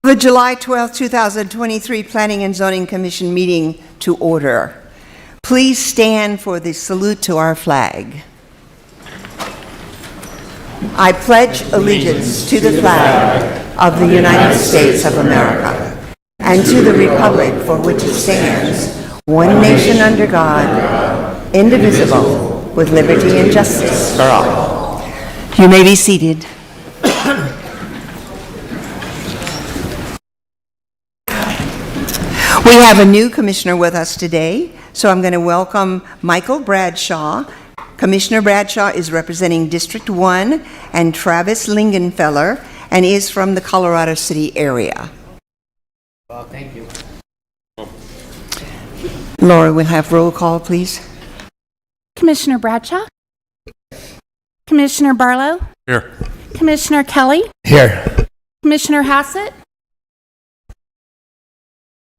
The July 12, 2023 Planning and Zoning Commission meeting to order. Please stand for the salute to our flag. I pledge allegiance to the flag of the United States of America and to the republic for which it stands, one nation under God, indivisible, with liberty and justice for all. You may be seated. We have a new commissioner with us today, so I'm going to welcome Michael Bradshaw. Commissioner Bradshaw is representing District 1 and Travis Lingenfeller and is from the Colorado City area. Well, thank you. Laura, we'll have roll call, please. Commissioner Bradshaw? Commissioner Barlow? Here. Commissioner Kelly? Here. Commissioner Hassett?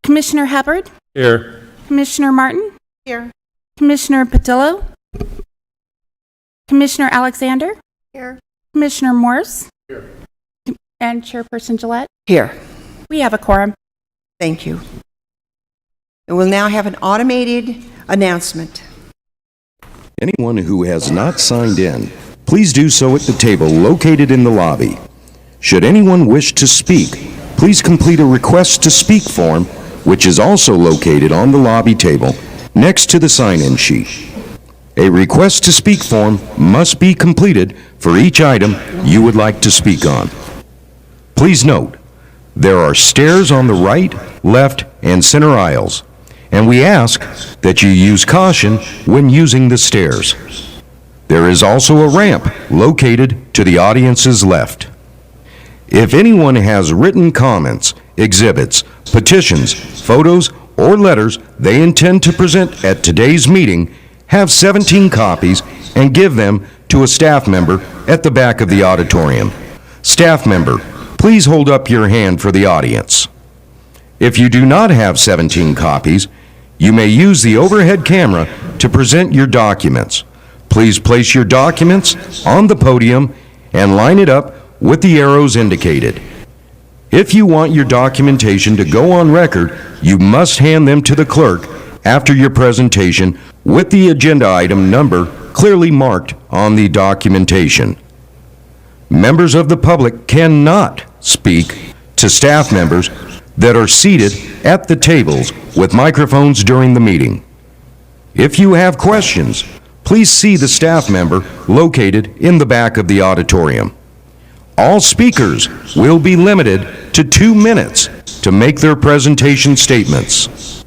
Commissioner Hubbard? Here. Commissioner Martin? Here. Commissioner Patillo? Commissioner Alexander? Here. Commissioner Morse? Here. And Chairperson Gillette? Here. We have a quorum. Thank you. And we'll now have an automated announcement. Anyone who has not signed in, please do so at the table located in the lobby. Should anyone wish to speak, please complete a request to speak form, which is also located on the lobby table next to the sign-in sheet. A request to speak form must be completed for each item you would like to speak on. Please note, there are stairs on the right, left, and center aisles, and we ask that you use caution when using the stairs. There is also a ramp located to the audience's left. If anyone has written comments, exhibits, petitions, photos, or letters they intend to present at today's meeting, have 17 copies and give them to a staff member at the back of the auditorium. Staff member, please hold up your hand for the audience. If you do not have 17 copies, you may use the overhead camera to present your documents. Please place your documents on the podium and line it up with the arrows indicated. If you want your documentation to go on record, you must hand them to the clerk after your presentation with the agenda item number clearly marked on the documentation. Members of the public cannot speak to staff members that are seated at the tables with microphones during the meeting. If you have questions, please see the staff member located in the back of the auditorium. All speakers will be limited to 2 minutes to make their presentation statements.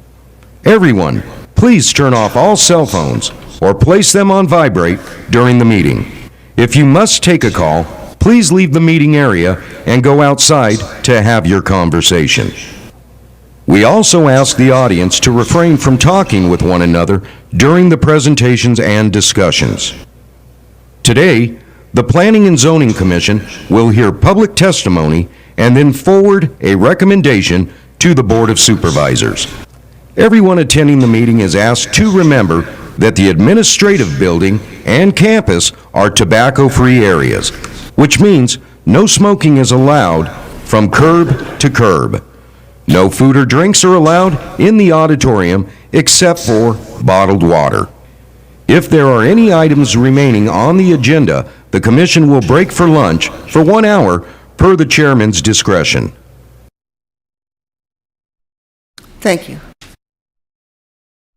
Everyone, please turn off all cell phones or place them on vibrate during the meeting. If you must take a call, please leave the meeting area and go outside to have your conversation. We also ask the audience to refrain from talking with one another during the presentations and discussions. Today, the Planning and Zoning Commission will hear public testimony and then forward a recommendation to the Board of Supervisors. Everyone attending the meeting is asked to remember that the administrative building and campus are tobacco-free areas, which means no smoking is allowed from curb to curb. No food or drinks are allowed in the auditorium except for bottled water. If there are any items remaining on the agenda, the Commission will break for lunch for 1 hour per the Chairman's discretion. Thank you.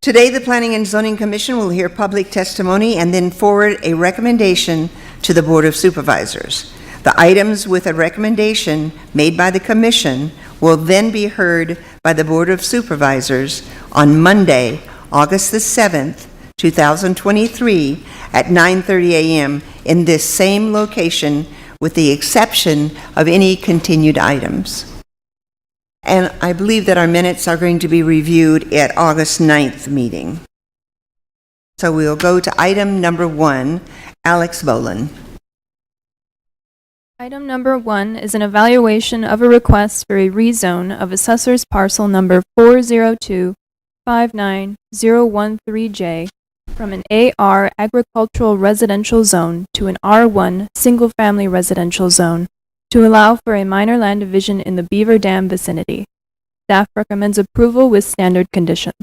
Today, the Planning and Zoning Commission will hear public testimony and then forward a recommendation to the Board of Supervisors. The items with a recommendation made by the Commission will then be heard by the Board of Supervisors on Monday, August the 7th, 2023 at 9:30 a.m. in this same location with the exception of any continued items. And I believe that our minutes are going to be reviewed at August 9th meeting. So we'll go to item number 1, Alex Boland. Item number 1 is an evaluation of a request for a rezone of assessor's parcel number 402-59013J from an AR agricultural residential zone to an R1 single-family residential zone to allow for a minor land division in the Beaver Dam vicinity. Staff recommends approval with standard conditions.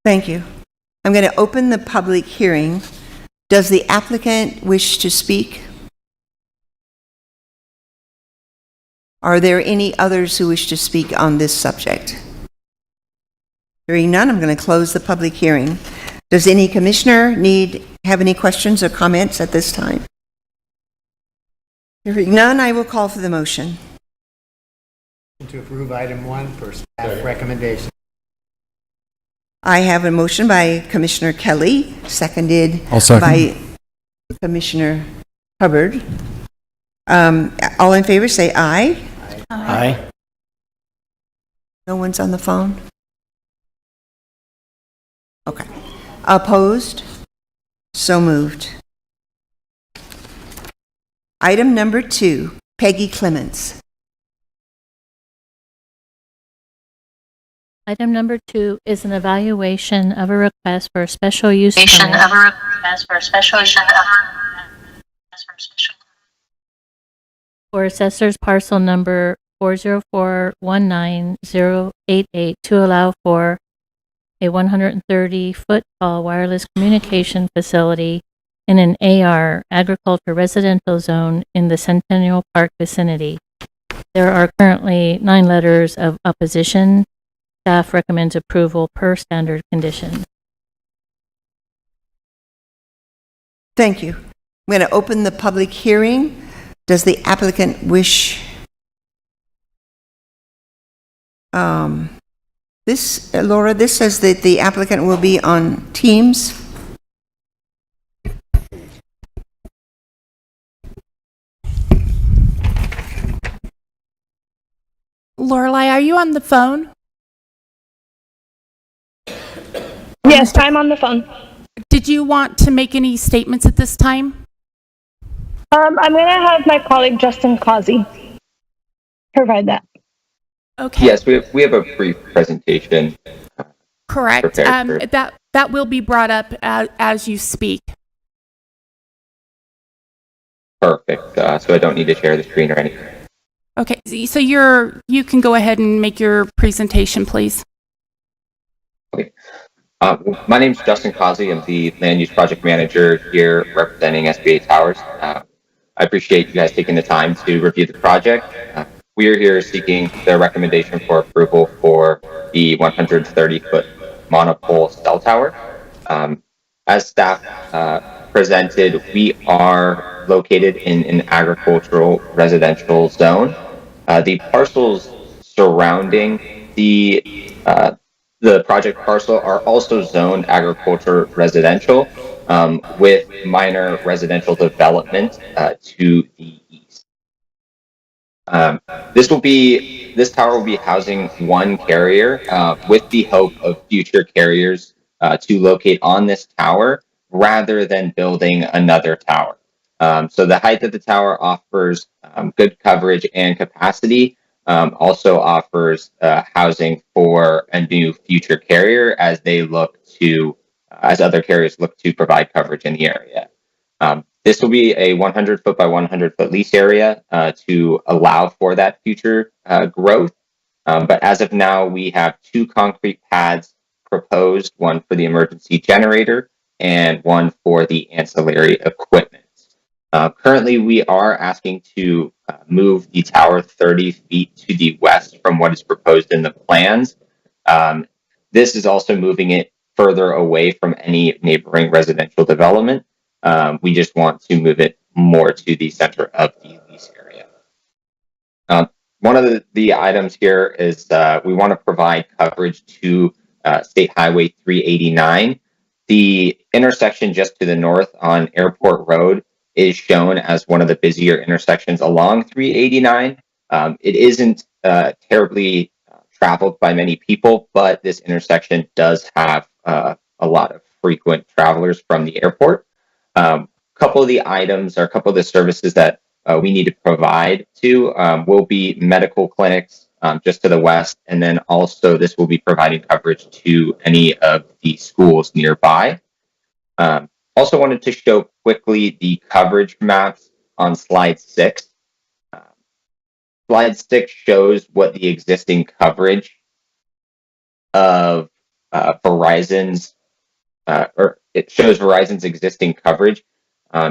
Thank you. I'm going to open the public hearing. Does the applicant wish to speak? Are there any others who wish to speak on this subject? Hearing none, I'm going to close the public hearing. Does any commissioner have any questions or comments at this time? Hearing none, I will call for the motion. To approve item 1 for staff recommendation. I have a motion by Commissioner Kelly, seconded I'll second. by Commissioner Hubbard. All in favor, say aye. Aye. No one's on the phone? Okay. Opposed? So moved. Item number 2, Peggy Clements. Item number 2 is an evaluation of a request for a special use permit for assessor's parcel number 404190088 to allow for a 130-foot tall wireless communication facility in an AR agriculture residential zone in the Centennial Park vicinity. There are currently 9 letters of opposition. Staff recommends approval per standard conditions. Thank you. I'm going to open the public hearing. Does the applicant wish? Laura, this says that the applicant will be on Teams. Lorelei, are you on the phone? Yes, I'm on the phone. Did you want to make any statements at this time? I'm going to have my colleague Justin Causey provide that. Okay. Yes, we have a brief presentation. Correct. prepared for- That will be brought up as you speak. Perfect. So I don't need to share the screen or anything. Okay. So you can go ahead and make your presentation, please. Okay. My name is Justin Causey. I'm the land use project manager here representing SBA Towers. I appreciate you guys taking the time to review the project. We are here seeking the recommendation for approval for the 130-foot monopole cell tower. As staff presented, we are located in an agricultural residential zone. The parcels surrounding the project parcel are also zoned agriculture residential with minor residential development to the east. This tower will be housing one carrier with the hope of future carriers to locate on this tower rather than building another tower. So the height of the tower offers good coverage and capacity. Also offers housing for a new future carrier as other carriers look to provide coverage in the area. This will be a 100-foot by 100-foot lease area to allow for that future growth. But as of now, we have 2 concrete pads proposed, one for the emergency generator and one for the ancillary equipment. Currently, we are asking to move the tower 30 feet to the west from what is proposed in the plans. This is also moving it further away from any neighboring residential development. We just want to move it more to the center of the lease area. One of the items here is we want to provide coverage to State Highway 389. The intersection just to the north on Airport Road is shown as one of the busier intersections along 389. It isn't terribly traveled by many people, but this intersection does have a lot of frequent travelers from the airport. Couple of the items or a couple of the services that we need to provide to will be medical clinics just to the west, and then also this will be providing coverage to any of the schools nearby. Also wanted to show quickly the coverage maps on slide 6. slide 6 shows what the existing coverage of Verizon's, or it shows Verizon's existing coverage.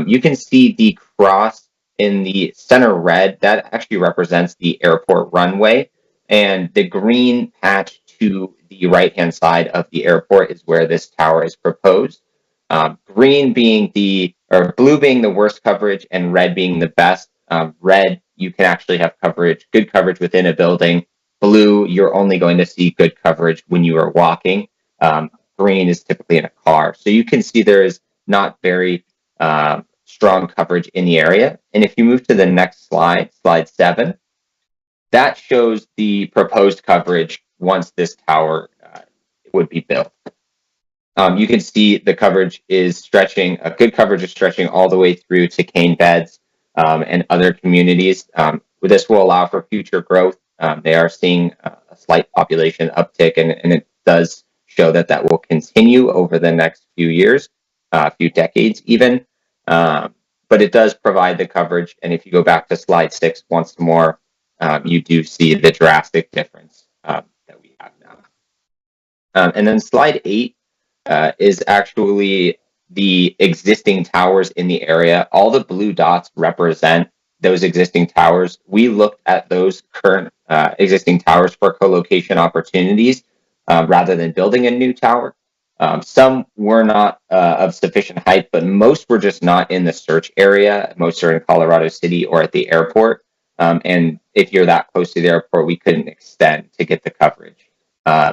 You can see the cross in the center red, that actually represents the airport runway, and the green patch to the right-hand side of the airport is where this tower is proposed. Green being or blue being the worst coverage, and red being the best. Red, you can actually have good coverage within a building. Blue, you're only going to see good coverage when you are walking. Green is typically in a car. So you can see there is not very strong coverage in the area. And if you move to the next slide, slide 7, that shows the proposed coverage once this tower would be built. You can see the coverage is stretching, a good coverage is stretching all the way through to Cane Beds and other communities. This will allow for future growth. They are seeing a slight population uptick, and it does show that that will continue over the next few years, few decades even. But it does provide the coverage. And if you go back to slide 6 once more, you do see the drastic difference that we have now. And then slide 8 is actually the existing towers in the area. All the blue dots represent those existing towers. We looked at those current existing towers for co-location opportunities rather than building a new tower. Some were not of sufficient height, but most were just not in the search area. Most are in Colorado City or at the airport. And if you're that close to the airport, we couldn't extend to get the coverage.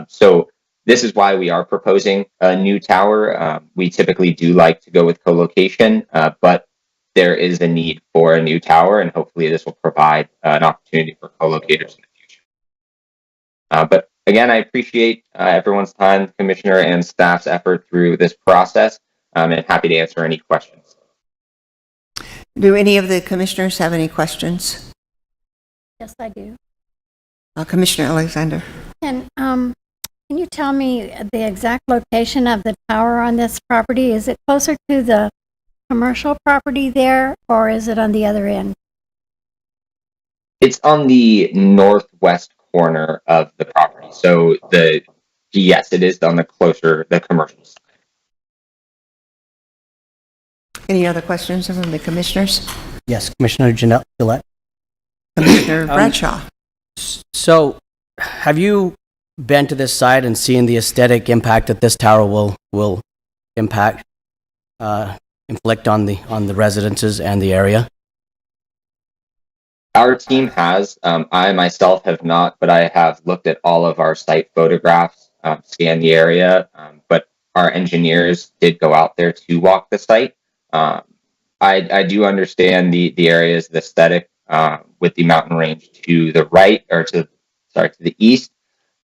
So this is why we are proposing a new tower. We typically do like to go with co-location, but there is a need for a new tower, and hopefully this will provide an opportunity for co-locators in the future. But again, I appreciate everyone's time, Commissioner and staff's effort through this process, and happy to answer any questions. Do any of the commissioners have any questions? Yes, I do. Commissioner Alexander. Can you tell me the exact location of the tower on this property? Is it closer to the commercial property there, or is it on the other end? It's on the northwest corner of the property. So yes, it is on the commercial side. Any other questions from the commissioners? Yes, Commissioner Gillette. Commissioner Bradshaw. So, have you been to this site and seen the aesthetic impact that this tower will inflict on the residences and the area? Our team has. I myself have not, but I have looked at all of our site photographs, scanned the area, but our engineers did go out there to walk the site. I do understand the area's aesthetic with the mountain range to the right, or to the east.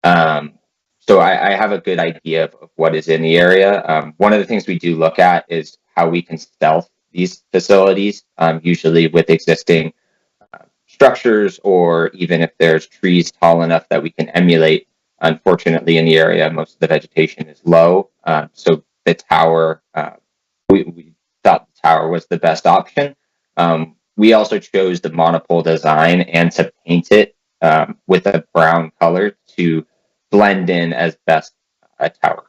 So I have a good idea of what is in the area. One of the things we do look at is how we can stealth these facilities, usually with existing structures, or even if there's trees tall enough that we can emulate. Unfortunately, in the area, most of the vegetation is low. So the tower, we thought the tower was the best option. We also chose the monopole design and to paint it with a brown color to blend in as best a tower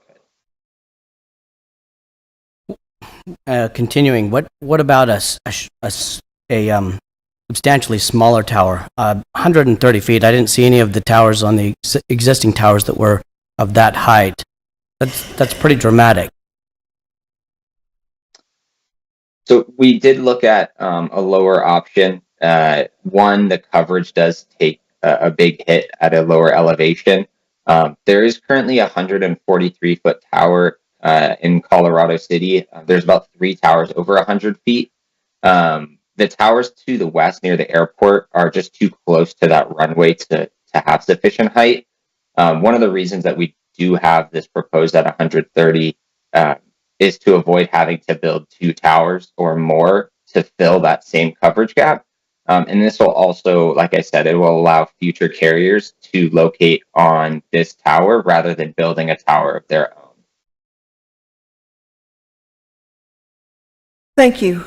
could. Continuing, what about a substantially smaller tower? 130 feet. I didn't see any of the towers on the existing towers that were of that height. That's pretty dramatic. So we did look at a lower option. One, the coverage does take a big hit at a lower elevation. There is currently a 143-foot tower in Colorado City. There's about 3 towers over 100 feet. The towers to the west near the airport are just too close to that runway to have sufficient height. One of the reasons that we do have this proposed at 130 is to avoid having to build 2 towers or more to fill that same coverage gap. And this will also, like I said, it will allow future carriers to locate on this tower rather than building a tower of their own. Thank you.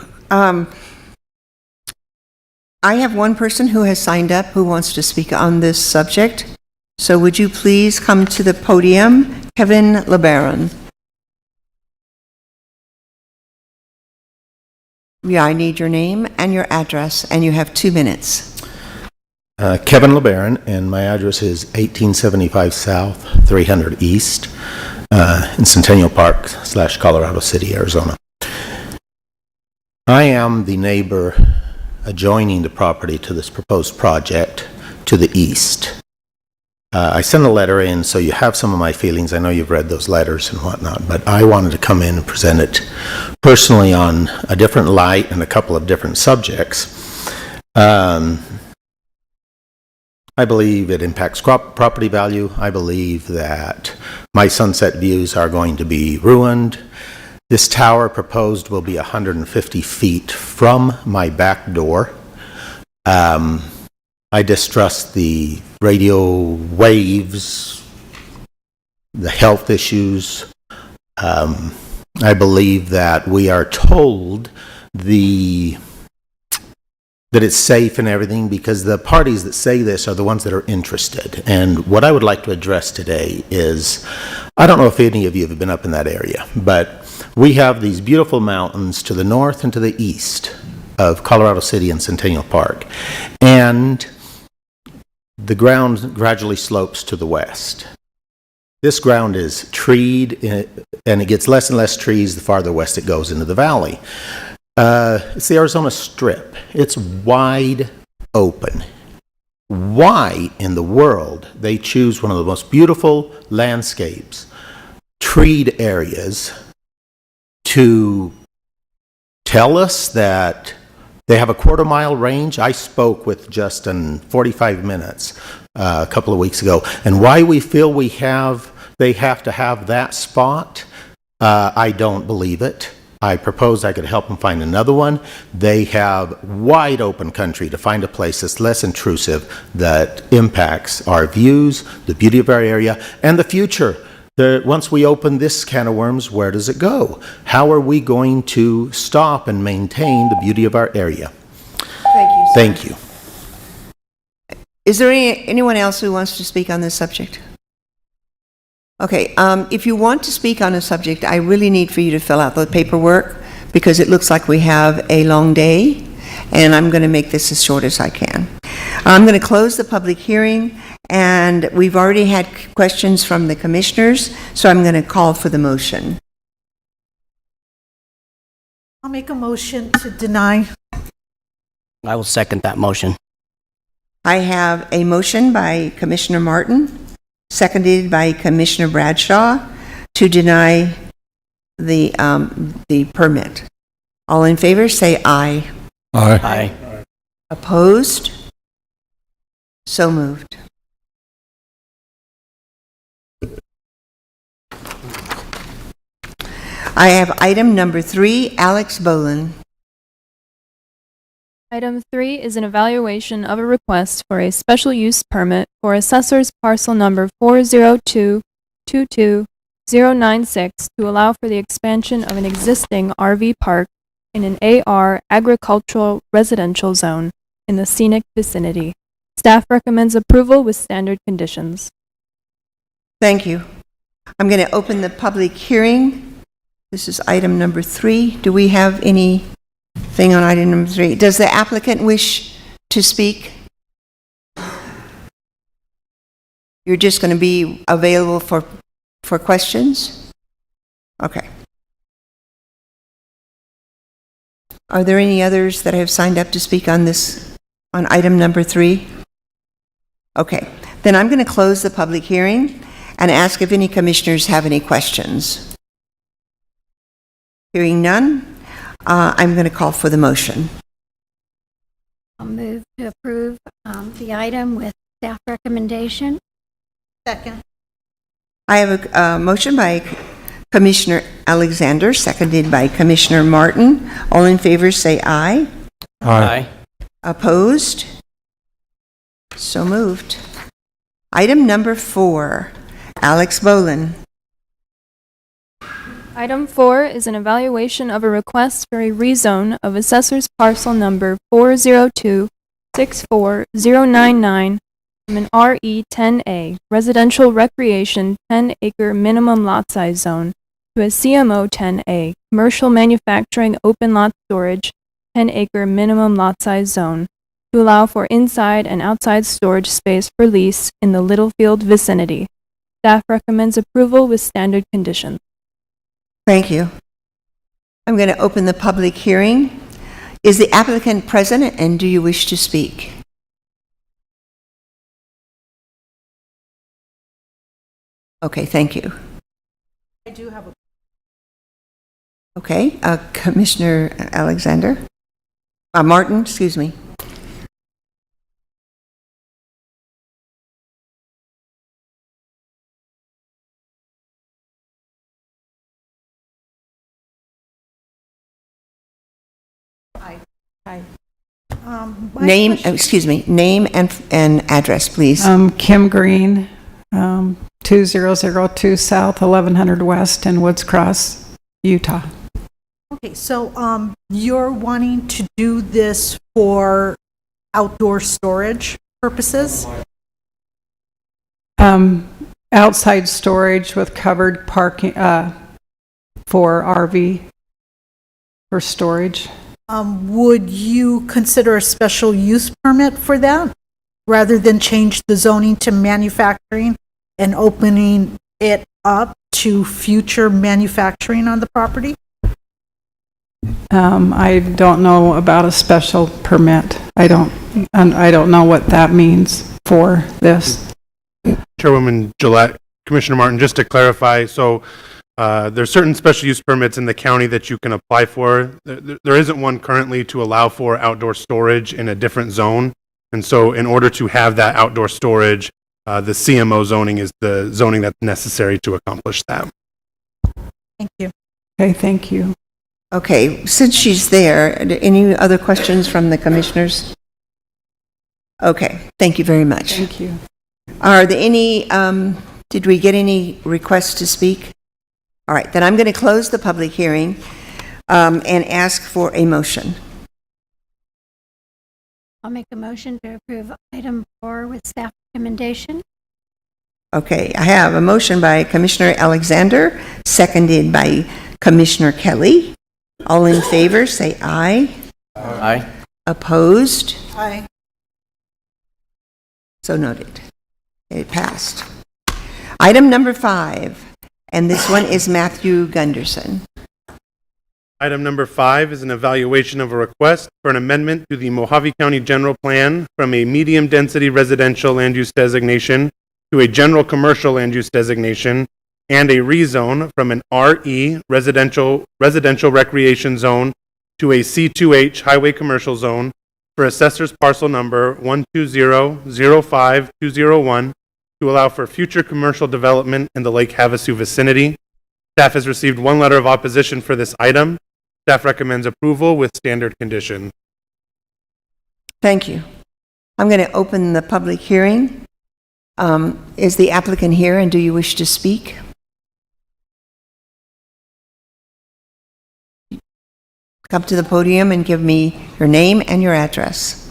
I have one person who has signed up who wants to speak on this subject. So would you please come to the podium, Kevin LeBaron? Yeah, I need your name and your address, and you have 2 minutes. Kevin LeBaron, and my address is 1875 South, 300 East, in Centennial Park / Colorado City, Arizona. I am the neighbor adjoining the property to this proposed project to the east. I sent a letter in, so you have some of my feelings. I know you've read those letters and whatnot, but I wanted to come in and present it personally on a different light and a couple of different subjects. I believe it impacts property value. I believe that my sunset views are going to be ruined. This tower proposed will be 150 feet from my back door. I distrust the radio waves, the health issues. I believe that we are told that it's safe and everything because the parties that say this are the ones that are interested. And what I would like to address today is, I don't know if any of you have been up in that area, but we have these beautiful mountains to the north and to the east of Colorado City and Centennial Park. And the ground gradually slopes to the west. This ground is treed, and it gets less and less trees the farther west it goes into the valley. It's the Arizona Strip. It's wide open. Why in the world they choose one of the most beautiful landscapes, treed areas, to tell us that they have a quarter-mile range? I spoke with Justin 45 minutes a couple of weeks ago, and why we feel they have to have that spot, I don't believe it. I proposed I could help them find another one. They have wide open country to find a place that's less intrusive, that impacts our views, the beauty of our area, and the future. Once we open this can of worms, where does it go? How are we going to stop and maintain the beauty of our area? Thank you, sir. Thank you. Is there anyone else who wants to speak on this subject? Okay, if you want to speak on a subject, I really need for you to fill out the paperwork because it looks like we have a long day, and I'm going to make this as short as I can. I'm going to close the public hearing, and we've already had questions from the commissioners, so I'm going to call for the motion. I'll make a motion to deny. I will second that motion. I have a motion by Commissioner Martin, seconded by Commissioner Bradshaw, to deny the permit. All in favor, say aye. Aye. Aye. Opposed? So moved. I have item number 3, Alex Boland. Item 3 is an evaluation of a request for a special use permit for assessor's parcel number 40222-096 to allow for the expansion of an existing RV park in an AR agricultural residential zone in the scenic vicinity. Staff recommends approval with standard conditions. Thank you. I'm going to open the public hearing. This is item number 3. Do we have anything on item number 3? Does the applicant wish to speak? You're just going to be available for questions? Okay. Are there any others that have signed up to speak on item number 3? Okay. Then I'm going to close the public hearing and ask if any commissioners have any questions. Hearing none, I'm going to call for the motion. I'll move to approve the item with staff recommendation. Second. I have a motion by Commissioner Alexander, seconded by Commissioner Martin. All in favor say aye. Aye. Opposed? So moved. Item number 4, Alex Boland. Item 4 is an evaluation of a request for a rezone of assessor's parcel number 402 64099 from an RE10A residential recreation 10-acre minimum lot size zone to a CMO 10A commercial manufacturing open lot storage 10-acre minimum lot size zone to allow for inside and outside storage space for lease in the Littlefield vicinity. Staff recommends approval with standard conditions. Thank you. I'm going to open the public hearing. Is the applicant present, and do you wish to speak? Okay, thank you. I do have a. Okay, Commissioner Alexander? Martin, excuse me. Hi. Name and address, please. Kim Green, 2002 South, 1100 West in Woods Cross, Utah. Okay, so you're wanting to do this for outdoor storage purposes? Outside storage with covered parking for RV for storage. Would you consider a special use permit for that, rather than change the zoning to manufacturing and opening it up to future manufacturing on the property? I don't know about a special permit. I don't know what that means for this. Chairwoman Gillette, Commissioner Martin, just to clarify, so there's certain special use permits in the county that you can apply for. There isn't one currently to allow for outdoor storage in a different zone. And so in order to have that outdoor storage, the CMO zoning is the zoning that's necessary to accomplish that. Thank you. Okay, thank you. Okay, since she's there, any other questions from the commissioners? Okay, thank you very much. Thank you. Are there any, did we get any requests to speak? All right, then I'm going to close the public hearing and ask for a motion. I'll make a motion to approve item 4 with staff recommendation. Okay, I have a motion by Commissioner Alexander, seconded by Commissioner Kelly. All in favor, say aye. Aye. Opposed? Aye. So noted. It passed. Item number 5, and this one is Matthew Gunderson. Item number 5 is an evaluation of a request for an amendment to the Mojave County General Plan from a medium-density residential land use designation to a general commercial land use designation and a rezone from an RE residential recreation zone to a C2H highway commercial zone for assessor's parcel number 120-05201 to allow for future commercial development in the Lake Havasu vicinity. Staff has received one letter of opposition for this item. Staff recommends approval with standard conditions. Thank you. I'm going to open the public hearing. Is the applicant here, and do you wish to speak? Come to the podium and give me your name and your address.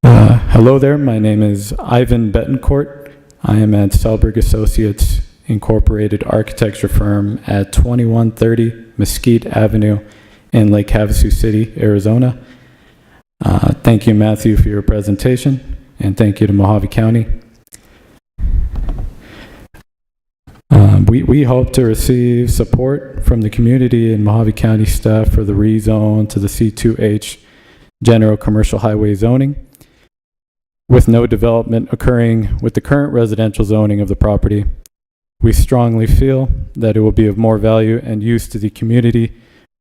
Hello there, my name is Ivan Betancourt. I am at Selberg Associates Incorporated architecture firm at 2130 Mesquite Avenue in Lake Havasu City, Arizona. Thank you, Matthew, for your presentation, and thank you to Mojave County. We hope to receive support from the community and Mojave County staff for the rezone to the C2H general commercial highway zoning, with no development occurring with the current residential zoning of the property. We strongly feel that it will be of more value and use to the community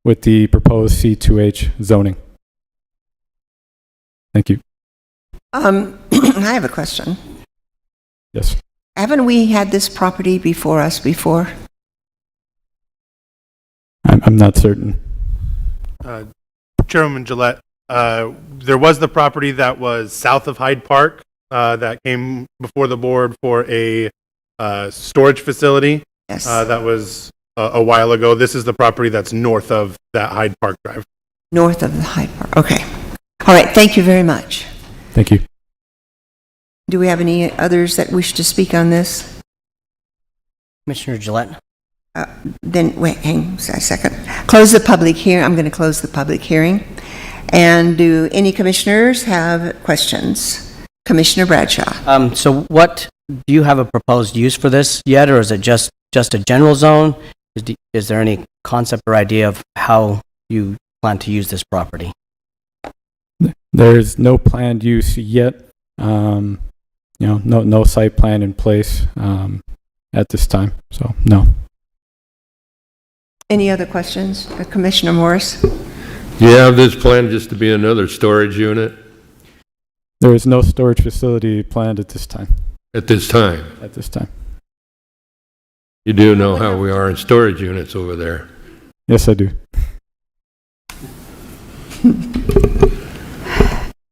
with the proposed C2H zoning. Thank you. I have a question. Yes. Haven't we had this property before us before? I'm not certain. Chairwoman Gillette, there was the property that was south of Hyde Park that came before the board for a storage facility. Yes. That was a while ago. This is the property that's north of that Hyde Park Drive. North of the Hyde Park. Okay. All right. Thank you very much. Thank you. Do we have any others that wish to speak on this? Commissioner Gillette? Then, wait, hang a second. Close the public hearing. I'm going to close the public hearing. And do any commissioners have questions? Commissioner Bradshaw. So what, do you have a proposed use for this yet, or is it just a general zone? Is there any concept or idea of how you plan to use this property? There's no planned use yet. No site plan in place at this time. So, no. Any other questions? Commissioner Morris? Yeah, this planned just to be another storage unit There is no storage facility planned at this time. at this time. At this time. You do know how we are in storage units over there. Yes, I do.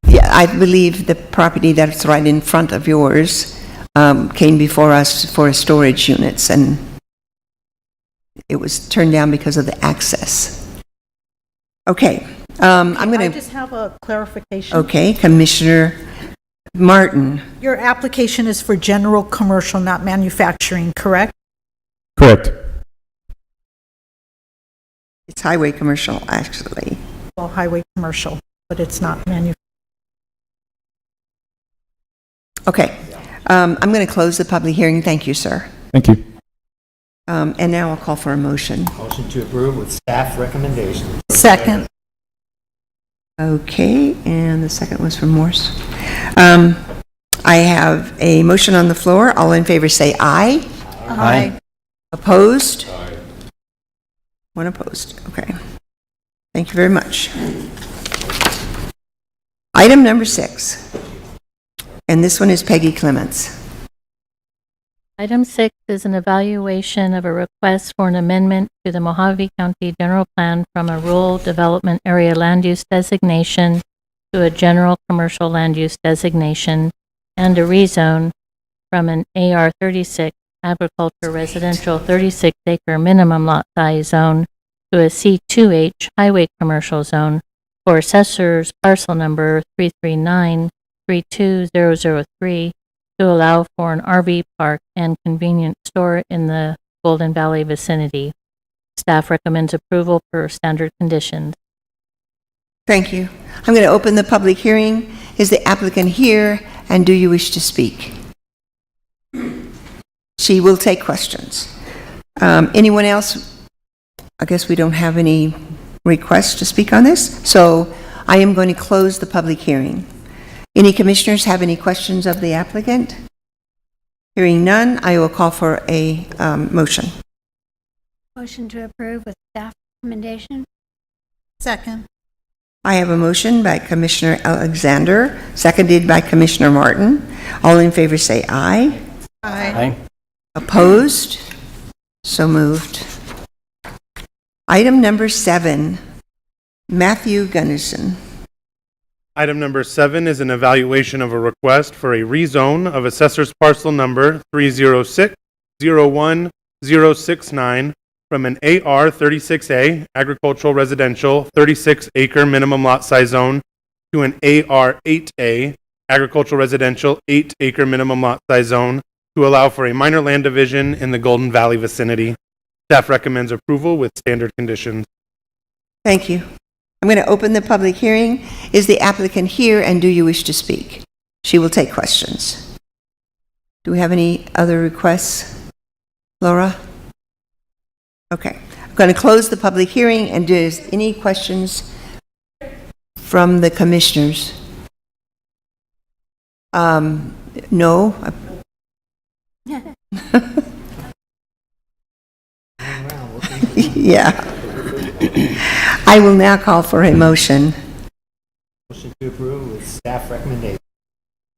Yeah, I believe the property that's right in front of yours came before us for storage units, and it was turned down because of the access. Okay, I'm I going to... just have a clarification. Okay, Commissioner Martin. Your application is for general commercial, not manufacturing, correct? Correct. It's highway commercial, actually. Well, highway commercial, but it's not manufacturing. Okay, I'm going to close the public hearing. Thank you, sir. Thank you. And now I'll call for a motion. Motion to approve with staff recommendation. Second. Okay, and the second was from Morse. I have a motion on the floor. All in favor say aye. Aye. Opposed? Aye. One opposed. Okay. Thank you very much. Item number 6. And this one is Peggy Clements. Item 6 is an evaluation of a request for an amendment to the Mojave County General Plan from a rural development area land use designation to a general commercial land use designation and a rezone from an AR 36 agriculture residential 36-acre minimum lot size zone to a C2H highway commercial zone for assessor's parcel number 339-32003 to allow for an RV park and convenience store in the Golden Valley vicinity. Staff recommends approval per standard conditions. Thank you. I'm going to open the public hearing. Is the applicant here, and do you wish to speak? She will take questions. Anyone else? I guess we don't have any requests to speak on this, so I am going to close the public hearing. Any commissioners have any questions of the applicant? Hearing none, I will call for a motion. Motion to approve with staff recommendation. Second. I have a motion by Commissioner Alexander, seconded by Commissioner Martin. All in favor say aye. Aye. Opposed? So moved. Item number 7, Matthew Gunnison. Item number 7 is an evaluation of a request for a rezone of assessor's parcel number 306-01069 from an AR 36A agricultural residential 36-acre minimum lot size zone to an AR 8A agricultural residential 8-acre minimum lot size zone to allow for a minor land division in the Golden Valley vicinity. Staff recommends approval with standard conditions. Thank you. I'm going to open the public hearing. Is the applicant here, and do you wish to speak? She will take questions. Do we have any other requests? Laura? Okay. I'm going to close the public hearing, and does any questions from the commissioners? No. Yeah. I will now call for a motion. Motion to approve with staff recommendation.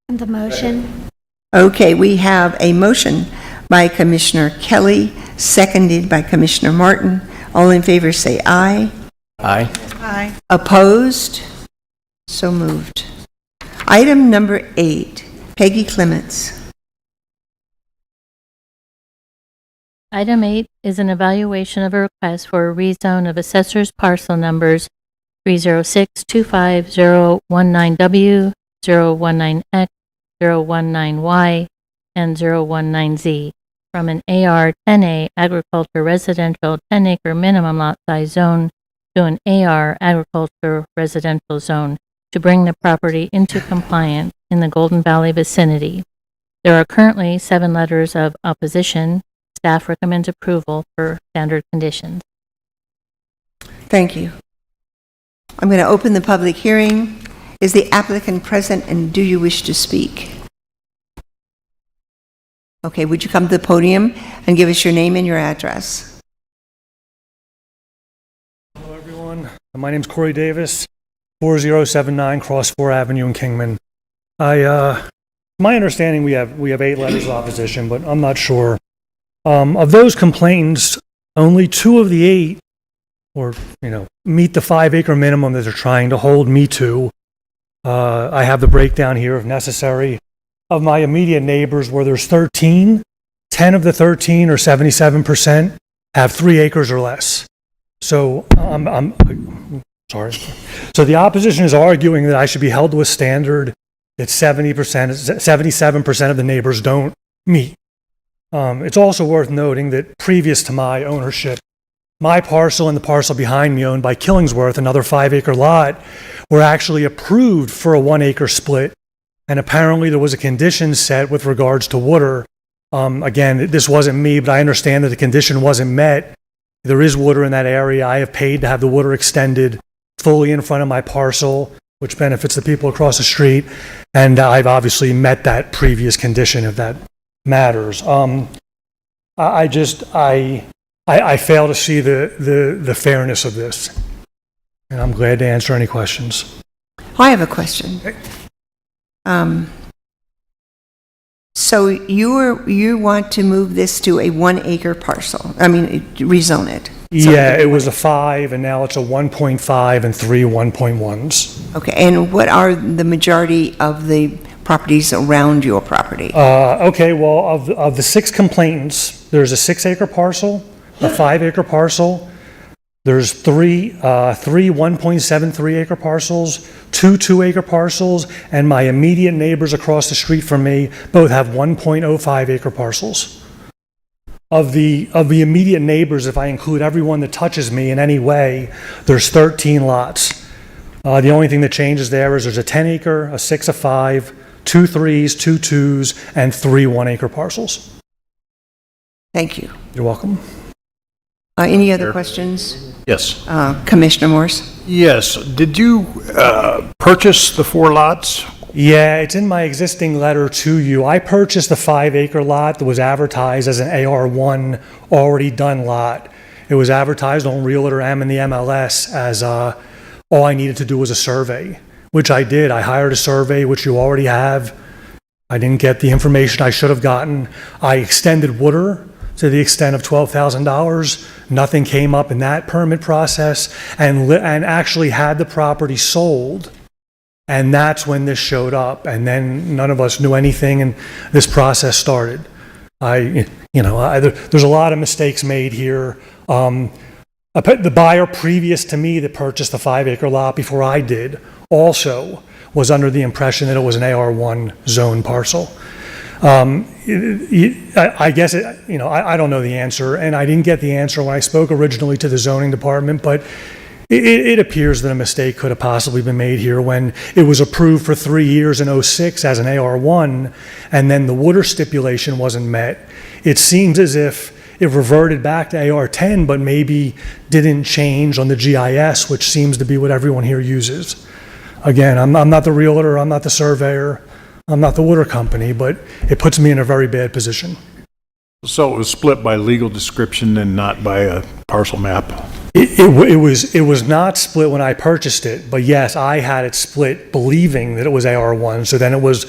And the motion. Okay, we have a motion by Commissioner Kelly, seconded by Commissioner Martin. All in favor say aye. Aye. Aye. Opposed? So moved. Item number 8, Peggy Clements. Item 8 is an evaluation of a request for a rezone of assessor's parcel numbers 306-25019W, 019X, 019Y, and 019Z from an AR 10A agriculture residential 10-acre minimum lot size zone to an AR agriculture residential zone to bring the property into compliance in the Golden Valley vicinity. There are currently 7 letters of opposition. Staff recommends approval for standard conditions. Thank you. I'm going to open the public hearing. Is the applicant present, and do you wish to speak? Okay, would you come to the podium and give us your name and your address? Hello, everyone. My name's Corey Davis, 4079 Cross 4 Avenue in Kingman. My understanding, we have 8 letters of opposition, but I'm not sure. Of those complainants, only 2 of the 8, meet the 5-acre minimum that they're trying to hold me to. I have the breakdown here if necessary. Of my immediate neighbors, where there's 13, 10 of the 13, or 77%, have 3 acres or less. So I'm sorry. So the opposition is arguing that I should be held to a standard that 77% of the neighbors don't meet. It's also worth noting that previous to my ownership, my parcel and the parcel behind me, owned by Killingsworth, another 5-acre lot, were actually approved for a 1-acre split. And apparently there was a condition set with regards to water. Again, this wasn't me, but I understand that the condition wasn't met. There is water in that area. I have paid to have the water extended fully in front of my parcel, which benefits the people across the street. And I've obviously met that previous condition, if that matters. I fail to see the fairness of this. And I'm glad to answer any questions. I have a question. So you want to move this to a 1-acre parcel? I mean, rezone it? Yeah, it was a 5, and now it's a 1.5 and 3 1.1s. Okay, and what are the majority of the properties around your property? Okay, well, of the 6 complainants, there's a 6-acre parcel, a 5-acre parcel. There's 3 1.73 acre parcels, 2 2-acre parcels, and my immediate neighbors across the street from me both have 1.05 acre parcels. Of the immediate neighbors, if I include everyone that touches me in any way, there's 13 lots. The only thing that changes there is there's a 10-acre, a 6 a 5, 2 3s, 2 2s, and 3 1-acre parcels. Thank you. You're welcome. Any other questions? Yes. Commissioner Morse? Yes. Did you purchase the 4 lots? Yeah, it's in my existing letter to you. I purchased the 5-acre lot that was advertised as an AR1 already done lot. It was advertised on Realtor M and the MLS as all I needed to do was a survey, which I did. I hired a survey, which you already have. I didn't get the information I should have gotten. I extended water to the extent of $12,000. Nothing came up in that permit process, and actually had the property sold. And that's when this showed up, and then none of us knew anything, and this process started. There's a lot of mistakes made here. The buyer previous to me that purchased the 5-acre lot before I did also was under the impression that it was an AR1 zone parcel. I guess, I don't know the answer, and I didn't get the answer when I spoke originally to the zoning department, but it appears that a mistake could have possibly been made here when it was approved for 3 years in '06 as an AR1, and then the water stipulation wasn't met. It seems as if it reverted back to AR10, but maybe didn't change on the GIS, which seems to be what everyone here uses. Again, I'm not the realtor, I'm not the surveyor, I'm not the water company, but it puts me in a very bad position. So it was split by legal description and not by a parcel map? It was not split when I purchased it, but yes, I had it split believing that it was AR1, so then it was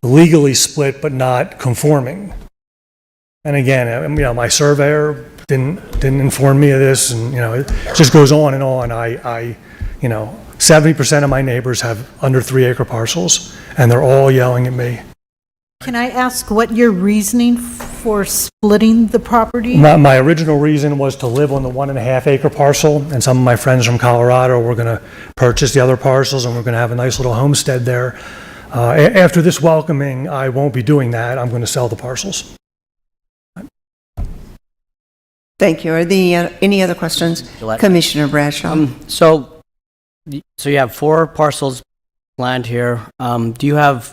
legally split but not conforming. And again, my surveyor didn't inform me of this, and it just goes on and on. 70% of my neighbors have under 3-acre parcels, and they're all yelling at me. Can I ask what your reasoning for splitting the property? My original reason was to live on the 1.5 acre parcel, and some of my friends from Colorado were going to purchase the other parcels, and we're going to have a nice little homestead there. After this welcoming, I won't be doing that. I'm going to sell the parcels. Thank you. Are there any other questions? Gillette. Commissioner Bradshaw? So you have 4 parcels planned here. Do you have,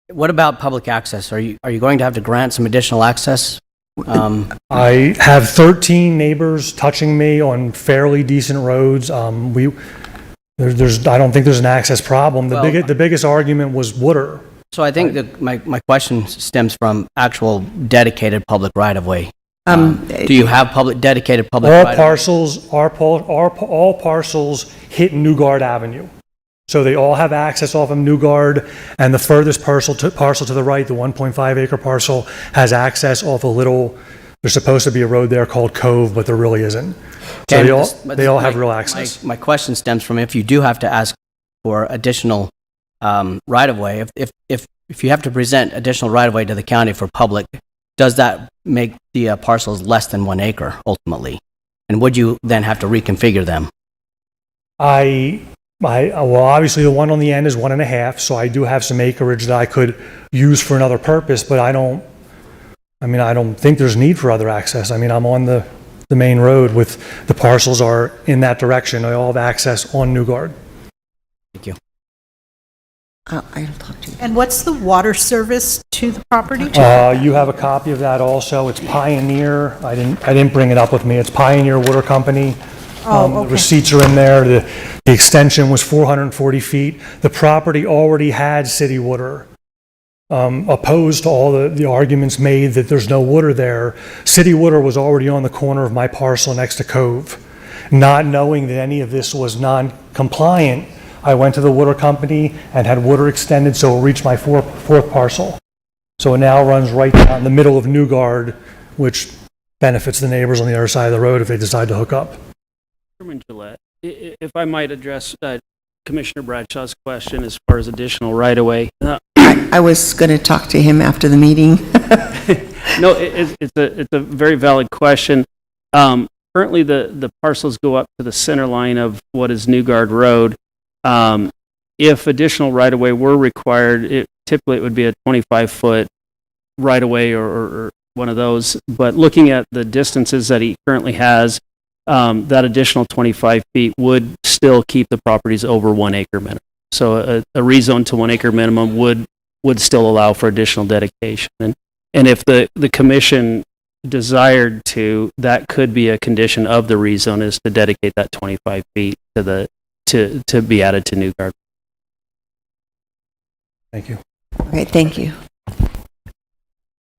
what about public access? Are you going to have to grant some additional access? I have 13 neighbors touching me on fairly decent roads. I don't think there's an access problem. The biggest argument was water. So I think that my question stems from actual dedicated public right-of-way. Do you have dedicated public All right-of-way? all parcels hit Newgard Avenue. So they all have access off of Newgard, and the furthest parcel to the right, the 1.5 acre parcel, has access off a little, there's supposed to be a road there called Cove, but there really isn't. So they all have real access. My question stems from if you do have to ask for additional right-of-way, if you have to present additional right-of-way to the county for public, does that make the parcels less than 1 acre ultimately? And would you then have to reconfigure them? Well, obviously the one on the end is 1.5, so I do have some acreage that I could use for another purpose, but I don't think there's need for other access. I'm on the main road with the parcels are in that direction. They all have access on Newgard. Thank you. I'll talk to you. And what's the water service to the property? You have a copy of that also. It's Pioneer. I didn't bring it up with me. It's Pioneer Water Company. Okay. The receipts are in there. The extension was 440 feet. The property already had city water. Opposed to all the arguments made that there's no water there, city water was already on the corner of my parcel next to Cove. Not knowing that any of this was non-compliant, I went to the water company and had water extended so it reached my fourth parcel. So it now runs right down the middle of Newgard, which benefits the neighbors on the other side of the road if they decide to hook up. Chairman Gillette, if I might address Commissioner Bradshaw's question as far as additional right-of-way. I was going to talk to him after the meeting. No, it's a very valid question. Currently, the parcels go up to the center line of what is Newgard Road. If additional right-of-way were required, typically it would be a 25-foot right-of-way or one of those. But looking at the distances that he currently has, that additional 25 feet would still keep the properties over 1 acre minimum. So a rezone to 1 acre minimum would still allow for additional dedication. And if the commission desired to, that could be a condition of the rezone, is to dedicate that 25 feet to be added to Newgard. Thank you. Okay, thank you.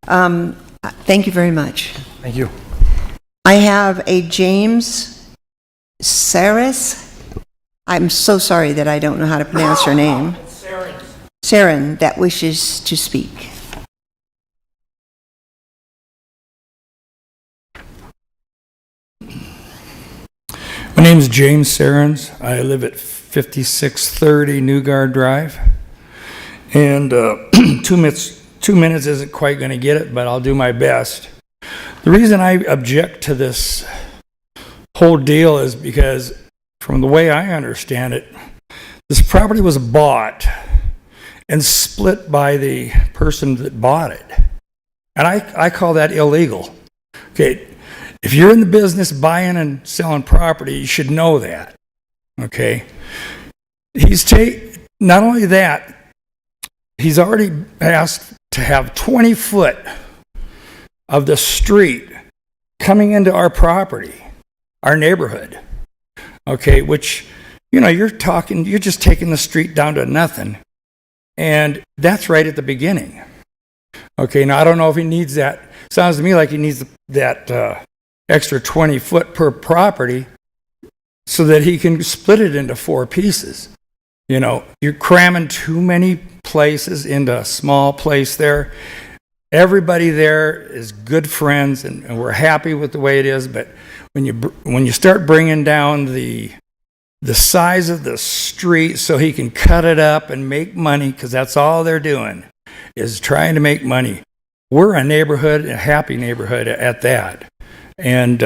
Thank you very much. Thank you. I have a James Saris. I'm so sorry that I don't know how to pronounce your name. Saren, that wishes to speak. My name is James Sarens. I live at 5630 Newgard Drive. And 2 minutes isn't quite going to get it, but I'll do my best. The reason I object to this whole deal is because, from the way I understand it, this property was bought and split by the person that bought it. And I call that illegal. Okay, if you're in the business buying and selling property, you should know that. Okay, not only that, he's already asked to have 20 foot of the street coming into our property, our neighborhood. Okay, which, you're just taking the street down to nothing. And that's right at the beginning. Okay, now I don't know if he needs that. Sounds to me like he needs that extra 20 foot per property so that he can split it into 4 pieces. You're cramming too many places into a small place there. Everybody there is good friends, and we're happy with the way it is. But when you start bringing down the size of the street so he can cut it up and make money, because that's all they're doing, is trying to make money. we're a neighborhood, a happy neighborhood at that. And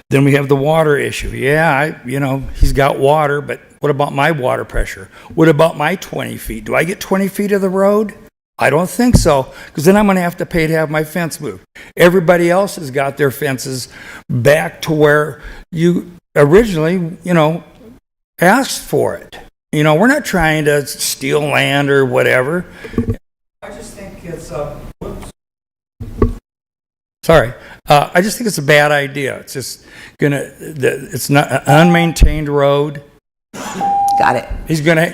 then we have the water issue. Yeah, he's got water, but what about my water pressure? What about my 20 feet? Do I get 20 feet of the road? I don't think so, because then I'm going to have to pay to have my fence moved. Everybody else has got their fences back to where you originally, asked for it. We're not trying to steal land or whatever. I just think it's I just think it's a bad idea. It's just it's not an unmaintained road. Got it.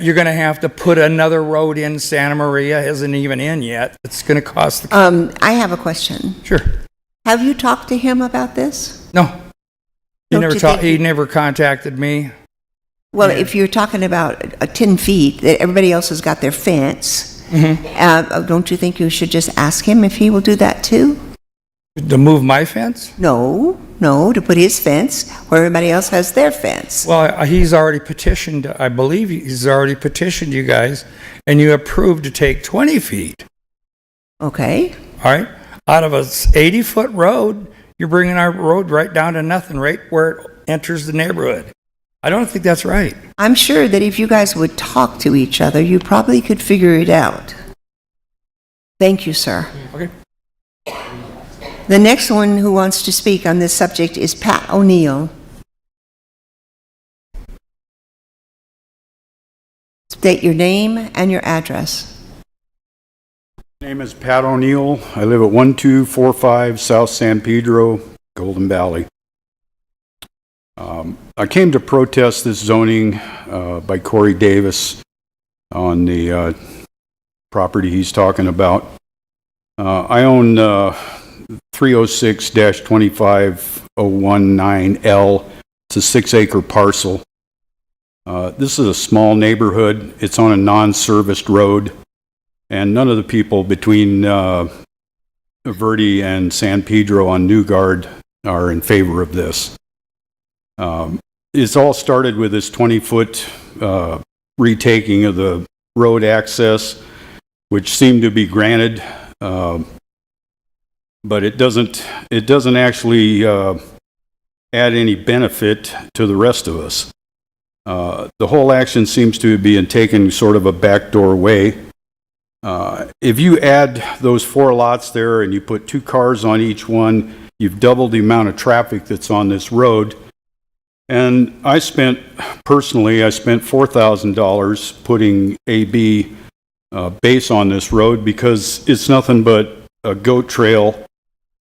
You're gonna have to put another road in. Santa Maria isn't even in yet. It's gonna cost. I have a question. Sure. Have you talked to him about this? No. He never contacted me. Well, if you're talking about 10 feet, that everybody else has got their fence, don't you think you should just ask him if he will do that too? To move my fence? No, to put his fence where everybody else has their fence. Well, he's already petitioned, I believe he's already petitioned you guys, and you approved to take 20 feet. Okay. All right. Out of a 80-foot road, you're bringing our road right down to nothing, right where it enters the neighborhood. I don't think that's right. I'm sure that if you guys would talk to each other, you probably could figure it out. Thank you, sir. Okay. The next one who wants to speak on this subject is Pat O'Neill. State your name and your address. My name is Pat O'Neill. I live at 1245 South San Pedro, Golden Valley. I came to protest this zoning by Corey Davis on the property he's talking about. I own 306-25019L. It's a 6-acre parcel. This is a small neighborhood. It's on a non-serviced road, and none of the people between Verde and San Pedro on Newgard are in favor of this. It's all started with this 20-foot retaking of the road access, which seemed to be granted, but it doesn't actually add any benefit to the rest of us. The whole action seems to be taken sort of a backdoor way. If you add those 4 lots there and you put 2 cars on each one, you've doubled the amount of traffic that's on this road. And I spent $4,000 putting AB base on this road because it's nothing but a goat trail,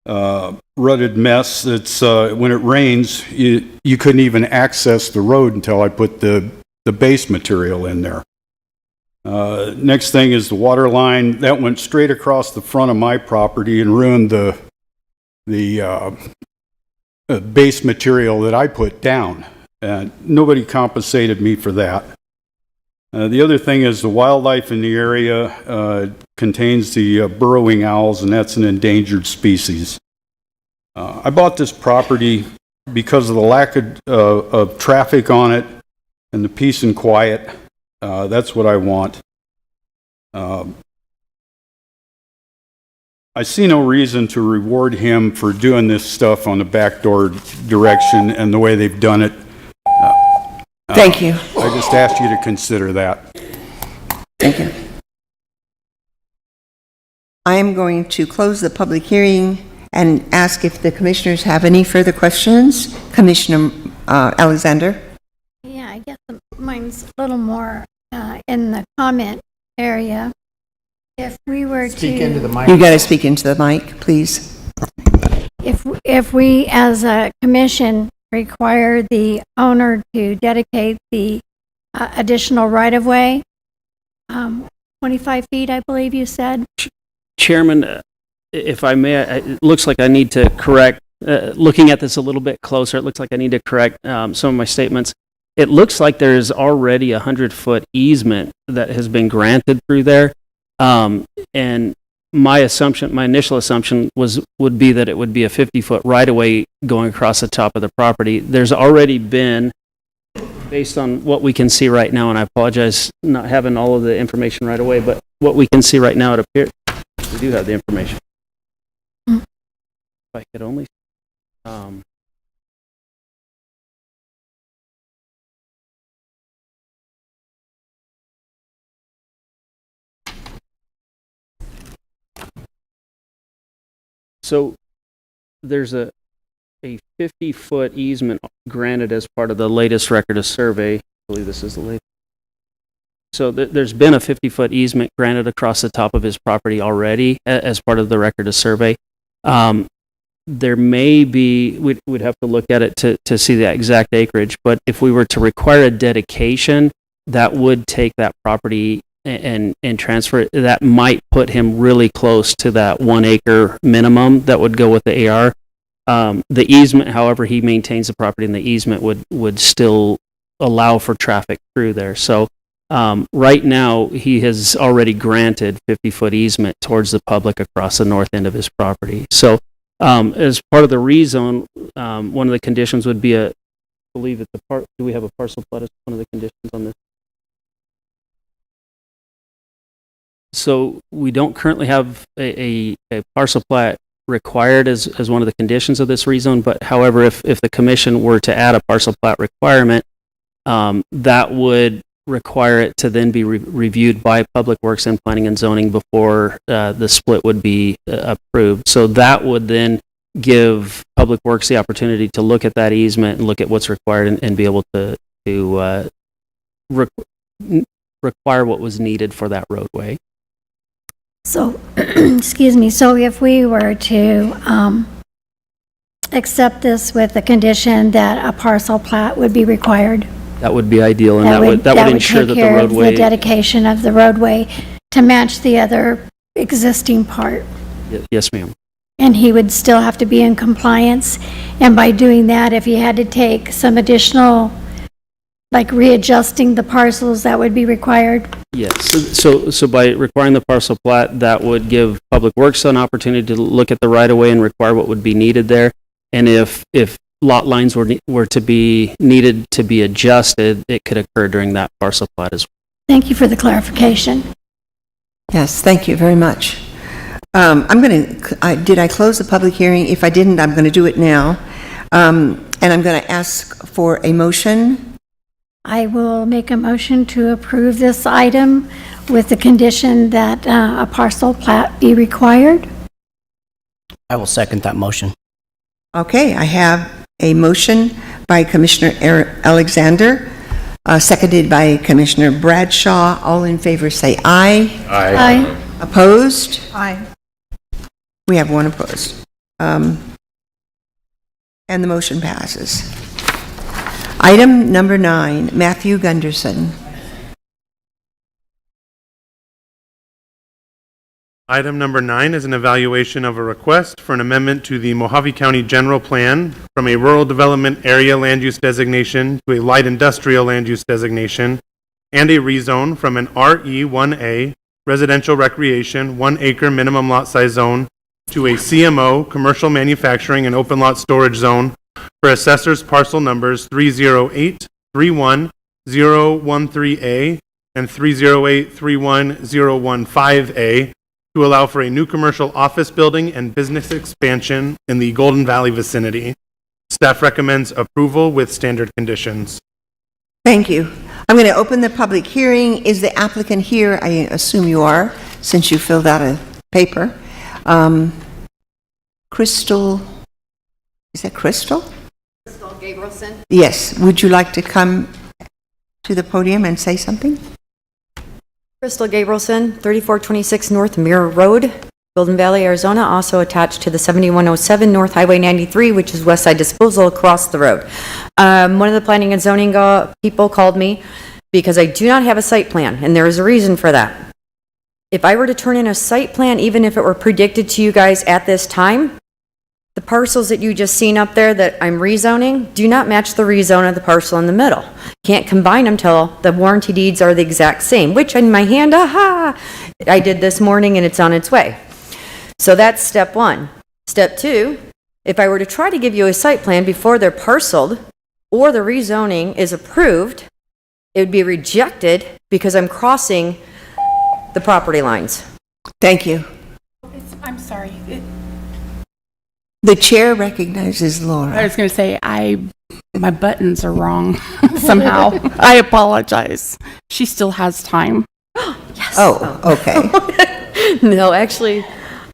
rutted mess. It's when it rains, you couldn't even access the road until I put the base material in there. Next thing is the water line that went straight across the front of my property and ruined the base material that I put down. Nobody compensated me for that. The other thing is the wildlife in the area contains the burrowing owls, and that's an endangered species. I bought this property because of the lack of traffic on it and the peace and quiet. That's what I want. I see no reason to reward him for doing this stuff on the backdoor direction and the way they've done it. Thank you. I just asked you to consider that. Thank you. I am going to close the public hearing and ask if the commissioners have any further questions. Commissioner Alexander? Yeah, I guess mine's a little more in the comment area. If we were Speak into the mic. You got to speak into the mic, please. If we as a commission require the owner to dedicate the additional right-of-way, 25 feet, I believe you said? Chairman, if I may, it looks like I need to correct, looking at this a little bit closer, it looks like I need to correct some of my statements. It looks like there is already a 100-foot easement that has been granted through there. And my initial assumption would be that it would be a 50-foot right-of-way going across the top of the property. There's already been, based on what we can see right now, and I apologize not having all of the information right away, but what we can see right now, it appears We do have the information. If I could only, so there's a 50-foot easement granted as part of the latest record of survey. I believe this is the latest. So there's been a 50-foot easement granted across the top of his property already as part of the record of survey. There may be, we'd have to look at it to see the exact acreage, but if we were to require a dedication, that would take that property and transfer it. That might put him really close to that 1 acre minimum that would go with the AR. The easement, however, he maintains the property, and the easement would still allow for traffic through there. So right now, he has already granted 50-foot easement towards the public across the north end of his property. So as part of the rezone, one of the conditions would be I believe it's do we have a parcel plat as one of the conditions on this? So we don't currently have a parcel plat required as one of the conditions of this rezone, but however, if the commission were to add a parcel plat requirement, that would require it to then be reviewed by Public Works and Planning and Zoning before the split would be approved. So that would then give Public Works the opportunity to look at that easement and look at what's required and be able to require what was needed for that roadway. So, excuse me, so if we were to accept this with the condition that a parcel plat would be required, that would be ideal, and that would ensure that the roadway... take care of the dedication of the roadway to match the other existing part. Yes, ma'am. And he would still have to be in compliance, and by doing that, if he had to take some additional, like readjusting the parcels, that would be required? Yes, so by requiring the parcel plat, that would give Public Works an opportunity to look at the right-of-way and require what would be needed there. And if lot lines were to be needed to be adjusted, it could occur during that parcel plat as well. Thank you for the clarification. Yes, thank you very much. Did I close the public hearing? If I didn't, I'm going to do it now. And I'm going to ask for a motion. I will make a motion to approve this item with the condition that a parcel plat be required. I will second that motion. Okay, I have a motion by Commissioner Alexander, seconded by Commissioner Bradshaw. All in favor say aye. Aye. Opposed? Aye. We have one opposed. And the motion passes. Item number 9, Matthew Gunderson. Item number 9 is an evaluation of a request for an amendment to the Mojave County General Plan from a rural development area land use designation to a light industrial land use designation, and a rezone from an RE1A residential recreation 1 acre minimum lot size zone to a CMO commercial manufacturing and open lot storage zone for assessors parcel numbers 308-31013A and 308-31015A to allow for a new commercial office building and business expansion in the Golden Valley vicinity. Staff recommends approval with standard conditions. Thank you. I'm going to open the public hearing. Is the applicant here? I assume you are, since you filled out a paper. Crystal, is that Crystal? Crystal Gabrielson. Yes. Would you like to come to the podium and say something? Crystal Gabrielson, 3426 North Mirror Road, Golden Valley, Arizona, also attached to the 7107 North Highway 93, which is Westside Disposal across the road. One of the planning and zoning people called me because I do not have a site plan, and there is a reason for that. If I were to turn in a site plan, even if it were predicted to you guys at this time, the parcels that you just seen up there that I'm rezoning do not match the rezone of the parcel in the middle. Can't combine them till the warranty deeds are the exact same, which in my hand, aha, I did this morning and it's on its way. So that's step 1. Step 2, if I were to try to give you a site plan before they're parceled or the rezoning is approved, it would be rejected because I'm crossing the property lines. Thank you. I'm sorry. The chair recognizes I Laura. was going to say, my buttons are wrong somehow. I apologize. She still has time. Yes. Oh, okay. No, actually,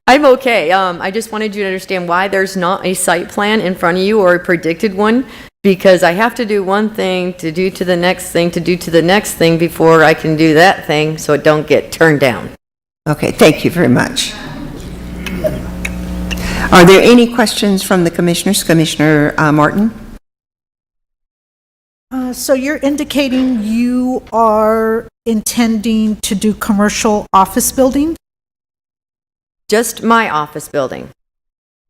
I'm okay. I just wanted you to understand why there's not a site plan in front of you or a predicted one, because I have to do one thing to do to the next thing to do to the next thing before I can do that thing, so it don't get turned down. Okay, thank you very much. Are there any questions from the commissioners? Commissioner Martin? So you're indicating you are intending to do commercial office building? Just my office building.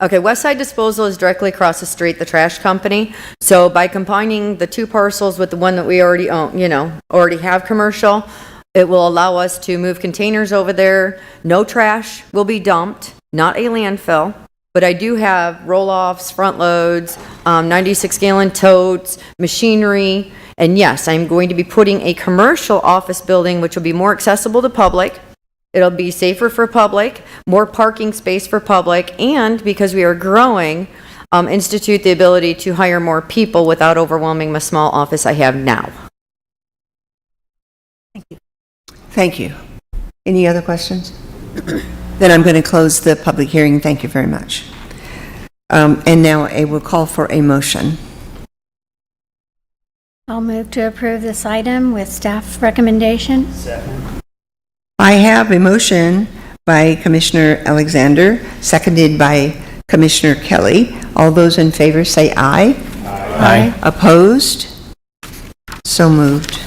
Okay, Westside Disposal is directly across the street, the trash company. So by combining the two parcels with the one that we already own, already have commercial, it will allow us to move containers over there. No trash will be dumped, not a landfill. But I do have roll-offs, front loads, 96-gallon totes, machinery. And yes, I'm going to be putting a commercial office building, which will be more accessible to public. It'll be safer for public, more parking space for public, and because we are growing, institute the ability to hire more people without overwhelming the small office I have now. Thank you. Thank you. Any other questions? Then I'm going to close the public hearing. Thank you very much. And now I will call for a motion. I'll move to approve this item with staff recommendation. Second. I have a motion by Commissioner Alexander, seconded by Commissioner Kelly. All those in favor say aye. Aye. Opposed? So moved.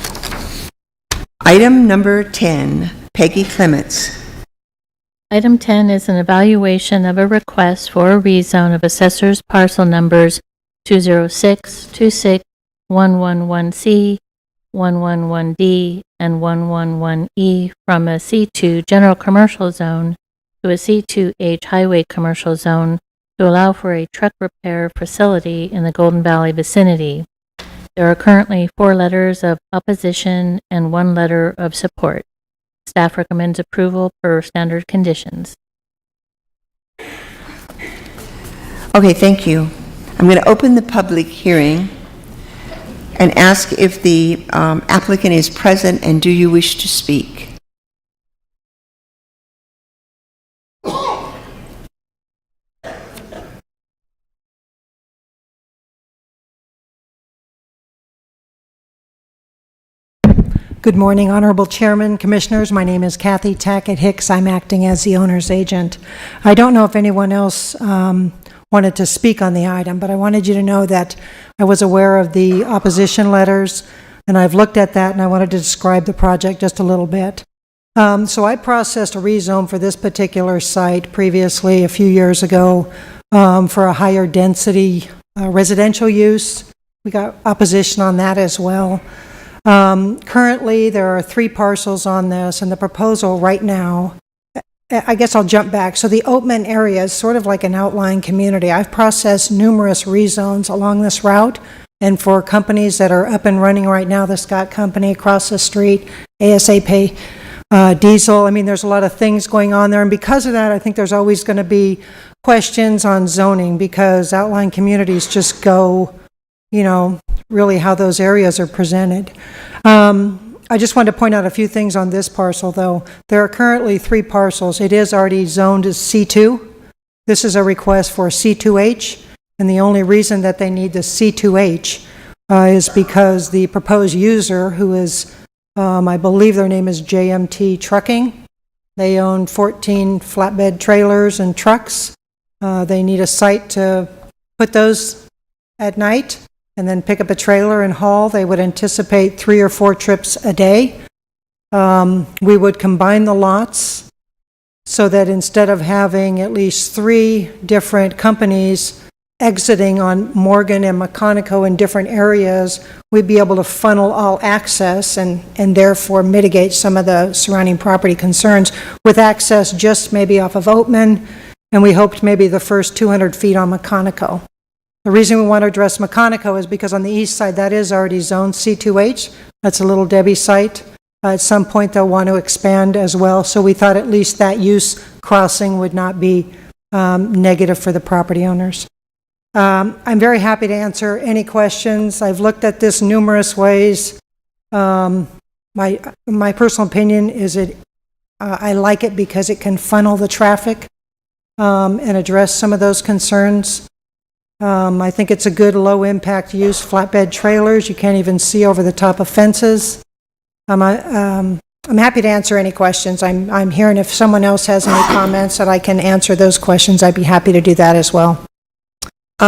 Item number 10, Peggy Clements. Item 10 is an evaluation of a request for a rezone of assessors parcel numbers 206, 26, 111C, 111D, and 111E from a C2 general commercial zone to a C2H highway commercial zone to allow for a truck repair facility in the Golden Valley vicinity. There are currently 4 letters of opposition and 1 letter of support. Staff recommends approval per standard conditions. Okay, thank you. I'm going to open the public hearing and ask if the applicant is present and do you wish to speak? Good morning, Honorable Chairman, Commissioners. My name is Kathy Tackett Hicks. I'm acting as the owner's agent. I don't know if anyone else wanted to speak on the item, but I wanted you to know that I was aware of the opposition letters, and I've looked at that, and I wanted to describe the project just a little bit. So I processed a rezone for this particular site previously, a few years ago, for a higher density residential use. We got opposition on that as well. Currently, there are 3 parcels on this, and the proposal right now, I guess I'll jump back. So the Oatman area is sort of like an outlying community. I've processed numerous rezones along this route, and for companies that are up and running right now, the Scott Company across the street, ASAP, Diesel, I mean, there's a lot of things going on there, and because of that, I think there's always going to be questions on zoning, because outlying communities just go, really how those areas are presented. I just wanted to point out a few things on this parcel, though. There are currently 3 parcels. It is already zoned as C2. This is a request for C2H, and the only reason that they need the C2H is because the proposed user, who is, I believe their name is JMT Trucking, they own 14 flatbed trailers and trucks. They need a site to put those at night and then pick up a trailer and haul. They would anticipate 3 or 4 trips a day. We would combine the lots so that instead of having at least 3 different companies exiting on Morgan and McConico in different areas, we'd be able to funnel all access and therefore mitigate some of the surrounding property concerns with access just maybe off of Oatman, and we hoped maybe the first 200 feet on McConico. The reason we want to address McConico is because on the east side, that is already zoned C2H. That's a Little Debbie site. At some point, they'll want to expand as well, so we thought at least that use crossing would not be negative for the property owners. I'm very happy to answer any questions. I've looked at this numerous ways. My personal opinion is I like it because it can funnel the traffic and address some of those concerns. I think it's a good low-impact use, flatbed trailers. You can't even see over the top of fences. I'm happy to answer any questions. I'm here, and if someone else has any comments that I can answer those questions, I'd be happy to do that as well.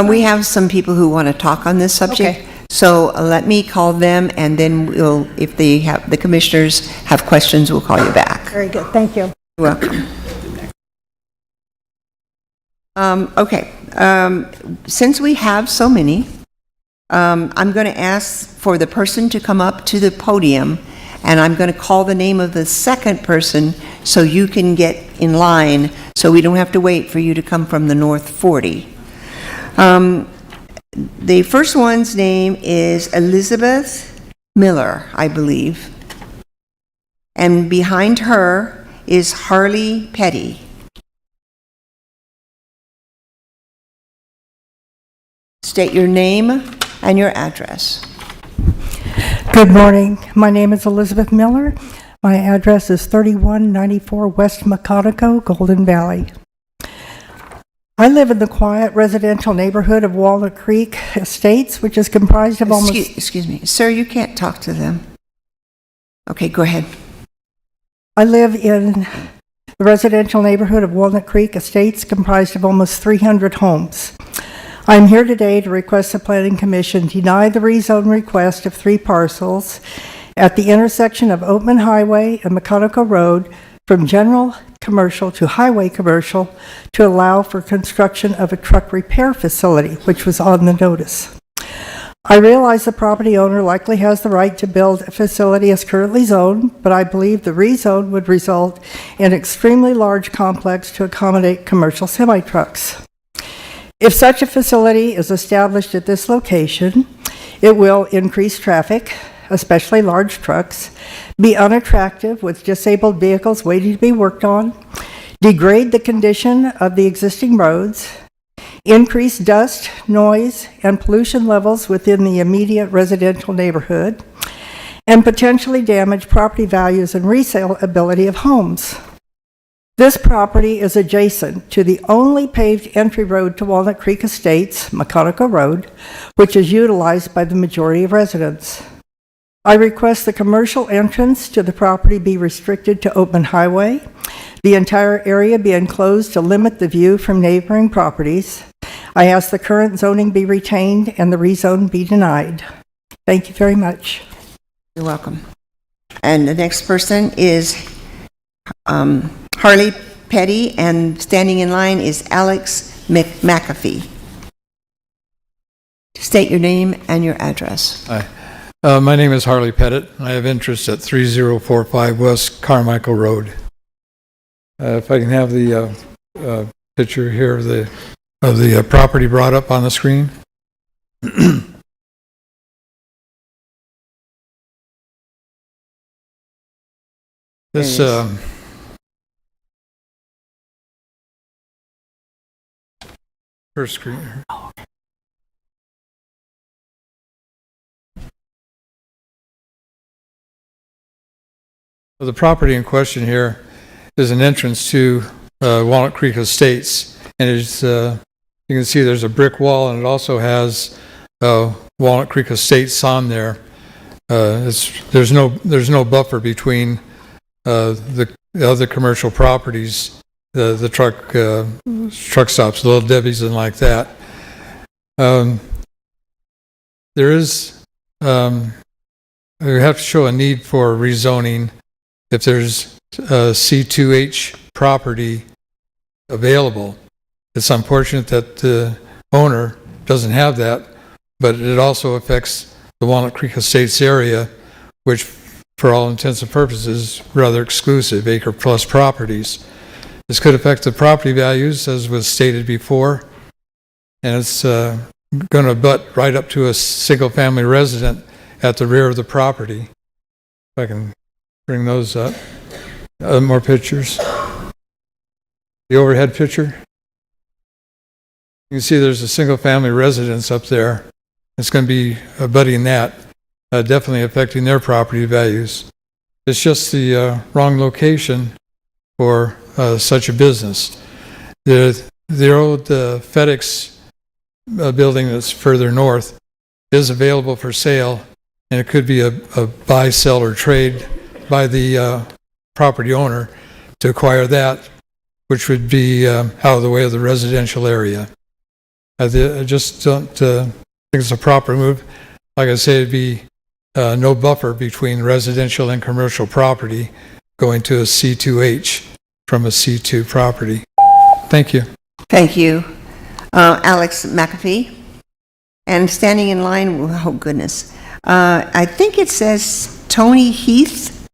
We have some people who want to talk on this subject. Okay. So let me call them, and then we'll, if they have, the commissioners have questions, we'll call you back. Very good. Thank you. You're welcome. Okay. Since we have so many, I'm going to ask for the person to come up to the podium, and I'm going to call the name of the second person so you can get in line, so we don't have to wait for you to come from the North 40. The first one's name is Elizabeth Miller, I believe. And behind her is Harley Petty. State your name and your address. Good morning. My name is Elizabeth Miller. My address is 3194 West McConaughey, Golden Valley. I live in the quiet residential neighborhood of Walnut Creek Estates, which is comprised of almost... Excuse me. Sir, you can't talk to them. Okay, go ahead. I live in the residential neighborhood of Walnut Creek Estates, comprised of almost 300 homes. I'm here today to request the Planning Commission deny the rezone request of 3 parcels at the intersection of Oatman Highway and McConaughey Road from general commercial to highway commercial to allow for construction of a truck repair facility, which was on the notice. I realize the property owner likely has the right to build a facility as currently zoned, but I believe the rezone would result in an extremely large complex to accommodate commercial semi-trucks. If such a facility is established at this location, it will increase traffic, especially large trucks, be unattractive with disabled vehicles waiting to be worked on, degrade the condition of the existing roads, increase dust, noise, and pollution levels within the immediate residential neighborhood, and potentially damage property values and resale ability of homes. This property is adjacent to the only paved entry road to Walnut Creek Estates, McConaughey Road, which is utilized by the majority of residents. I request the commercial entrance to the property be restricted to Oatman Highway, the entire area be enclosed to limit the view from neighboring properties. I ask the current zoning be retained and the rezone be denied. Thank you very much. You're welcome. And the next person is Harley Petty, and standing in line is Alex McAfee. State your name and your address. Hi. My name is Harley Pettit. I have interest at 3045 West Carmichael Road. If I can have the picture here of the property brought up on the screen. This first screen. The property in question here is an entrance to Walnut Creek Estates, and it's you can see there's a brick wall, and it also has Walnut Creek Estates on there. There's no buffer between the other commercial properties, the truck stops, Little Debbie's, and like that. There is we have to show a need for rezoning if there's a C2H property available. It's unfortunate that the owner doesn't have that, but it also affects the Walnut Creek Estates area, which for all intents and purposes is rather exclusive, acre plus properties. This could affect the property values, as was stated before, and it's going to butt right up to a single family resident at the rear of the property. If I can bring those up. More pictures. The overhead picture. You can see there's a single-family residence up there. It's going to be abutting that, definitely affecting their property values. It's just the wrong location for such a business. The old FedEx building that's further north is available for sale, and it could be a buy, sell, or trade by the property owner to acquire that, which would be out of the way of the residential area. I just don't think it's a proper move. Like I say, it'd be no buffer between residential and commercial property going to a C2H from a C2 property. Thank you. Thank you. Alex McAfee. And standing in line, oh goodness, I think it says Tony Heath.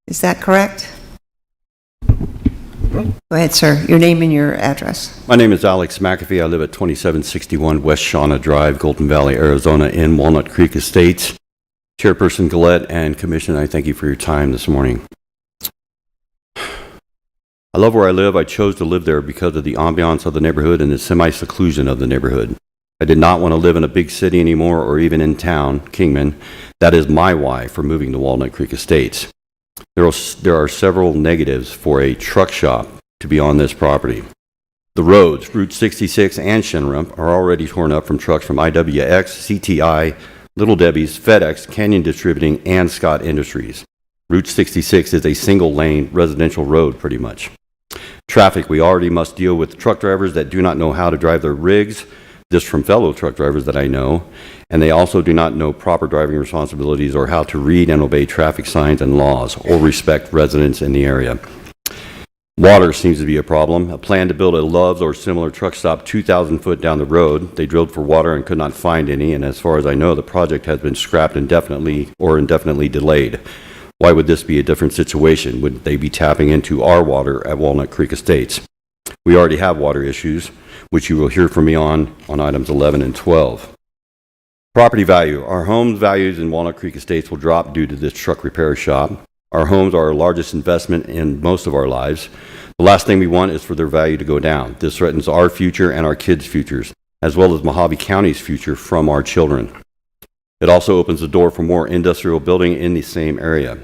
Is that correct? Go ahead, sir. Your name and your address. My name is Alex McAfee. I live at 2761 West Shauna Drive, Golden Valley, Arizona, in Walnut Creek Estates. Chairperson Gillette and Commission, I thank you for your time this morning. I love where I live. I chose to live there because of the ambiance of the neighborhood and the semi-seclusion of the neighborhood. I did not want to live in a big city anymore or even in town, Kingman. That is my why for moving to Walnut Creek Estates. There are several negatives for a truck shop to be on this property. The roads, Route 66 and Shinramp, are already torn up from trucks from IWX, CTI, Little Debbie's, FedEx, Canyon Distributing, and Scott Industries. Route 66 is a single-lane residential road, pretty much. Traffic, we already must deal with truck drivers that do not know how to drive their rigs, this from fellow truck drivers that I know, and they also do not know proper driving responsibilities or how to read and obey traffic signs and laws or respect residents in the area. Water seems to be a problem. A plan to build a Love's or similar truck stop 2,000 foot down the road. They drilled for water and could not find any, and as far as I know, the project has been scrapped indefinitely delayed. Why would this be a different situation? Would they be tapping into our water at Walnut Creek Estates? We already have water issues, which you will hear from me on items 11 and 12. Property value. Our home values in Walnut Creek Estates will drop due to this truck repair shop. Our homes are our largest investment in most of our lives. The last thing we want is for their value to go down. This threatens our future and our kids' futures, as well as Mojave County's future from our children. It also opens the door for more industrial building in the same area.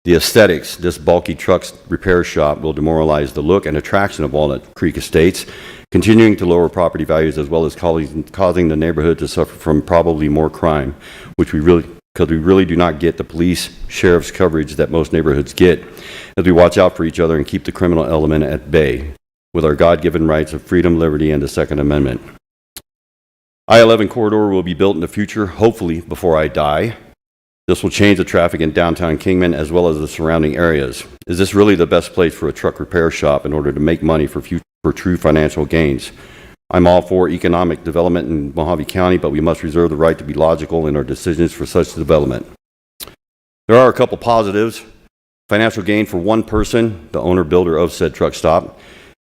The aesthetics, this bulky trucks repair shop will demoralize the look and attraction of Walnut Creek Estates, continuing to lower property values as well as causing the neighborhood to suffer from probably more crime, because we really do not get the police, sheriff's coverage that most neighborhoods get, as we watch out for each other and keep the criminal element at bay, with our God-given rights of freedom, liberty, and the Second Amendment. I-11 corridor will be built in the future, hopefully before I die. This will change the traffic in downtown Kingman as well as the surrounding areas. Is this really the best place for a truck repair shop in order to make money for true financial gains? I'm all for economic development in Mojave County, but we must reserve the right to be logical in our decisions for such development. There are a couple positives. Financial gain for one person, the owner-builder of said truck stop.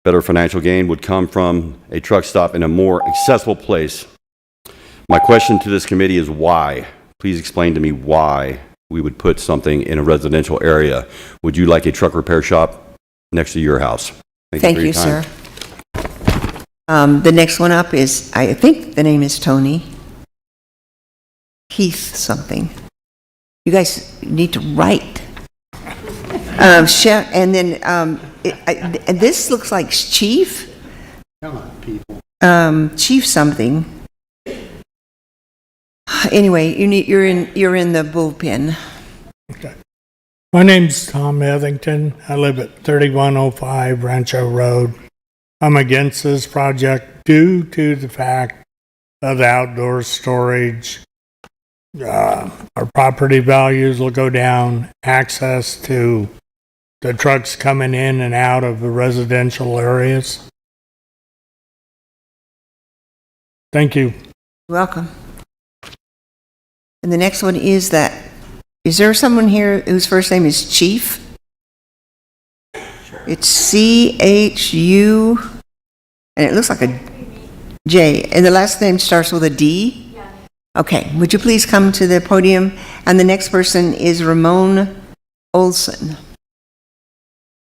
Better financial gain would come from a truck stop in a more accessible place. My question to this committee is why? Please explain to me why we would put something in a residential area. Would you like a truck repair shop next to your house? Thank you, sir. The next one up is, I think the name is Tony Heath something. You guys need to write. And then, and this looks like Chief. Come on, people. Chief something. Anyway, you're in the bullpen. Okay. My name's Tom Etherington. I live at 3105 Rancho Road. I'm against this project due to the fact of the outdoor storage. Our property values will go down. Access to the trucks coming in and out of the residential areas. Thank you. You're welcome. And the next one is there someone here whose first name is Chief? It's C-H-U, and it looks like a J, and the last name starts with a D? Okay, would you please come to the podium? And the next person is Ramon Olson.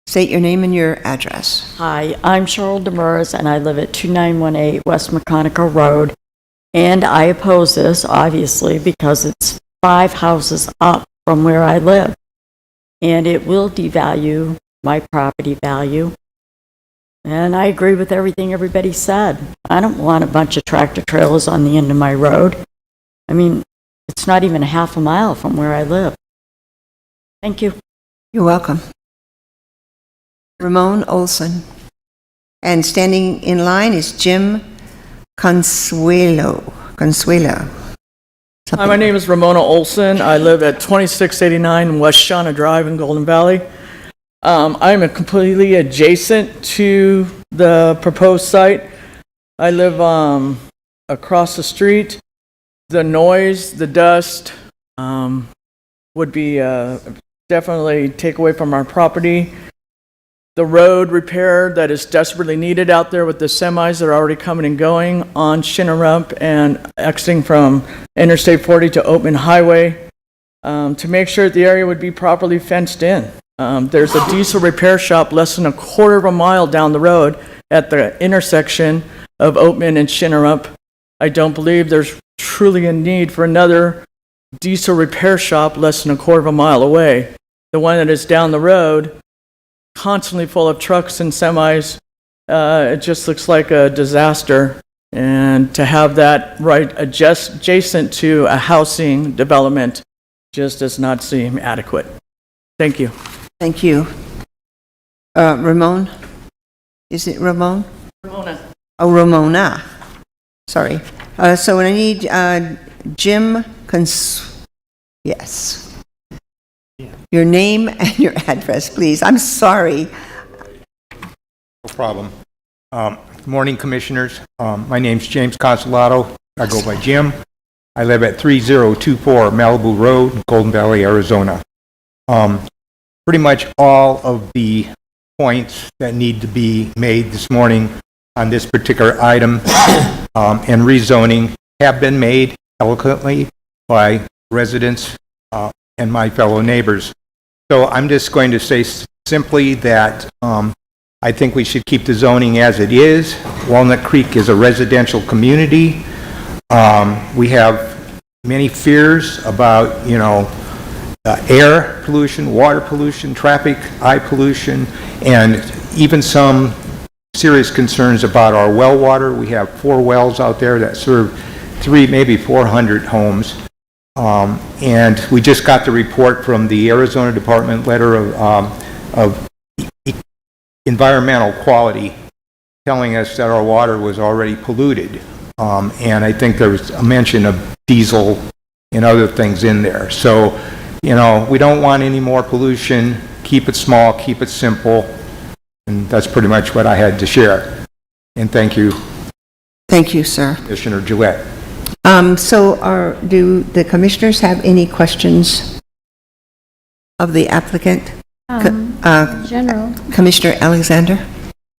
State your name and your address. Hi, I'm Cheryl Demers, and I live at 2918 West McConical Road. And I oppose this, obviously, because it's 5 houses up from where I live. And it will devalue my property value. And I agree with everything everybody said. I don't want a bunch of tractor trailers on the end of my road. I mean, it's not even a half a mile from where I live. Thank you. You're welcome. Ramon Olson. And standing in line is Jim Consuelo. Hi, my name is Ramona Olson. I live at 2689 West Shauna Drive in Golden Valley. I'm completely adjacent to the proposed site. I live across the street. The noise, the dust would be definitely take away from our property. The road repair that is desperately needed out there with the semis that are already coming and going on Shinnerup and exiting from Interstate 40 to Oatman Highway to make sure that the area would be properly fenced in. There's a diesel repair shop less than a quarter of a mile down the road at the intersection of Oatman and Shinnerup. I don't believe there's truly a need for another diesel repair shop less than a quarter of a mile away. The one that is down the road, constantly full of trucks and semis, it just looks like a disaster. And to have that right adjacent to a housing development just does not seem adequate. Thank you. Thank you. Ramon? Is it Ramon? Ramona. Oh, Ramona. Sorry. So I need Jim Yes. Your name and your address, please. I'm sorry. No problem. Good morning, Commissioners. My name's James Consolato. I go by Jim. I live at 3024 Malibu Road, Golden Valley, Arizona. Pretty much all of the points that need to be made this morning on this particular item and rezoning have been made eloquently by residents and my fellow neighbors. So I'm just going to say simply that I think we should keep the zoning as it is. Walnut Creek is a residential community. We have many fears about, air pollution, water pollution, traffic, eye pollution, and even some serious concerns about our well water. We have 4 wells out there that serve 300, maybe 400 homes. And we just got the report from the Arizona Department letter of environmental quality telling us that our water was already polluted. And I think there was a mention of diesel and other things in there. So, we don't want any more pollution. Keep it small, keep it simple. And that's pretty much what I had to share. And thank you. Thank you, sir. Commissioner Gillette. Do the commissioners have any questions of the applicant? General. Commissioner Alexander?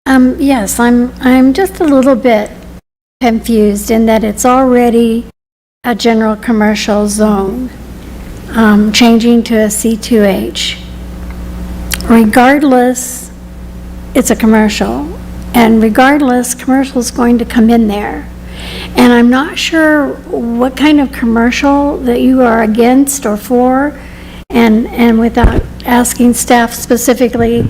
Yes, I'm just a little bit confused in that it's already a general commercial zone, changing to a C2H. Regardless, it's a commercial, and regardless, commercial is going to come in there. And I'm not sure what kind of commercial that you are against or for, and without asking staff specifically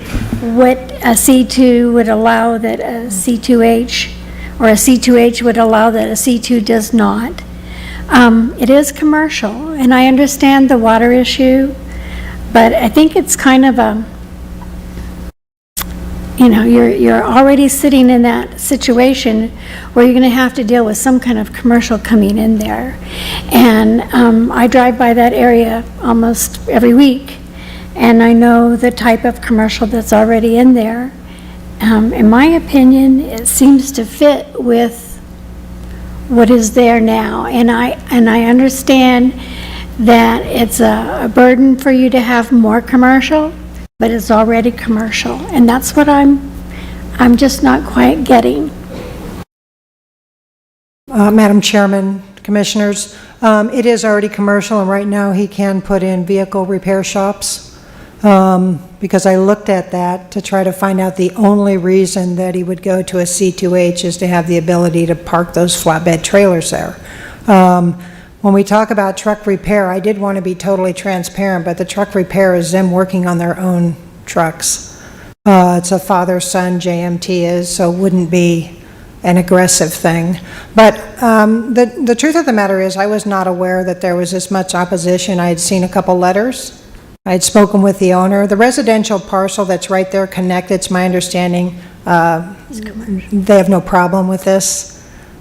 what a C2 would allow that a C2H, or a C2H would allow that a C2 does not. It is commercial, and I understand the water issue, but I think it's kind of a, you're already sitting in that situation where you're going to have to deal with some kind of commercial coming in there. And I drive by that area almost every week, and I know the type of commercial that's already in there. In my opinion, it seems to fit with what is there now. And I understand that it's a burden for you to have more commercial, but it's already commercial, and that's what I'm just not quite getting. Madam Chairman, Commissioners, it is already commercial, and right now he can put in vehicle repair shops. because I looked at that to try to find out the only reason that he would go to a C2H is to have the ability to park those flatbed trailers there. When we talk about truck repair, I did want to be totally transparent, but the truck repair is them working on their own trucks. It's a father-son JMT is, so it wouldn't be an aggressive thing. But the truth of the matter is I was not aware that there was this much opposition. I had seen a couple letters. I had spoken with the owner. The residential parcel that's right there connected, it's my understanding, they have no problem with this.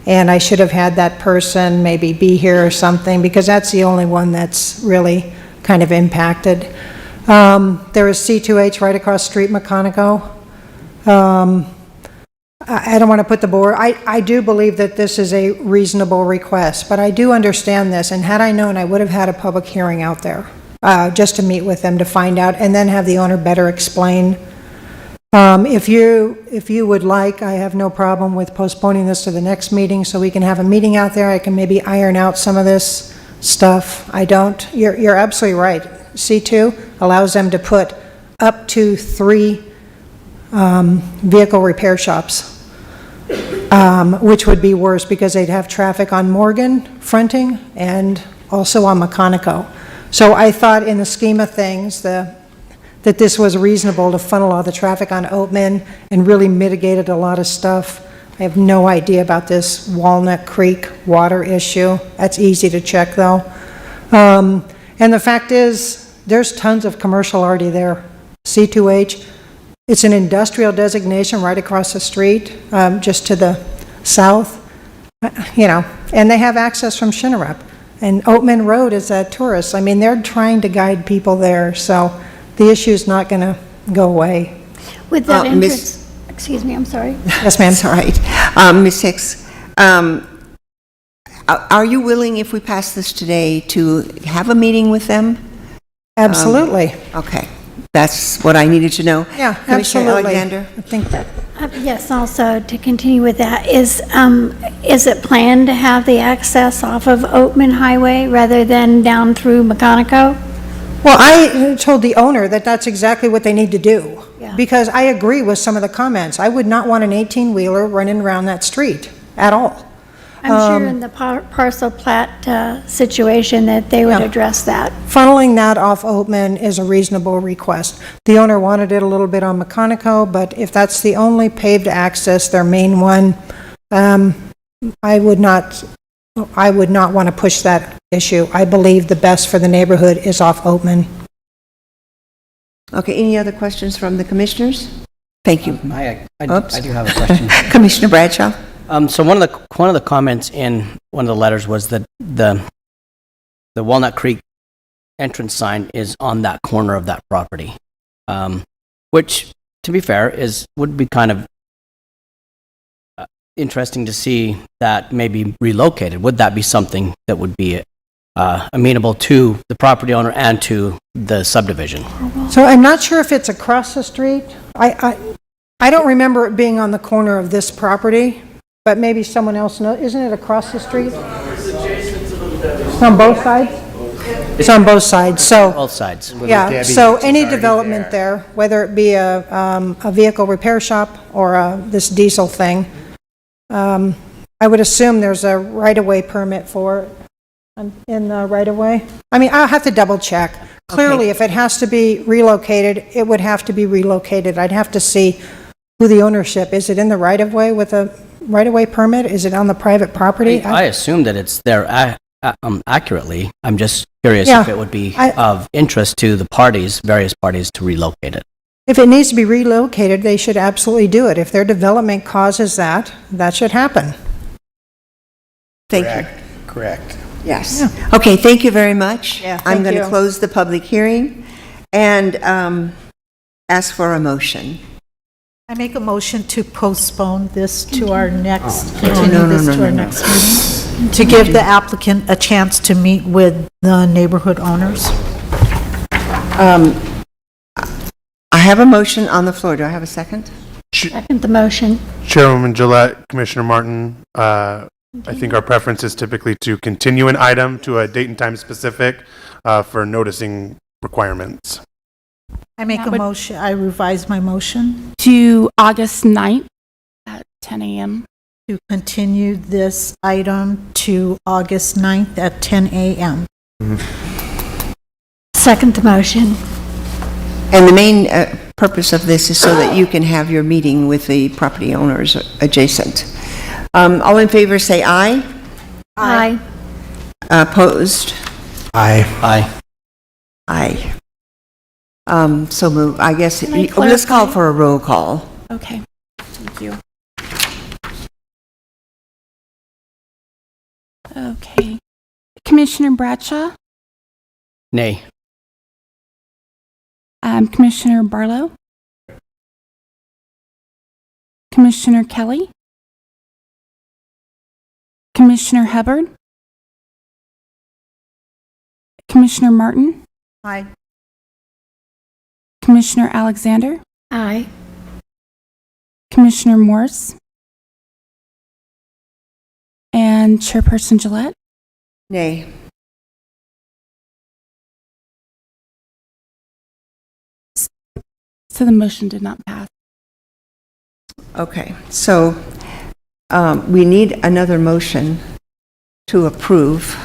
And I should have had that person maybe be here or something, because that's the only one that's really kind of impacted. There is C2H right across the street, Mechanico. I don't want to put the board, I do believe that this is a reasonable request, but I do understand this, and had I known, I would have had a public hearing out there, just to meet with them to find out, and then have the owner better explain. If you would like, I have no problem with postponing this to the next meeting, so we can have a meeting out there. I can maybe iron out some of this stuff. I don't, you're absolutely right. C2 allows them to put up to 3 vehicle repair shops, which would be worse because they'd have traffic on Morgan fronting and also on Mechanico. So I thought in the scheme of things, that this was reasonable to funnel all the traffic on Oatman and really mitigated a lot of stuff. I have no idea about this Walnut Creek water issue. That's easy to check though. And the fact is, there's tons of commercial already there. C2H, it's an industrial designation right across the street, just to the south, and they have access from Shinnerup. And Oatman Road is a tourist. I mean, they're trying to guide people there, so the issue is not going to go away. With that entrance, excuse me, I'm sorry. Yes, ma'am. That's all right. Ms. Hicks, are you willing, if we pass this today, to have a meeting with them? Absolutely. Okay. That's what I needed to know. Yeah, Commissioner absolutely. Alexander? I think that. Yes, also to continue with that, is it planned to have the access off of Oatman Highway rather than down through Mechanico? Well, I told the owner that that's exactly what they need to do, Yeah. because I agree with some of the comments. I would not want an 18-wheeler running around that street at all. I'm sure in the parcel plat situation that they would Yeah. address that. Funneling that off Oatman is a reasonable request. The owner wanted it a little bit on Mechanico, but if that's the only paved access, their main one, I would not want to push that issue. I believe the best for the neighborhood is off Oatman. Okay, any other questions from the commissioners? Thank you. I Oops. do have a question. Commissioner Bradshaw? So one of the comments in one of the letters was that the Walnut Creek entrance sign is on that corner of that property, which, to be fair, would be kind of interesting to see that maybe relocated. Would that be something that would be amenable to the property owner and to the subdivision? So I'm not sure if it's across the street. I don't remember it being on the corner of this property, but maybe someone else knows. Isn't it across the street? It's on both sides? It's on both sides, so. Both sides. Yeah, so any development there, whether it be a vehicle repair shop or this diesel thing, I would assume there's a right-of-way permit for it in the right-of-way. I mean, I'll have to double-check. Clearly, if it has to be relocated, it would have to be relocated. I'd have to see who the ownership. Is it in the right-of-way with a right-of-way permit? Is it on the private property? I assume that it's there accurately. I'm just curious Yeah, if it would be of interest to the various parties to relocate it. If it needs to be relocated, they should absolutely do it. If their development causes that, that should happen. Thank you. Correct. Yes. Okay, thank you very much. Yeah, I'm thank going to you. close the public hearing and ask for a motion. I make a motion to postpone this to our next, No, continue this to our next meeting, to give the applicant a chance to meet with the neighborhood owners. I have a motion on the floor. Do I have a second? Second the motion. Chairwoman Gillette, Commissioner Martin, I think our preference is typically to continue an item to a date and time specific for noticing requirements. I make That a would- motion, I revise my motion To August 9th at 10 a.m. to continue this item to August 9th at 10 a.m. Second the motion. And the main purpose of this is so that you can have your meeting with the property owners adjacent. All in favor, say aye. Aye. Opposed? Aye. Aye. Aye. So move, I guess, Can I let's call clarify? for a roll call. Okay, thank you. Okay. Commissioner Bradshaw, Nay. Commissioner Barlow, Commissioner Kelly, Commissioner Hubbard, Commissioner Martin, Aye. Commissioner Alexander, Aye. Commissioner Morse, and Chairperson Gillette. Nay. So the motion did not pass. Okay, so we need another motion to approve.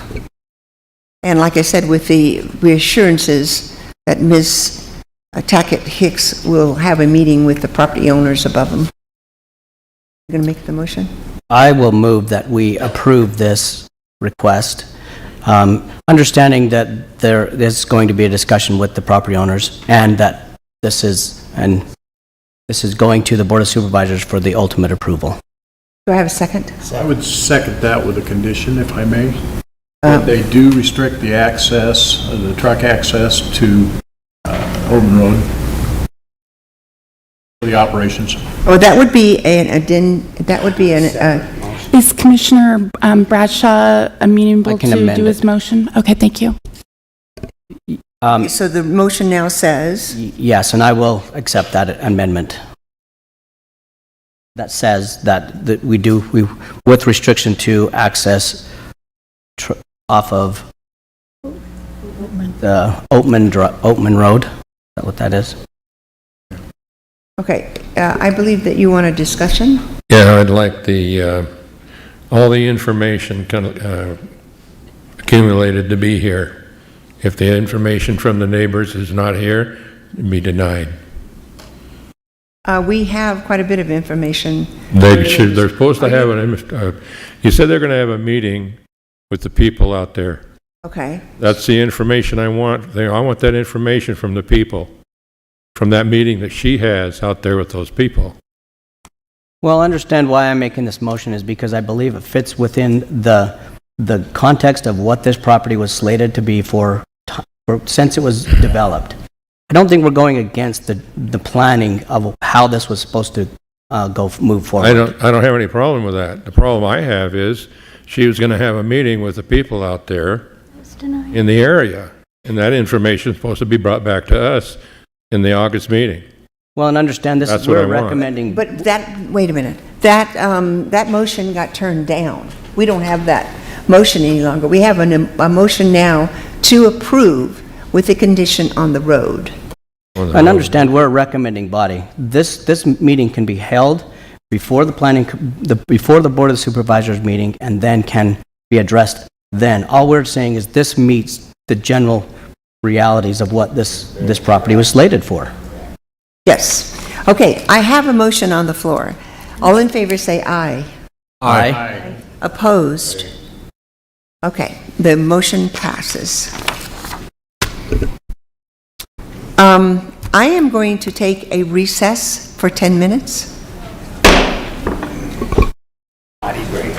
And like I said, with the reassurances that Ms. Tackett Hicks will have a meeting with the property owners above them. You going to make the motion? I will move that we approve this request, understanding that there is going to be a discussion with the property owners and that this is going to the Board of Supervisors for the ultimate approval. Do I have a second? I would second that with a condition, if I may. That they do restrict the access, the truck access to Orban Road for the operations. Oh, that would be Is Commissioner Bradshaw amenable I can to amend do his it. motion? Okay, thank you. so the motion now says, Yes, and I will accept that amendment. That says that we with restriction to access off of the Oatman Road. Is that what that is? okay, I believe that you want a discussion? Yeah, I'd like all the information accumulated to be here. If the information from the neighbors is not here, it'd be denied. We have quite a bit of information. They're supposed to have you said they're going to have a meeting with the people out there. Okay. That's the information I want. I want that information from the people, from that meeting that she has out there with those people. Well, understand why I'm making this motion is because I believe it fits within the context of what this property was slated to be for since it was developed. I don't think we're going against the planning of how this was supposed to move forward. I don't have any problem with that. The problem I have is she was going to have a meeting with the people out there in the area, and that information is supposed to be brought back to us in the August meeting. Well, and understand this That's is what we're I want. recommending. But wait a minute, that motion got turned down. We don't have that motion any longer. We have a motion now to approve with the condition on the road. And understand we're a recommending body. This meeting can be held before before the Board of Supervisors meeting and then can be addressed then. All we're saying is this meets the general realities of what this property was slated for. Yes. Okay, I have a motion on the floor. All in favor say aye. Aye. Opposed? Okay, the motion passes. I am going to take a recess for 10 minutes. Body break.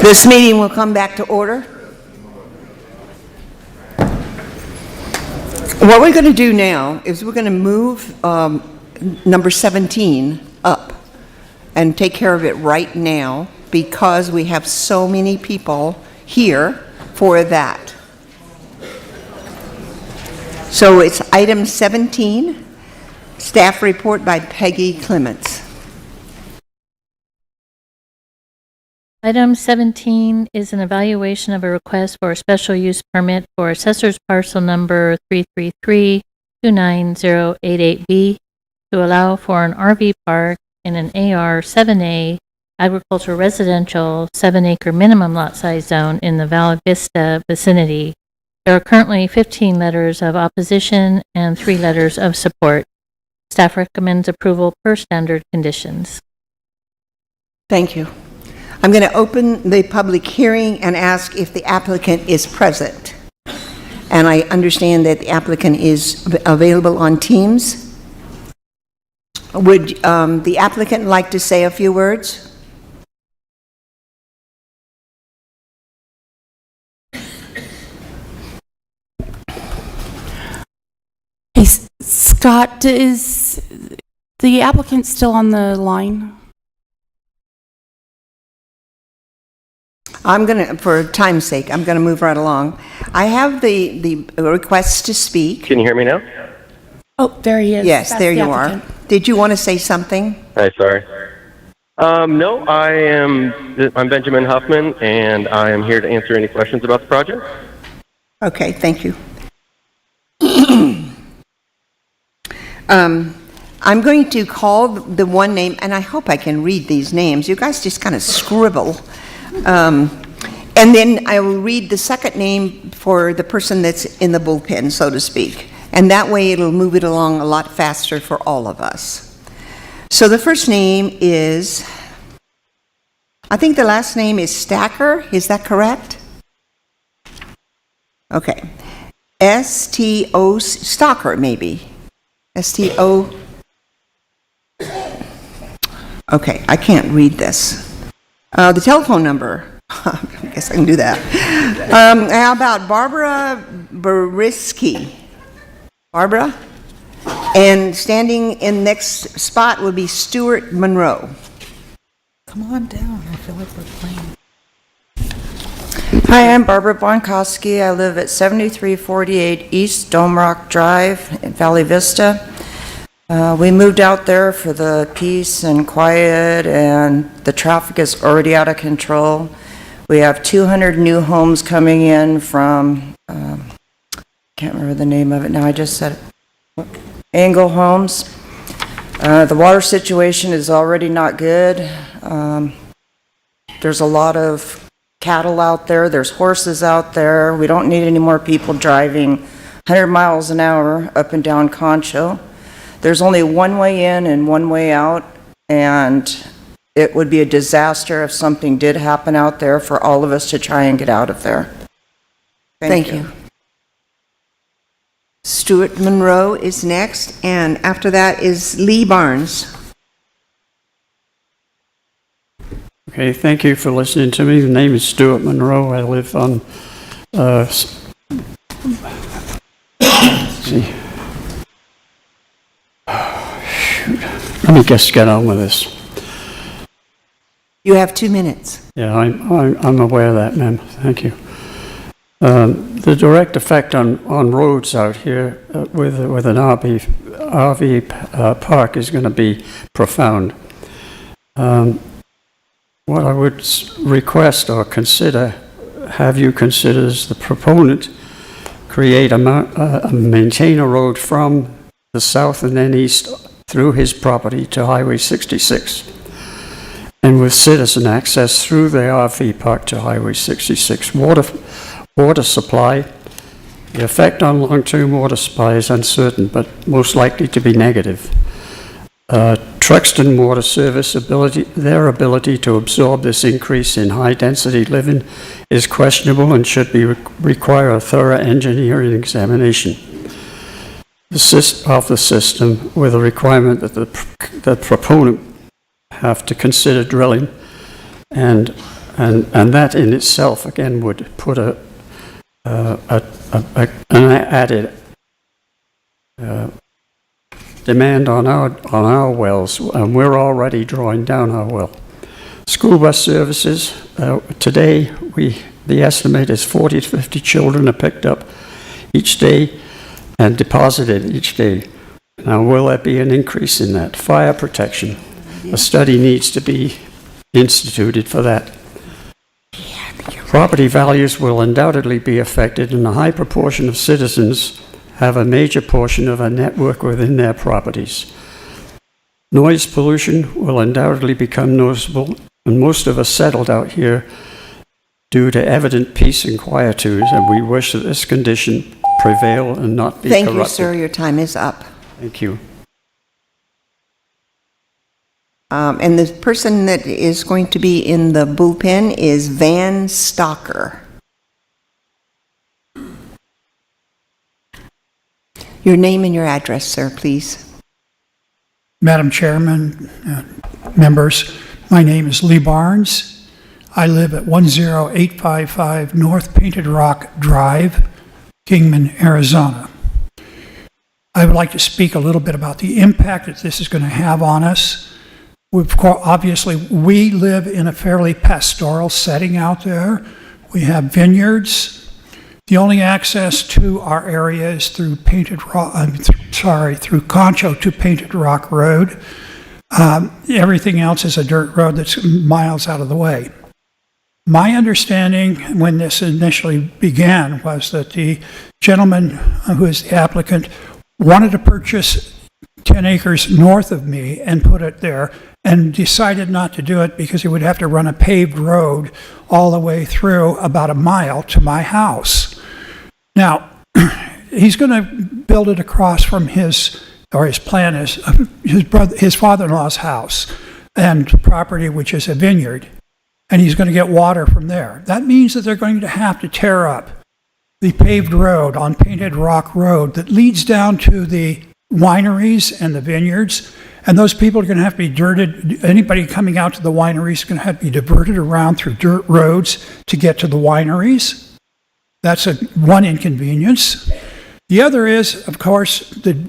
This meeting will come back to order. What we're going to do now is we're going to move number 17 up and take care of it right now because we have so many people here for that. So it's item 17, staff report by Peggy Clements. Item 17 is an evaluation of a request for a special use permit for assessor's parcel number 333-29088B to allow for an RV park in an AR 7A agricultural residential 7-acre minimum lot size zone in the Val Vista vicinity. There are currently 15 letters of opposition and 3 letters of support. Staff recommends approval per standard conditions. Thank you. I'm going to open the public hearing and ask if the applicant is present. And I understand that the applicant is available on Teams. Would the applicant like to say a few words? Hey, Scott, is the applicant still on the line? I'm going to, for time's sake, I'm going to move right along. I have the request to speak. Can you hear me now? Oh, there he is. Yes, That's there the you are. applicant. Did you want to say something? Hi, sorry. No, I'm Benjamin Huffman, and I am here to answer any questions about the project. Okay, thank you. I'm going to call the one name, and I hope I can read these names. You guys just kind of scribble. And then I will read the second name for the person that's in the bullpen, so to speak. And that way it'll move it along a lot faster for all of us. So the first name is, I think the last name is Stacker. Is that correct? Okay. S-T-O, Stalker, maybe. S-T-O. Okay, I can't read this. The telephone number. I guess I can do that. How about Barbara Bariski? Barbara? And standing in next spot would be Stuart Monroe. Come on down. I feel like we're playing. Hi, I'm Barbara Bonkowski. I live at 7348 East Dome Rock Drive in Valley Vista. We moved out there for the peace and quiet, and the traffic is already out of control. We have 200 new homes coming in from, can't remember the name of it now, I just said it. Angle Homes. The water situation is already not good. There's a lot of cattle out there, there's horses out there. We don't need any more people driving 100 miles an hour up and down Concho. There's only one way in and one way out, and it would be a disaster if something did happen out there for all of us to try and get out of there. Thank you. Stuart Monroe is next, and after that is Lee Barnes. Okay, thank you for listening to me. The name is Stuart Monroe. I live on, see. Let me just get on with this. You have 2 minutes. Yeah, I'm aware of that, ma'am. Thank you. The direct effect on roads out here with an RV park is going to be profound. What I would request or consider, have you consider as the proponent, create maintain a road from the south and then east through his property to Highway 66, and with citizen access through the RV park to Highway 66. Water supply, the effect on long-term water supply is uncertain, but most likely to be negative. Truxton Water Service their ability to absorb this increase in high-density living is questionable and should require a thorough engineering examination of the system, with a requirement that the proponent have to consider drilling and And that in itself, again, would put an added demand on our wells, and we're already drawing down our well. School bus services, today the estimate is 40 to 50 children are picked up each day and deposited each day. Now, will there be an increase in that? Fire protection, a study needs to be instituted for that. Property values will undoubtedly be affected, and a high proportion of citizens have a major portion of a network within their properties. Noise pollution will undoubtedly become noticeable, and most of us settled out here due to evident peace and quietude, and we wish that this condition prevail and not be corrupted. Thank you, sir. Your time is up. Thank you. And the person that is going to be in the bullpen is Van Stocker. Your name and your address, sir, please. Madam Chairman, members, my name is Lee Barnes. I live at 10855 North Painted Rock Drive, Kingman, Arizona. I would like to speak a little bit about the impact that this is going to have on us. Obviously, we live in a fairly pastoral setting out there. We have vineyards. The only access to our area is through through Concho to Painted Rock Road. Everything else is a dirt road that's miles out of the way. My understanding when this initially began was that the gentleman who is the applicant wanted to purchase 10 acres north of me and put it there, and decided not to do it because he would have to run a paved road all the way through about a mile to my house. Now, he's going to build it across from his plan is his father-in-law's house and property, which is a vineyard, and he's going to get water from there. That means that they're going to have to tear up the paved road on Painted Rock Road that leads down to the wineries and the vineyards, and those people are going to have to be dirted. Anybody coming out to the wineries is going to have to be diverted around through dirt roads to get to the wineries. That's one inconvenience. The other is, of course, the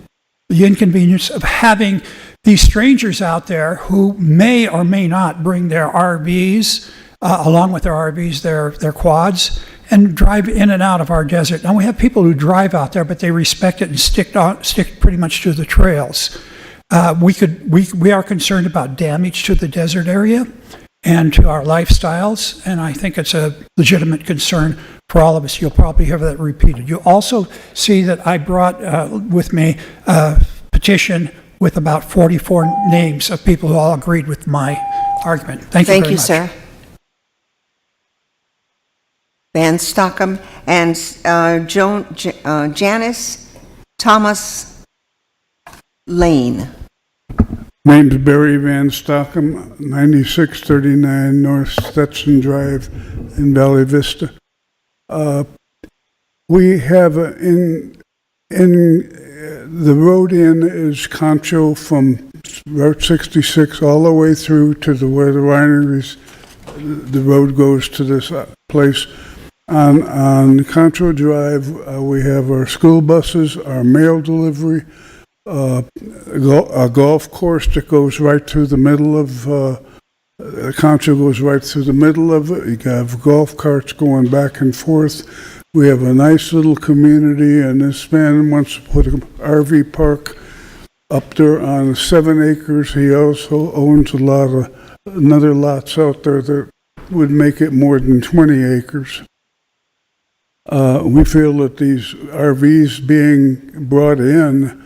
inconvenience of having these strangers out there who may or may not bring their RVs, along with their RVs, their quads, and drive in and out of our desert. Now, we have people who drive out there, but they respect it and stick pretty much to the trails. We are concerned about damage to the desert area and to our lifestyles, and I think it's a legitimate concern for all of us. You'll probably hear that repeated. You also see that I brought with me a petition with about 44 names of people who all agreed with my argument. Thank you very much. Thank you, sir. Van Stockham and Janice Thomas Lane. My name's Barry Van Stockham, 9639 North Stetson Drive in Valley Vista. We have the road in is Concho from Route 66 all the way through to where the wineries, the road goes to this place. On Concho Drive, we have our school buses, our mail delivery, a golf course that goes right through the middle of Concho goes right through the middle of it. You have golf carts going back and forth. We have a nice little community, and this man wants to put an RV park up there on 7 acres. He also owns another lots out there that would make it more than 20 acres. We feel that these RVs being brought in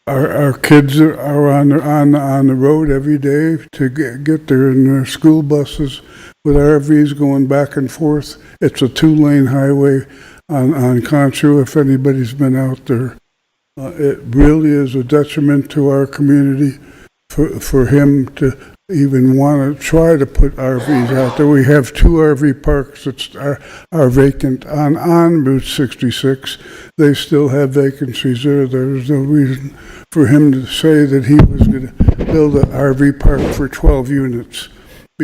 our kids are on the road every day to get there in their school buses with RVs going back and forth. It's a 2-lane highway on Concho, if anybody's been out there. It really is a detriment to our community for him to even want to try to put RVs out there. We have 2 RV parks that are vacant on Route 66. They still have vacancies there. There's no reason for him to say that he was going to build an RV park for 12 units,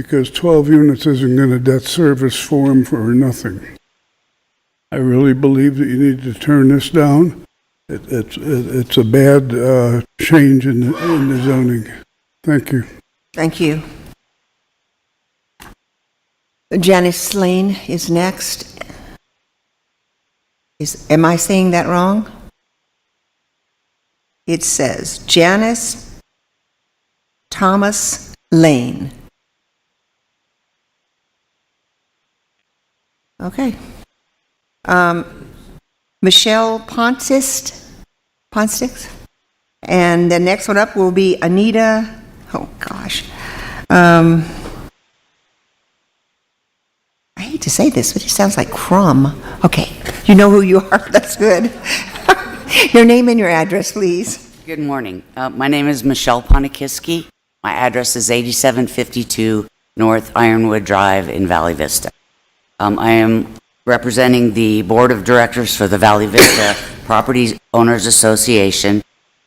because 12 units isn't going to debt service for them for nothing. I really believe that you need to turn this down. It's a bad change in the zoning. Thank you. Thank you. Janice Lane is next. Am I saying that wrong? It says Janice Thomas Lane. Okay. Michelle Ponstix. And the next one up will be Anita, oh gosh. I hate to say this, but it sounds like Crum. Okay, you know who you are, that's good. Your name and your address, please. Good morning. My name is Michelle Ponikiski. My address is 8752 North Ironwood Drive in Valley Vista. I am representing the Board of Directors for the Valley Vista Property Owners Association.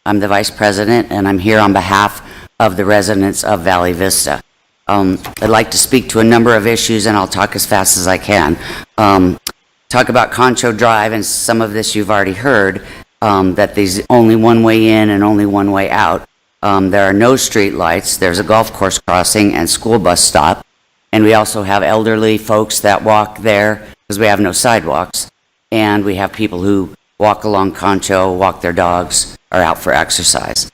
I'm the Vice President, and I'm here on behalf of the residents of Valley Vista. I'd like to speak to a number of issues, and I'll talk as fast as I can. Talk about Concho Drive, and some of this you've already heard, that there's only one way in and only one way out. There are no street lights. There's a golf course crossing and school bus stop. And we also have elderly folks that walk there because we have no sidewalks. And we have people who walk along Concho, walk their dogs, are out for exercise.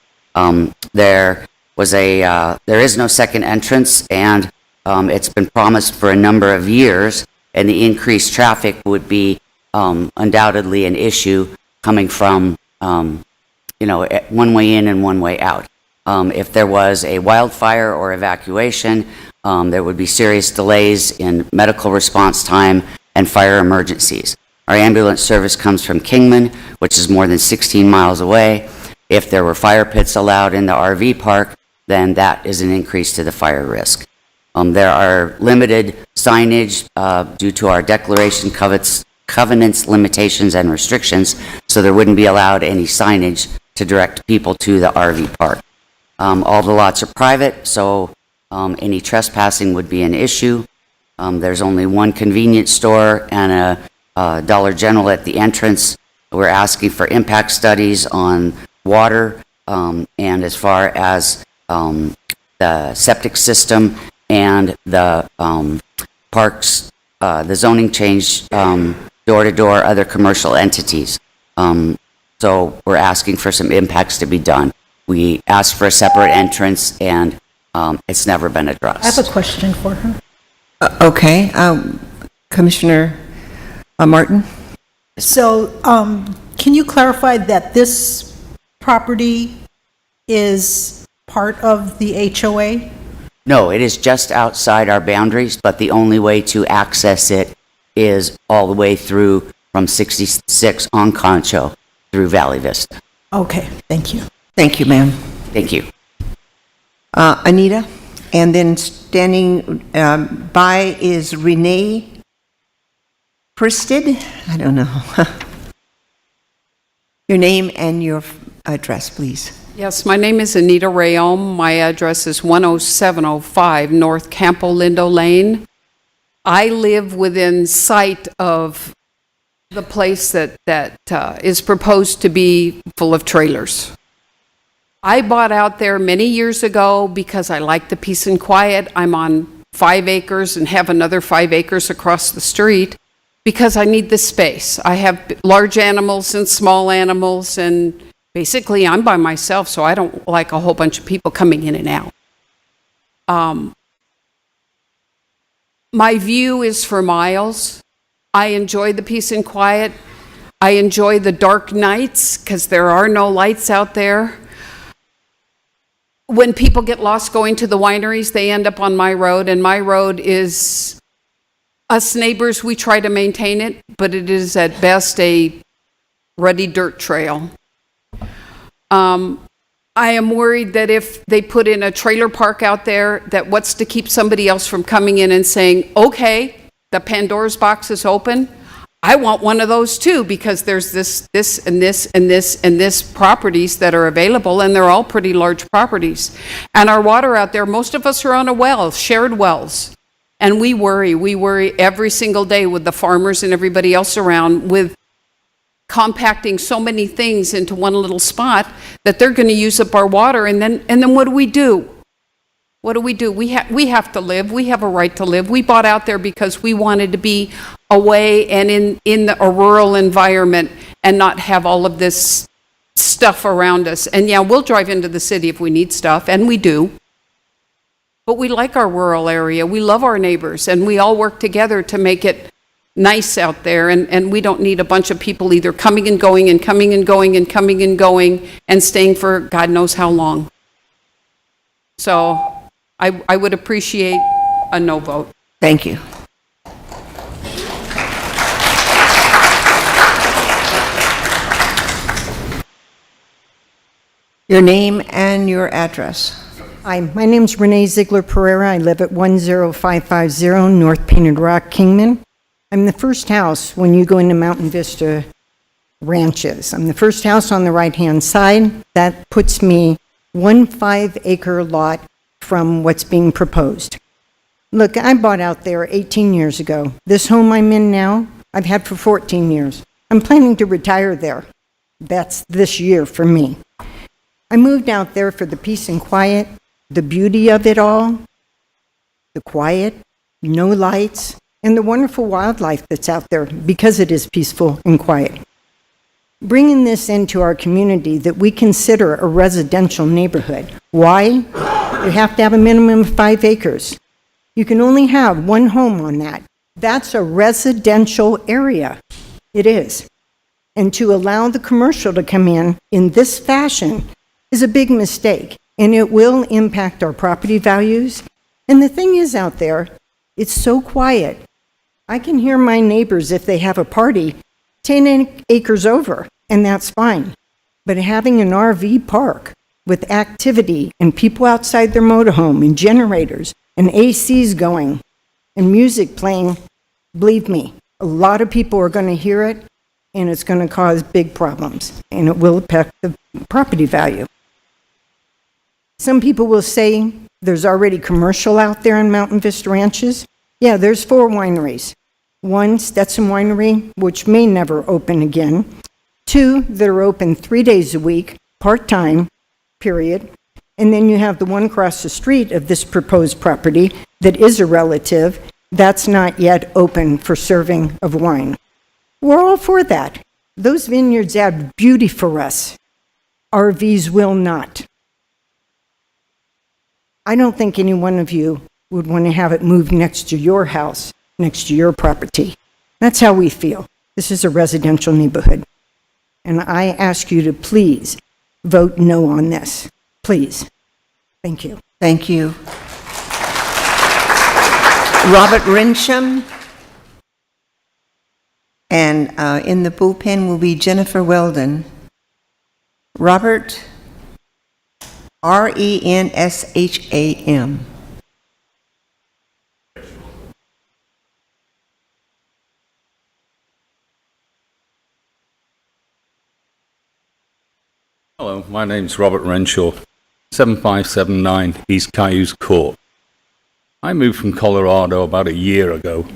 There is no second entrance, and it's been promised for a number of years, and the increased traffic would be undoubtedly an issue coming from, one way in and one way out. If there was a wildfire or evacuation, there would be serious delays in medical response time and fire emergencies. Our ambulance service comes from Kingman, which is more than 16 miles away. If there were fire pits allowed in the RV park, then that is an increase to the fire risk. There are limited signage due to our declaration covenants, limitations, and restrictions, so there wouldn't be allowed any signage to direct people to the RV park. All the lots are private, so any trespassing would be an issue. There's only one convenience store and a Dollar General at the entrance. We're asking for impact studies on water and as far as the septic system and the parks, the zoning change door to door, other commercial entities. So we're asking for some impacts to be done. We asked for a separate entrance, and it's never been addressed. I have a question for her. Okay, Commissioner Martin? So, can you clarify that this property is part of the HOA? No, it is just outside our boundaries, but the only way to access it is all the way through from 66 on Concho through Valley Vista. Okay, thank you. Thank you, ma'am. Thank you. Anita? And then standing by is Renee Pristed? I don't know. Your name and your address, please. Yes, my name is Anita Rayom. My address is 10705 North Campo Lindo Lane. I live within sight of the place that is proposed to be full of trailers. I bought out there many years ago because I like the peace and quiet. I'm on 5 acres and have another 5 acres across the street because I need the space. I have large animals and small animals, and basically I'm by myself, so I don't like a whole bunch of people coming in and out. My view is for miles. I enjoy the peace and quiet. I enjoy the dark nights because there are no lights out there. When people get lost going to the wineries, they end up on my road, and my road is, us neighbors, we try to maintain it, but it is at best a rutty dirt trail. I am worried that if they put in a trailer park out there, that what's to keep somebody else from coming in and saying, okay, the Pandora's box is open, I want one of those too, because there's this, and this, and this, and this properties that are available, and they're all pretty large properties. And our water out there, most of us are on a well, shared wells. And we worry every single day with the farmers and everybody else around with compacting so many things into one little spot that they're going to use up our water. And then what do we do? What do? We have to live. We have a right to live. We bought out there because we wanted to be away and in a rural environment and not have all of this stuff around us. And yeah, we'll drive into the city if we need stuff, and we do. But we like our rural area. We love our neighbors, and we all work together to make it nice out there. And we don't need a bunch of people either coming and going and coming and going and coming and going and staying for God knows how long. So I would appreciate a no vote. Thank you. Your name and your address. Hi, my name's Renee Ziegler Pereira. I live at 10550 North Painted Rock, Kingman. I'm the first house when you go into Mountain Vista Ranches. I'm the first house on the right-hand side. That puts me 1 5-acre lot from what's being proposed. Look, I bought out there 18 years ago. This home I'm in now, I've had for 14 years. I'm planning to retire there. That's this year for me. I moved out there for the peace and quiet, the beauty of it all, the quiet, no lights, and the wonderful wildlife that's out there because it is peaceful and quiet. Bringing this into our community that we consider a residential neighborhood. Why? You have to have a minimum of 5 acres. You can only have one home on that. That's a residential area. It is. And to allow the commercial to come in this fashion is a big mistake, and it will impact our property values. And the thing is out there, it's so quiet. I can hear my neighbors if they have a party 10 acres over, and that's fine. But having an RV park with activity and people outside their motorhome and generators and ACs going and music playing, believe me, a lot of people are going to hear it, and it's going to cause big problems, and it will affect the property value. Some people will say there's already commercial out there in Mountain Vista Ranches. Yeah, there's 4 wineries. 1, Stetson Winery, which may never open again. 2 that are open 3 days a week, part-time, period. And then you have the one across the street of this proposed property that is a relative that's not yet open for serving of wine. We're all for that. Those vineyards add beauty for us. RVs will not. I don't think any one of you would want to have it moved next to your house, next to your property. That's how we feel. This is a residential neighborhood. And I ask you to please vote no on this. Please. Thank you. Thank you. Robert Rensham. And in the bullpen will be Jennifer Weldon. Robert, Rensham. Hello, my name's Robert Renshaw, 7579 East Cayuse Court. I moved from Colorado about a year ago.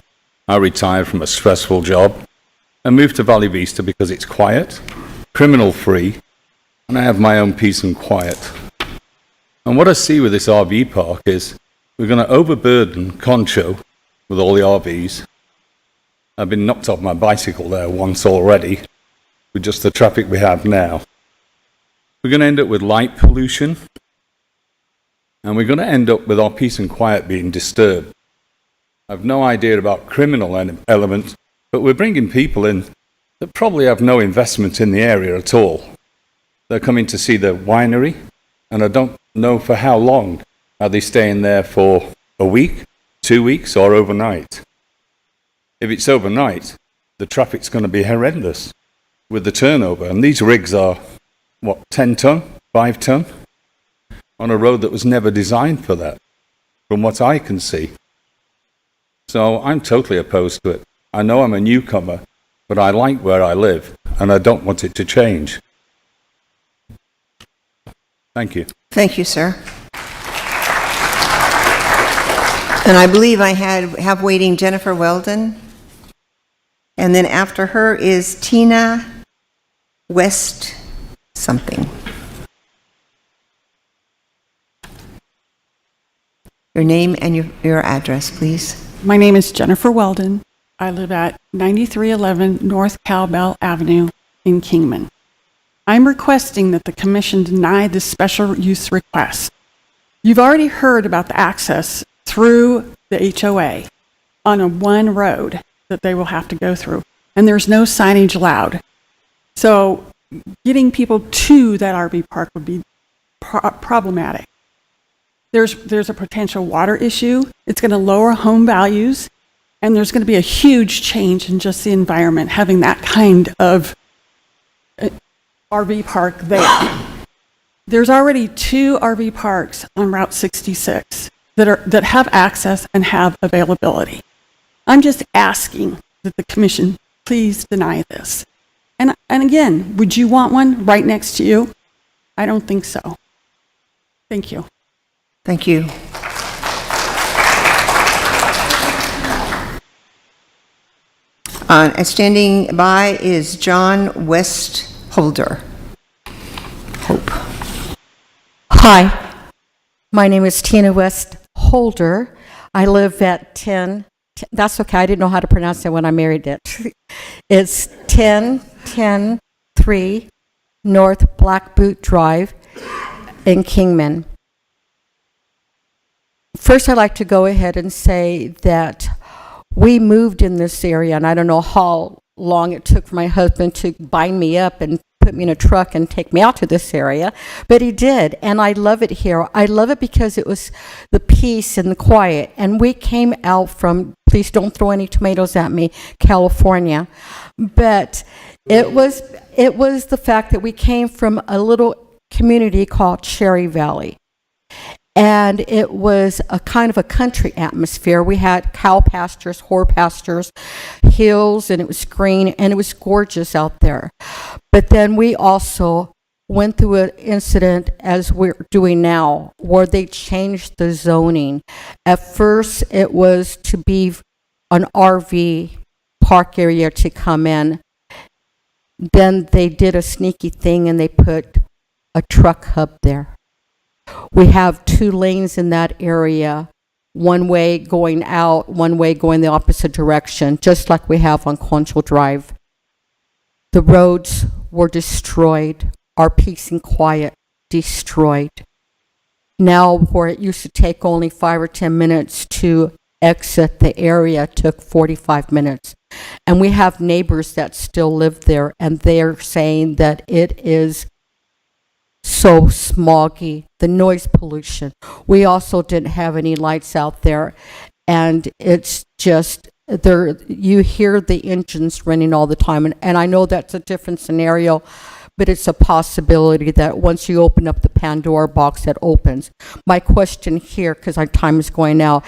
I retired from a stressful job and moved to Valley Vista because it's quiet, criminal-free, and I have my own peace and quiet. And what I see with this RV park is we're going to overburden Concho with all the RVs. I've been knocked off my bicycle there once already with just the traffic we have now. We're going to end up with light pollution, and we're going to end up with our peace and quiet being disturbed. I've no idea about criminal elements, but we're bringing people in that probably have no investment in the area at all. They're coming to see the winery, and I don't know for how long. Are they staying there for a week, 2 weeks, or overnight? If it's overnight, the traffic's going to be horrendous with the turnover, and these rigs are 10 ton, 5 ton, on a road that was never designed for that, from what I can see. So I'm totally opposed to it. I know I'm a newcomer, but I like where I live, and I don't want it to change. Thank you. Thank you, sir. And I believe I have waiting Jennifer Weldon. And then after her is Tina West something. Your name and your address, please. My name is Jennifer Weldon. I live at 9311 North Cowbell Avenue in Kingman. I'm requesting that the commission deny this special use request. You've already heard about the access through the HOA on a one road that they will have to go through, and there's no signage allowed. So getting people to that RV park would be problematic. There's a potential water issue. It's going to lower home values, and there's going to be a huge change in just the environment having that kind of RV park there. There's already 2 RV parks on Route 66 that have access and have availability. I'm just asking that the commission please deny this. And again, would you want one right next to you? I don't think so. Thank you. Thank you. Standing by is John Westholder. Hi, my name is Tina Westholder. I live at 10, that's okay, I didn't know how to pronounce it when I married it. It's 1010-3 North Black Boot Drive in Kingman. First, I'd like to go ahead and say that we moved in this area, and I don't know how long it took for my husband to bind me up and put me in a truck and take me out to this area, but he did, and I love it here. I love it because it was the peace and the quiet, and we came out from, please don't throw any tomatoes at me, California, but it was the fact that we came from a little community called Cherry Valley. And it was a kind of a country atmosphere. We had cow pastures, horse pastures, hills, and it was green, and it was gorgeous out there. But then we also went through an incident, as we're doing now, where they changed the zoning. At first, it was to be an RV park area to come in. Then they did a sneaky thing, and they put a truck hub there. We have 2 lanes in that area, one way going out, one way going the opposite direction, just like we have on Conchal Drive. The roads were destroyed, our peace and quiet destroyed. Now, where it used to take only 5 or 10 minutes to exit the area, took 45 minutes. And we have neighbors that still live there, and they're saying that it is so smoggy, the noise pollution. We also didn't have any lights out there, and it's just there. You hear the engines running all the time, and I know that's a different scenario, but it's a possibility that once you open up the Pandora box, it opens. My question here, because our time is going now,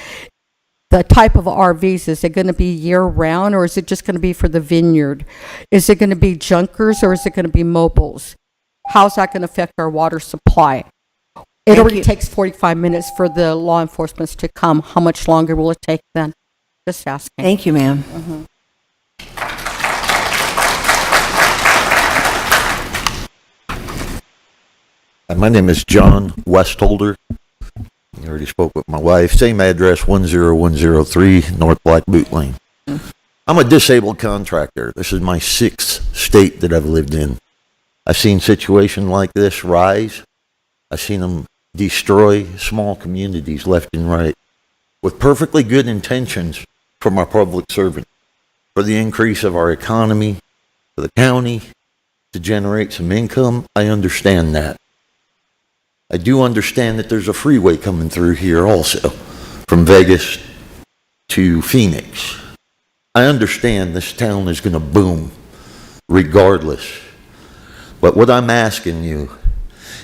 the type of RVs, is it going to be year-round, or is it just going to be for the vineyard? Is it going to be junkers, or is it going to be mobiles? How's that going to affect our water supply? It already takes 45 minutes for the law enforcement to come. How much longer will it take then? Just asking. Thank you, ma'am. My name is John Westholder. I already spoke with my wife. Same address, 10103 North Black Boot Lane. I'm a disabled contractor. This is my 6th state that I've lived in. I've seen situations like this rise. I've seen them destroy small communities left and right with perfectly good intentions from our public servant for the increase of our economy, for the county, to generate some income. I understand that. I do understand that there's a freeway coming through here also from Vegas to Phoenix. I understand this town is going to boom regardless. But what I'm asking you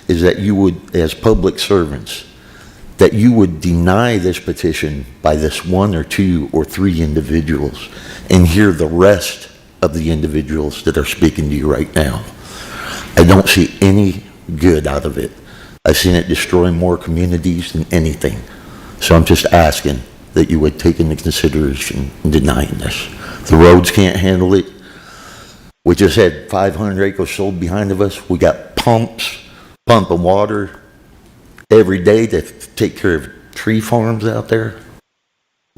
is that you would, as public servants, that you would deny this petition by this 1 or 2 or 3 individuals and hear the rest of the individuals that are speaking to you right now. I don't see any good out of it. I've seen it destroy more communities than anything. So I'm just asking that you would take into consideration in denying this. The roads can't handle it. We just had 500 acres sold behind of us. We got pumps, pumping water every day to take care of tree farms out there.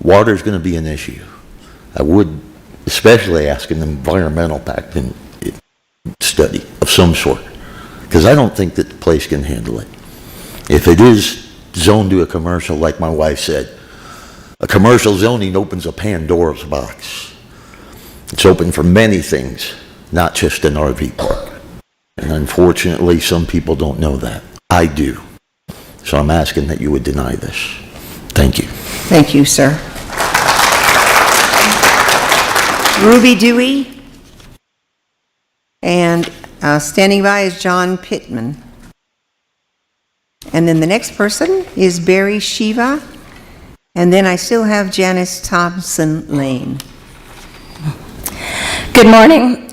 Water's going to be an issue. I would especially ask an environmental impact study of some sort, because I don't think that the place can handle it. If it is zoned to a commercial, like my wife said, a commercial zoning opens a Pandora's box. It's open for many things, not just an RV park. And unfortunately, some people don't know that. I do. So I'm asking that you would deny this. Thank you. Thank you, sir. Ruby Dewey. And standing by is John Pittman. And then the next person is Barry Shiva. And then I still have Janice Thompson Lane. Good morning.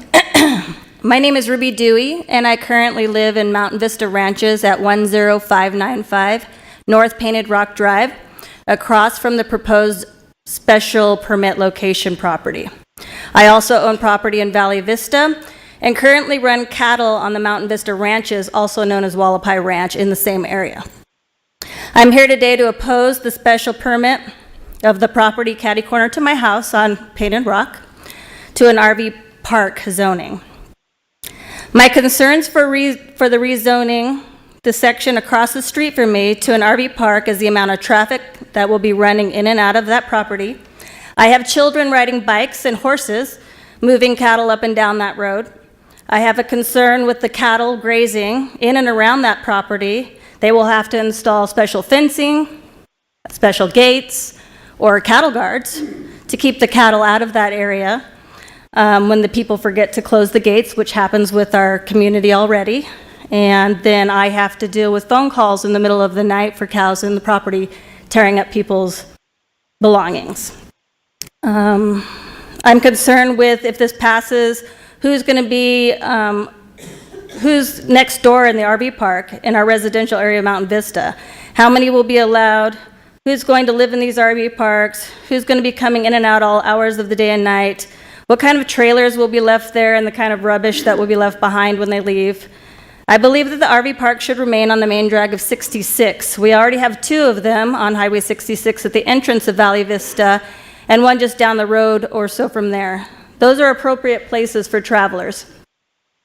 My name is Ruby Dewey, and I currently live in Mountain Vista Ranches at 10595 North Painted Rock Drive, across from the proposed special permit location property. I also own property in Valley Vista and currently run cattle on the Mountain Vista Ranches, also known as Wallapai Ranch, in the same area. I'm here today to oppose the special permit of the property catty corner to my house on Painted Rock to an RV park zoning. My concerns for the rezoning the section across the street from me to an RV park is the amount of traffic that will be running in and out of that property. I have children riding bikes and horses, moving cattle up and down that road. I have a concern with the cattle grazing in and around that property. They will have to install special fencing, special gates, or cattle guards to keep the cattle out of that area when the people forget to close the gates, which happens with our community already. And then I have to deal with phone calls in the middle of the night for cows in the property tearing up people's belongings. I'm concerned with, if this passes, who's going to be, who's next door in the RV park in our residential area of Mountain Vista? How many will be allowed? Who's going to live in these RV parks? Who's going to be coming in and out all hours of the day and night? What kind of trailers will be left there and the kind of rubbish that will be left behind when they leave? I believe that the RV park should remain on the main drag of 66. We already have 2 of them on Highway 66 at the entrance of Valley Vista, and one just down the road or so from there. Those are appropriate places for travelers.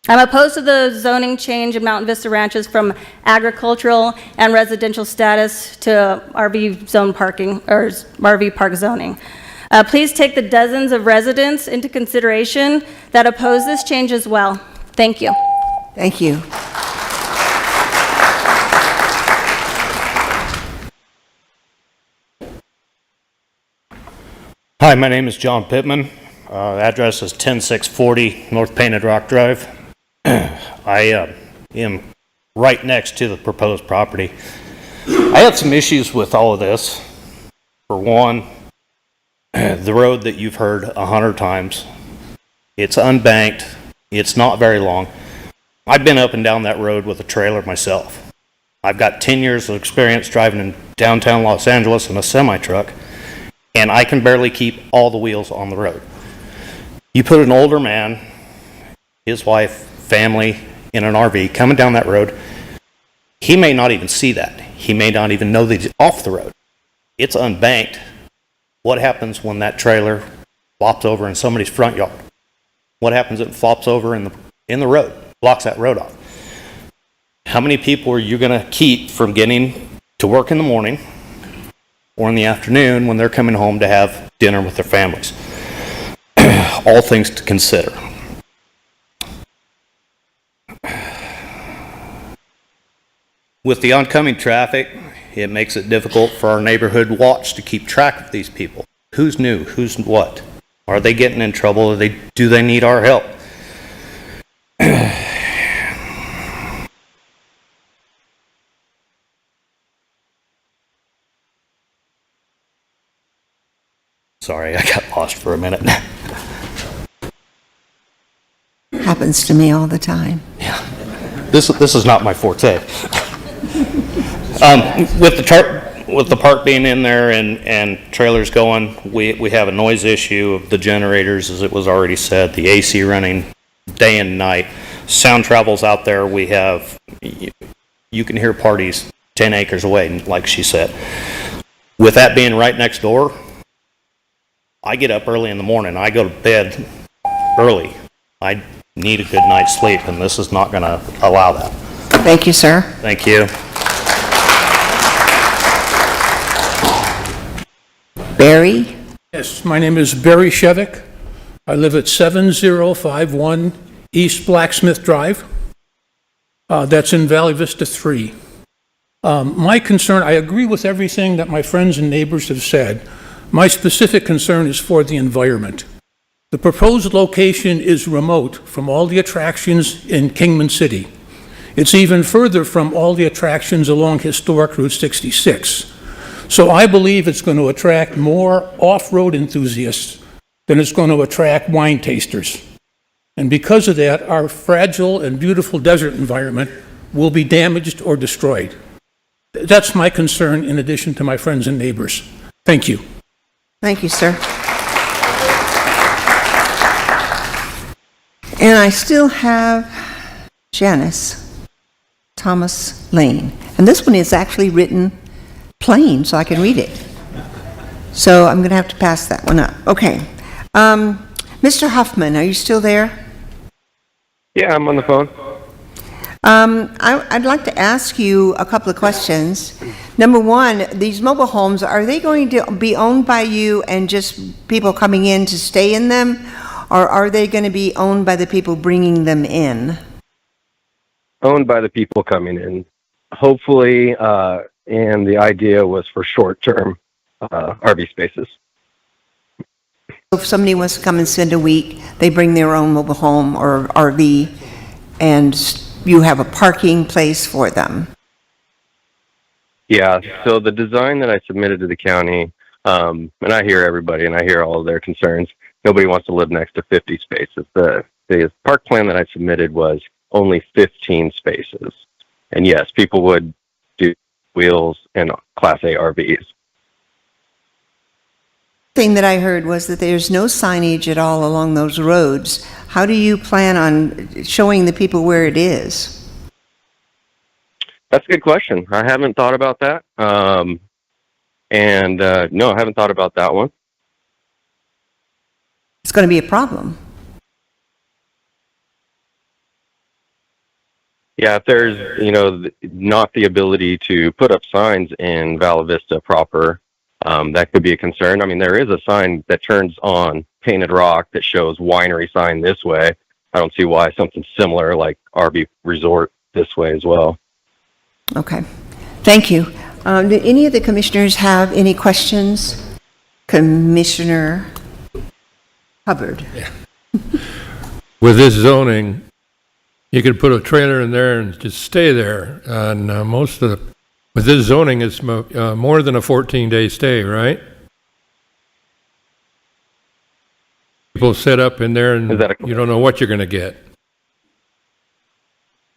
I'm opposed to the zoning change in Mountain Vista Ranches from agricultural and residential status to RV zone parking, or RV park zoning. Please take the dozens of residents into consideration that oppose this change as well. Thank you. Thank you. Hi, my name is John Pittman. Address is 10640 North Painted Rock Drive. I am right next to the proposed property. I had some issues with all of this. For one, the road that you've heard 100 times, it's unbanked, it's not very long. I've been up and down that road with a trailer myself. I've got 10 years of experience driving in downtown Los Angeles in a semi-truck, and I can barely keep all the wheels on the road. You put an older man, his wife, family, in an RV coming down that road, he may not even see that. He may not even know that he's off the road. It's unbanked. What happens when that trailer flops over in somebody's front yard? What happens if it flops over in the road, blocks that road off? How many people are you going to keep from getting to work in the morning or in the afternoon when they're coming home to have dinner with their families? All things to consider. With the oncoming traffic, it makes it difficult for our neighborhood watch to keep track of these people. Who's new? Who's what? Are they getting in trouble? Do they need our help? Sorry, I got lost for a minute. happens to me all the time. This is not my forte. With the park being in there and trailers going, we have a noise issue of the generators, as it was already said, the AC running day and night. Sound travels out there. We have, you can hear parties 10 acres away, like she said. With that being right next door, I get up early in the morning. I go to bed early. I need a good night's sleep, and this is not going to allow that. Thank you, sir. Thank you. Barry? Yes, my name is Barry Shevik. I live at 7051 East Blacksmith Drive. That's in Valley Vista 3. My concern, I agree with everything that my friends and neighbors have said. My specific concern is for the environment. The proposed location is remote from all the attractions in Kingman City. It's even further from all the attractions along historic Route 66. So I believe it's going to attract more off-road enthusiasts than it's going to attract wine tasters. And because of that, our fragile and beautiful desert environment will be damaged or destroyed. That's my concern in addition to my friends and neighbors. Thank you. Thank you, sir. And I still have Janice Thomas Lane. And this one is actually written plain, so I can read it. So I'm going to have to pass that one up. Okay. Mr. Huffman, are you still there? Yeah, I'm on the phone. I'd like to ask you a couple of questions. Number one, these mobile homes, are they going to be owned by you and just people coming in to stay in them? Or are they going to be owned by the people bringing them in? Owned by the people coming in. Hopefully, and the idea was for short-term RV spaces. If somebody wants to come and spend a week, they bring their own mobile home or RV, and you have a parking place for them. Yeah, so the design that I submitted to the county, and I hear everybody and I hear all of their concerns. Nobody wants to live next to 50 spaces. The park plan that I submitted was only 15 spaces. And yes, people would do wheels and Class A RVs. Thing that I heard was that there's no signage at all along those roads. How do you plan on showing the people where it is? That's a good question. I haven't thought about that. No, I haven't thought about that one. It's going to be a problem. Yeah, if there's, not the ability to put up signs in Vala Vista proper, that could be a concern. I mean, there is a sign that turns on Painted Rock that shows winery sign this way. I don't see why something similar like RV Resort this way as well. Okay. Thank you. Do any of the commissioners have any questions? Commissioner Hubbard. Yeah. With this zoning, you could put a trailer in there and just stay there. And with this zoning, it's more than a 14-day stay, right? People set up in there and you don't know what you're going to get.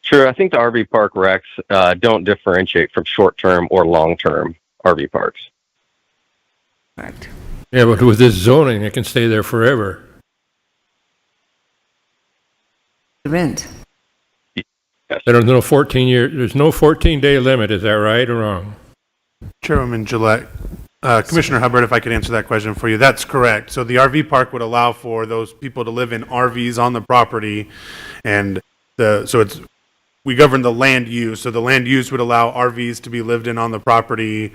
Sure, I think the RV park recs don't differentiate from short-term or long-term RV parks. Correct. Yeah, but with this zoning, it can stay there forever. Rent. Yes. There's no 14-day limit, is that right or wrong? Chairwoman Gillette, Commissioner Hubbard, if I could answer that question for you, that's correct. So the RV park would allow for those people to live in RVs on the property, and we govern the land use. So the land use would allow RVs to be lived in on the property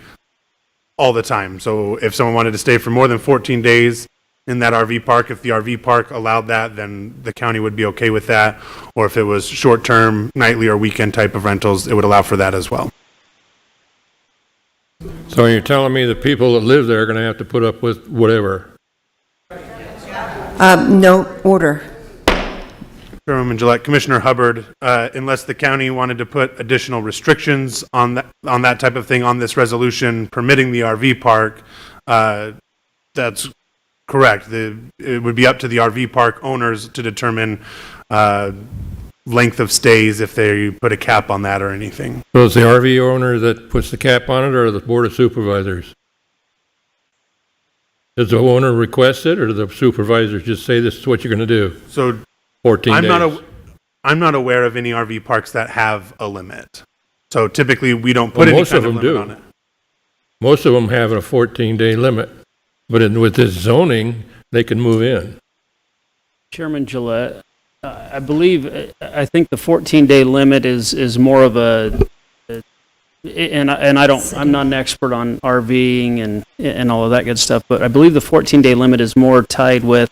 all the time. So if someone wanted to stay for more than 14 days in that RV park, if the RV park allowed that, then the county would be okay with that. Or if it was short-term, nightly, or weekend type of rentals, it would allow for that as well. So you're telling me the people that live there are going to have to put up with whatever? No order. Chairwoman Gillette, Commissioner Hubbard, unless the county wanted to put additional restrictions on that type of thing on this resolution permitting the RV park, that's correct. It would be up to the RV park owners to determine length of stays if they put a cap on that or anything. So it's the RV owner that puts the cap on it, or the Board of Supervisors? Does the owner request it, or do the supervisors just say this is what you're going to do? So 14 days. I'm not aware of any RV parks that have a limit. So typically, we don't put any most kind of of them limit do. on it. Most of them have a 14-day limit, but with this zoning, they can move in. Chairman Gillette, I think the 14-day limit is more of I'm not an expert on RVing and all of that good stuff, but I believe the 14-day limit is more tied with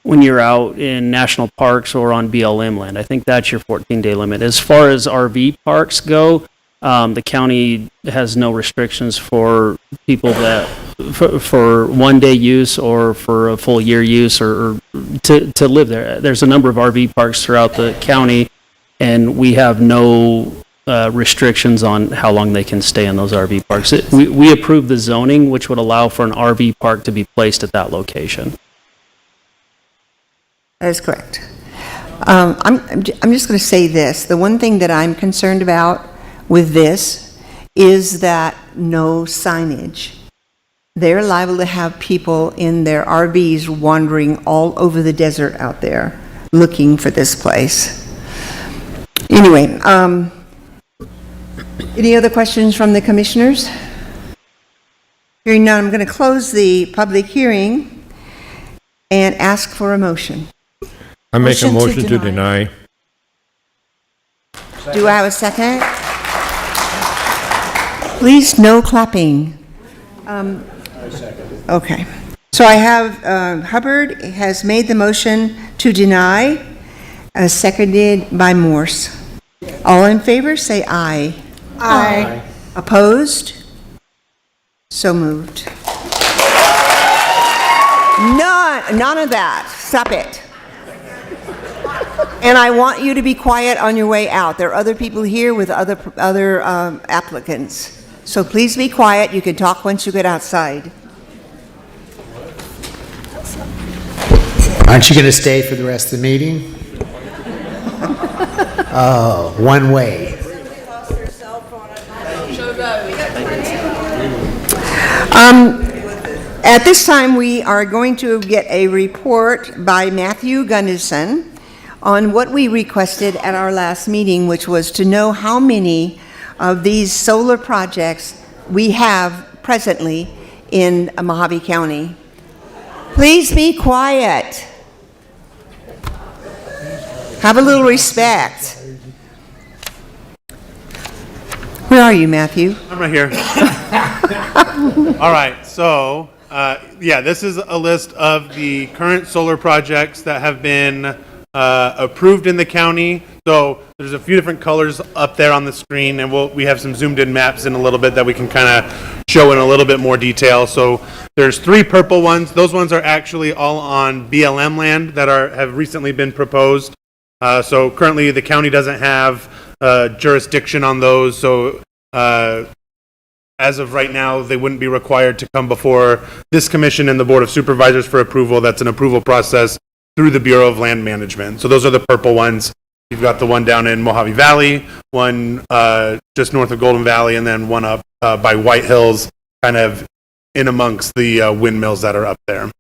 when you're out in national parks or on BLM land. I think that's your 14-day limit. As far as RV parks go, the county has no restrictions for people that for one-day use or for a full year use or to live there. There's a number of RV parks throughout the county, and we have no restrictions on how long they can stay in those RV parks. We approved the zoning, which would allow for an RV park to be placed at that location. That is correct. I'm just going to say this. The one thing that I'm concerned about with this is that no signage. They're liable to have people in their RVs wandering all over the desert out there looking for this place. Anyway, any other questions from the commissioners? Hearing none, I'm going to close the public hearing and ask for a motion. I make a motion to deny. Do I have a second? Please, no clapping. Okay. So I have, Hubbard has made the motion to deny, seconded by Morse. All in favor, say aye. Aye. Opposed? So moved. None of that. Stop it. And I want you to be quiet on your way out. There are other people here with other applicants. So please be quiet. You can talk once you get outside. Aren't you going to stay for the rest of the meeting? Oh, one way. At this time, we are going to get a report by Matthew Gunnison on what we requested at our last meeting, which was to know how many of these solar projects we have presently in Mojave County. Please be quiet. Have a little respect. Where are you, Matthew? I'm right here. All right, so, this is a list of the current solar projects that have been approved in the county. So there's a few different colors up there on the screen, and we have some zoomed in maps in a little bit that we can kind of show in a little bit more detail. So there's 3 purple ones. Those ones are actually all on BLM land that have recently been proposed. So currently the county doesn't have jurisdiction on those. So as of right now, they wouldn't be required to come before this commission and the Board of Supervisors for approval. That's an approval process through the Bureau of Land Management. So those are the purple ones. You've got the one down in Mojave Valley, one just north of Golden Valley, and then one up by White Hills, kind of in amongst the windmills that are up there.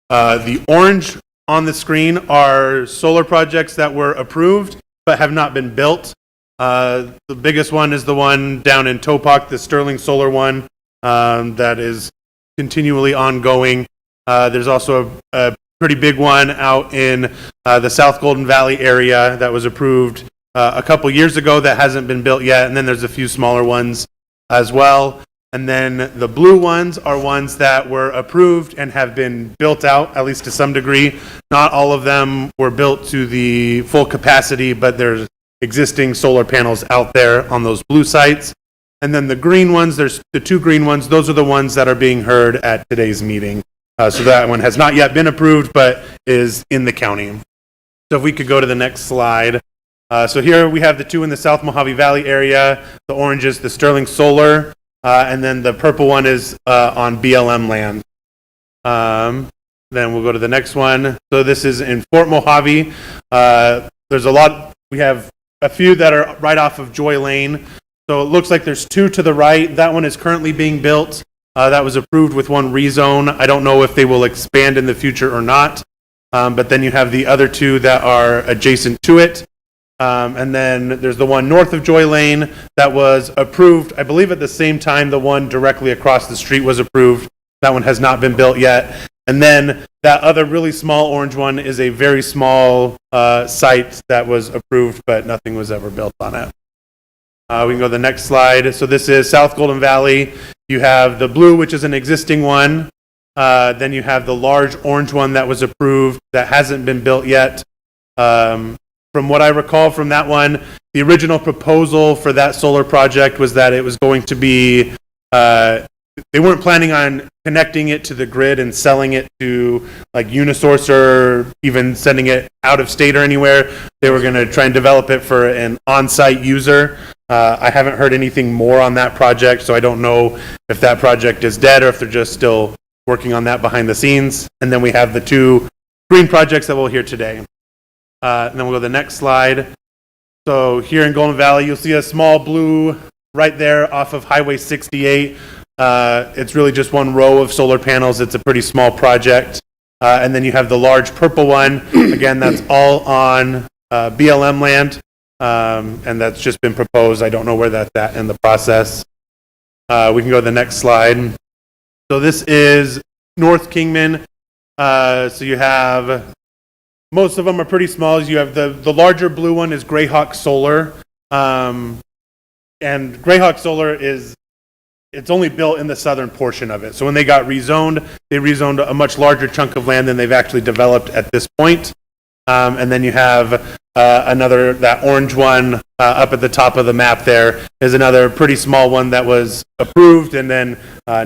The orange on the screen are solar projects that were approved but have not been built. The biggest one is the one down in Topak, the Sterling Solar one, that is continually ongoing. There's also a pretty big one out in the South Golden Valley area that was approved a couple years ago that hasn't been built yet, and then there's a few smaller ones as well. And then the blue ones are ones that were approved and have been built out, at least to some degree. Not all of them were built to the full capacity, but there's existing solar panels out there on those blue sites. And then the green ones, there's the 2 green ones, those are the ones that are being heard at today's meeting. So that one has not yet been approved, but is in the county. So if we could go to the next slide. So here we have the 2 in the South Mojave Valley area. The orange is the Sterling Solar, and then the purple one is on BLM land. Then we'll go to the next one. So this is in Fort Mojave. there's a lot, we have a few that are right off of Joy Lane. So it looks like there's two to the right. That one is currently being built. That was approved with one rezone. I don't know if they will expand in the future or not. But then you have the other two that are adjacent to it. And then there's the one north of Joy Lane that was approved, I believe at the same time the one directly across the street was approved. That one has not been built yet. And then that other really small orange one is a very small site that was approved, but nothing was ever built on it. We can go to the next slide. So this is South Golden Valley. You have the blue, which is an existing one. Then you have the large orange one that was approved that hasn't been built yet. From what I recall from that one, the original proposal for that solar project was that it was going to be, they weren't planning on connecting it to the grid and selling it to like Unisource or even sending it out of state or anywhere. They were going to try and develop it for an on-site user. I haven't heard anything more on that project, so I don't know if that project is dead or if they're just still working on that behind the scenes. And then we have the two green projects that we'll hear today. And then we'll go to the next slide. So here in Golden Valley, you'll see a small blue right there off of Highway 68. It's really just one row of solar panels. It's a pretty small project. And then you have the large purple one. Again, that's all on BLM land. And that's just been proposed. I don't know where that's at in the process. We can go to the next slide. So this is North Kingman. So you have, most of them are pretty small. You have the larger blue one is Greyhawk Solar. And Greyhawk Solar it's only built in the southern portion of it. So when they got rezoned, they rezoned a much larger chunk of land than they've actually developed at this point. And then you have another, that orange one up at the top of the map there is another pretty small one that was approved, and then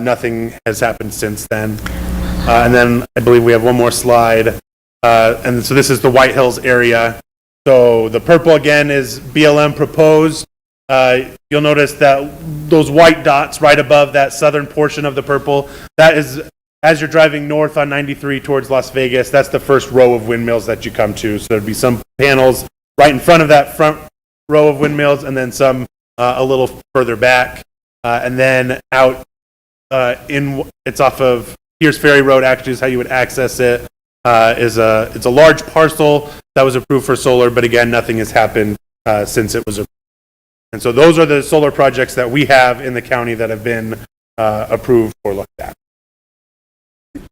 nothing has happened since then. And then I believe we have one more slide. And so this is the White Hills area. So the purple again is BLM proposed. You'll notice that those white dots right above that southern portion of the purple, that is, as you're driving north on 93 towards Las Vegas, that's the first row of windmills that you come to. So there'd be some panels right in front of that front row of windmills, and then some a little further back. And then out it's off of Pierce Ferry Road, actually is how you would access it. It's a large parcel that was approved for solar, but again, nothing has happened since it was approved. And so those are the solar projects that we have in the county that have been approved or looked at.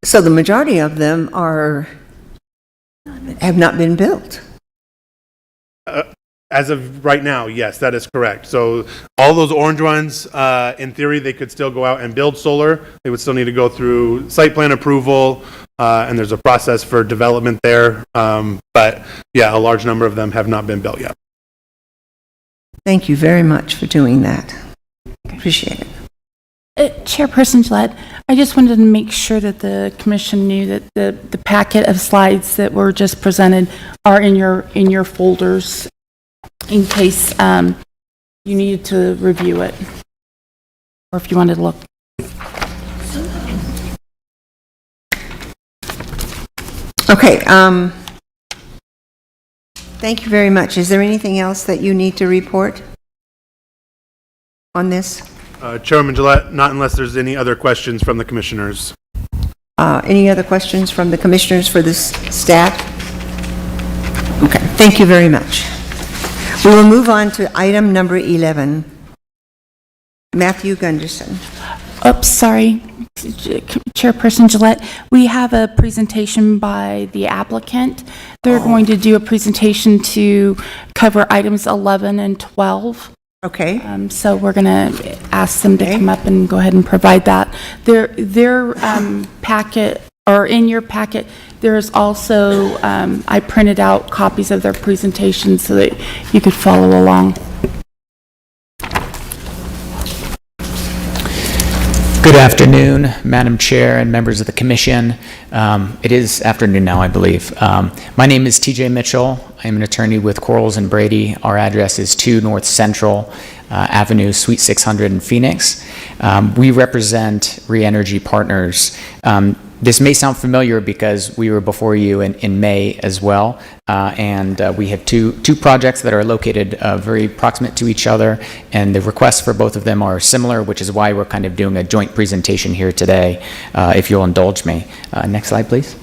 So the majority of them have not been built. As of right now, yes, that is correct. So all those orange ones, in theory, they could still go out and build solar. They would still need to go through site plan approval, and there's a process for development there. But yeah, a large number of them have not been built yet. Thank you very much for doing that. Appreciate it. Chairperson Gillette, I just wanted to make sure that the commission knew that the packet of slides that were just presented are in your folders in case you needed to review it, or if you wanted to look. Okay. Thank you very much. Is there anything else that you need to report on this? Chairman Gillette, not unless there's any other questions from the commissioners. Any other questions from the commissioners for this staff? Okay, thank you very much. We will move on to item number 11. Matthew Gunderson. Oops, sorry, Chairperson Gillette. We have a presentation by the applicant. They're going to do a presentation to cover items 11 and 12. Okay. So we're going to ask them to come up and go ahead and provide that. Their packet, or in your packet, there's also, I printed out copies of their presentation so that you could follow along. Good afternoon, Madam Chair and members of the Commission. It is afternoon now, I believe. My name is TJ Mitchell. I am an attorney with Quarles & Brady. Our address is 2 North Central Avenue, Suite 600 in Phoenix. We represent Reenergy Partners. This may sound familiar because we were before you in May as well, and we have two projects that are located very proximate to each other, and the requests for both of them are similar, which is why we're kind of doing a joint presentation here today, if you'll indulge me. Next slide, please.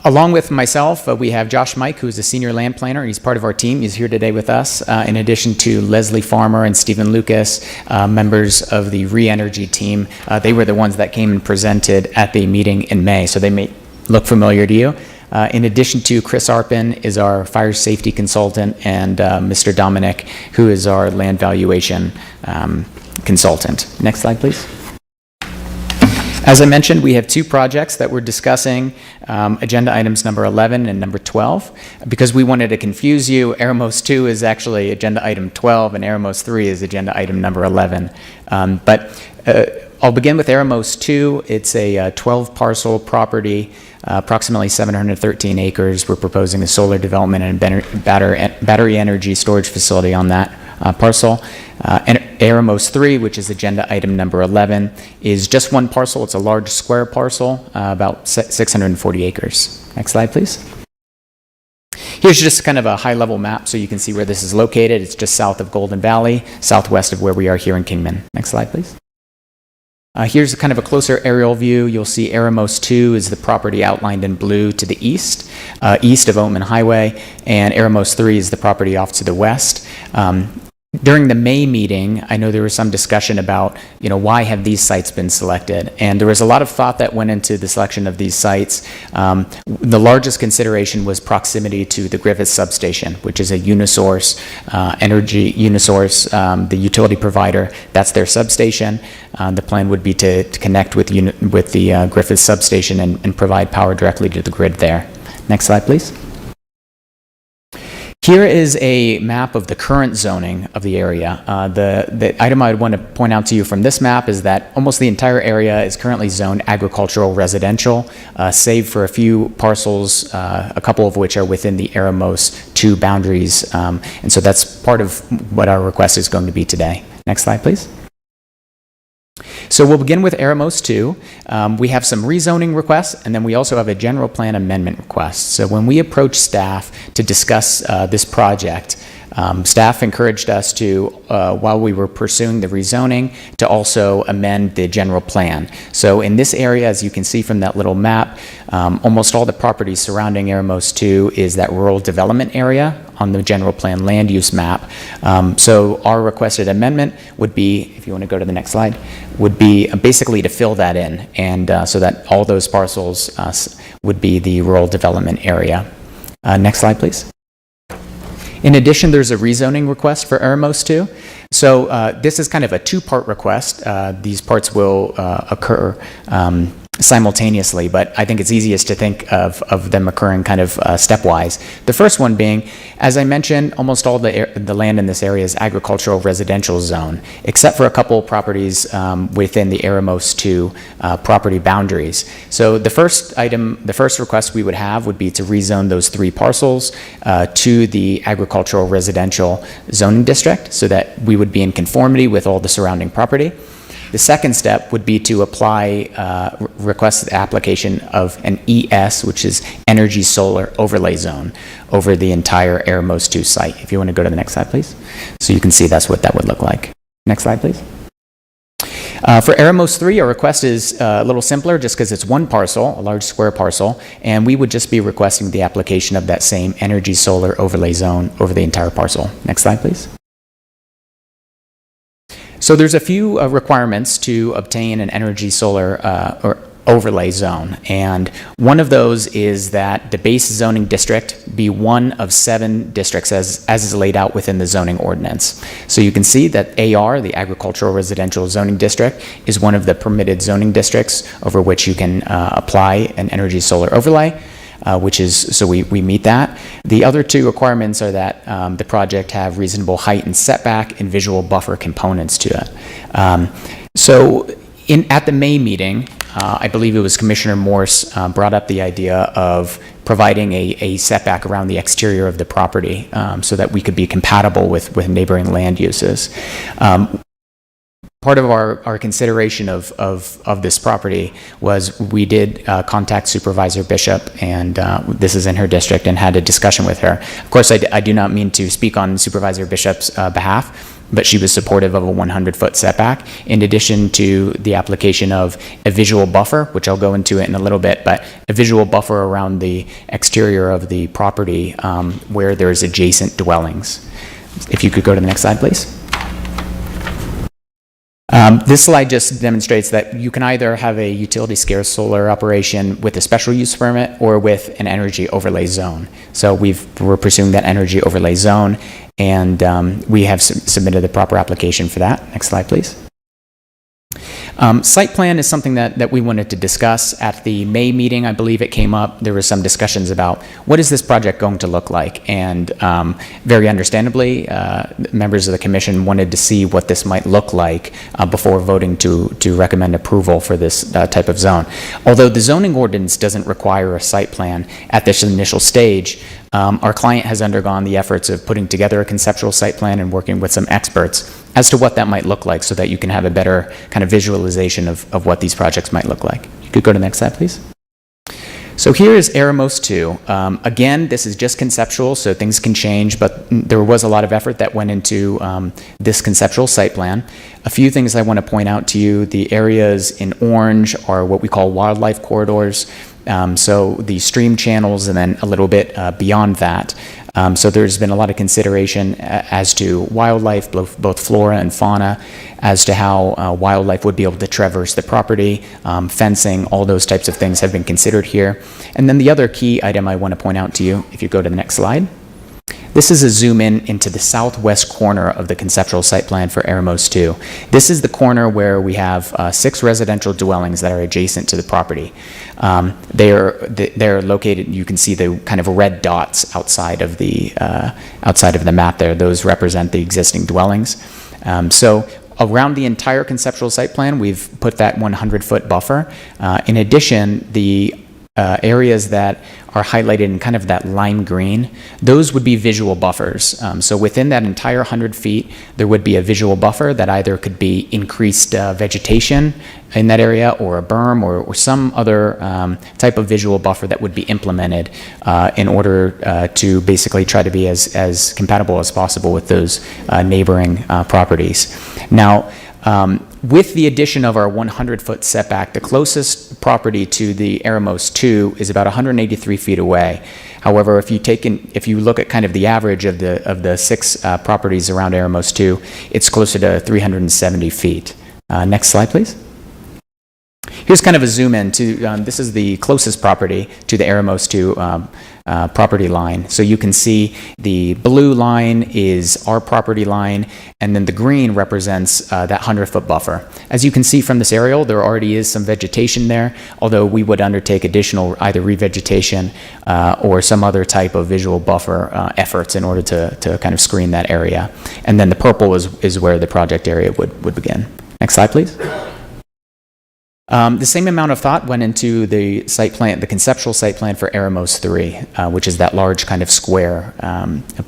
Along with myself, we have Josh Mike, who's a senior land planner. He's part of our team. He's here today with us, in addition to Leslie Farmer and Stephen Lucas, members of the Re-Energy team. They were the ones that came and presented at the meeting in May, so they may look familiar to you. In addition to Chris Arpin is our fire safety consultant, and Mr. Dominic, who is our land valuation consultant. Next slide, please. As I mentioned, we have two projects that we're discussing, agenda items number 11 and number 12. Because we wanted to confuse you, Aramos 2 is actually agenda item 12, and Aramos 3 is agenda item number 11. I'll begin with Aramos 2. It's a 12-parcel property, approximately 713 acres. We're proposing a solar development and battery energy storage facility on that parcel. And Aramos 3, which is agenda item number 11, is just one parcel. It's a large square parcel, about 640 acres. Next slide, please. Here's just kind of a high-level map so you can see where this is located. It's just south of Golden Valley, southwest of where we are here in Kingman. Next slide, please. Here's kind of a closer aerial view. You'll see Aramos 2 is the property outlined in blue to the east, east of Oatman Highway, and Aramos 3 is the property off to the west. During the May meeting, I know there was some discussion about, why have these sites been selected? And there was a lot of thought that went into the selection of these sites. The largest consideration was proximity to the Griffith substation, which is a Unisource, the utility provider. That's their substation. The plan would be to connect with the Griffith substation and provide power directly to the grid there. Next slide, please. Here is a map of the current zoning of the area. The item I would want to point out to you from this map is that almost the entire area is currently zoned agricultural residential, save for a few parcels, a couple of which are within the Aramos 2 boundaries. And so that's part of what our request is going to be today. Next slide, please. So we'll begin with Aramos 2. We have some rezoning requests, and then we also have a general plan amendment request. So when we approached staff to discuss this project, staff encouraged us to, while we were pursuing the rezoning, to also amend the general plan. So in this area, as you can see from that little map, almost all the property surrounding Aramos 2 is that rural development area on the general plan land use map. So our requested amendment would be, if you want to go to the next slide, would be basically to fill that in, and so that all those parcels would be the rural development area. Next slide, please. In addition, there's a rezoning request for Aramos 2. So this is kind of a two-part request. These parts will occur simultaneously, but I think it's easiest to think of them occurring kind of stepwise. The first one being, as I mentioned, almost all the land in this area is agricultural residential zone, except for a couple properties within the Aramos 2 property boundaries. So the first request we would have would be to rezone those 3 parcels to the agricultural residential zoning district so that we would be in conformity with all the surrounding property. The second step would be to request the application of an ES, which is Energy Solar Overlay Zone, over the entire Aramos 2 site. If you want to go to the next slide, please. So you can see that's what that would look like. Next slide, please. For Aramos 3, our request is a little simpler just because it's one parcel, a large square parcel, and we would just be requesting the application of that same Energy Solar Overlay Zone over the entire parcel. Next slide, please. So there's a few requirements to obtain an energy solar or overlay zone, and one of those is that the base zoning district be one of 7 districts as is laid out within the zoning ordinance. So you can see that AR, the Agricultural Residential Zoning District, is one of the permitted zoning districts over which you can apply an energy solar overlay. So we meet that. The other 2 requirements are that the project have reasonable height and setback and visual buffer components to it. At the May meeting, I believe it was Commissioner Morse brought up the idea of providing a setback around the exterior of the property so that we could be compatible with neighboring land uses. part of our consideration of this property was we did contact Supervisor Bishop, and this is in her district, and had a discussion with her. Of course, I do not mean to speak on Supervisor Bishop's behalf, but she was supportive of a 100-foot setback, in addition to the application of a visual buffer, which I'll go into it in a little bit, but a visual buffer around the exterior of the property where there's adjacent dwellings. If you could go to the next slide, please. This slide just demonstrates that you can either have a utility scale solar operation with a special use permit or with an energy overlay zone. So we're pursuing that energy overlay zone, and we have submitted the proper application for that. Next slide, please. Site plan is something that we wanted to discuss at the May meeting. I believe it came up. There were some discussions about what is this project going to look like, and very understandably, members of the commission wanted to see what this might look like before voting to recommend approval for this type of zone. Although the zoning ordinance doesn't require a site plan at this initial stage, our client has undergone the efforts of putting together a conceptual site plan and working with some experts as to what that might look like, so that you can have a better kind of visualization of what these projects might look like. You could go to the next slide, please. So here is Aramos 2. Again, this is just conceptual, so things can change, but there was a lot of effort that went into this conceptual site plan. A few things I want to point out to you. The areas in orange are what we call wildlife corridors. So the stream channels, and then a little bit beyond that. So there's been a lot of consideration as to wildlife, both flora and fauna, as to how wildlife would be able to traverse the property, fencing, all those types of things have been considered here. And then the other key item I want to point out to you, if you go to the next slide. This is a zoom in into the southwest corner of the conceptual site plan for Aramos 2. This is the corner where we have 6 residential dwellings that are adjacent to the property. They're located, you can see the kind of red dots outside of the map there. Those represent the existing dwellings. So around the entire conceptual site plan, we've put that 100-foot buffer. In addition, the areas that are highlighted in kind of that lime green, those would be visual buffers. So within that entire 100 feet, there would be a visual buffer that either could be increased vegetation in that area, or a berm, or some other type of visual buffer that would be implemented in order to basically try to be as compatible as possible with those neighboring properties. Now, with the addition of our 100-foot setback, the closest property to the Aramos 2 is about 183 feet away. However, if you look at kind of the average of the 6 properties around Aramos 2, it's closer to 370 feet. Next slide, please. Here's kind of a zoom in to, this is the closest property to the Aramos 2 property line. So you can see the blue line is our property line, and then the green represents that 100-foot buffer. As you can see from this aerial, there already is some vegetation there, although we would undertake additional either revegetation or some other type of visual buffer efforts in order to kind of screen that area. And then the purple is where the project area would begin. Next slide, please. The same amount of thought went into the site plan, the conceptual site plan for Aramos 3, which is that large kind of square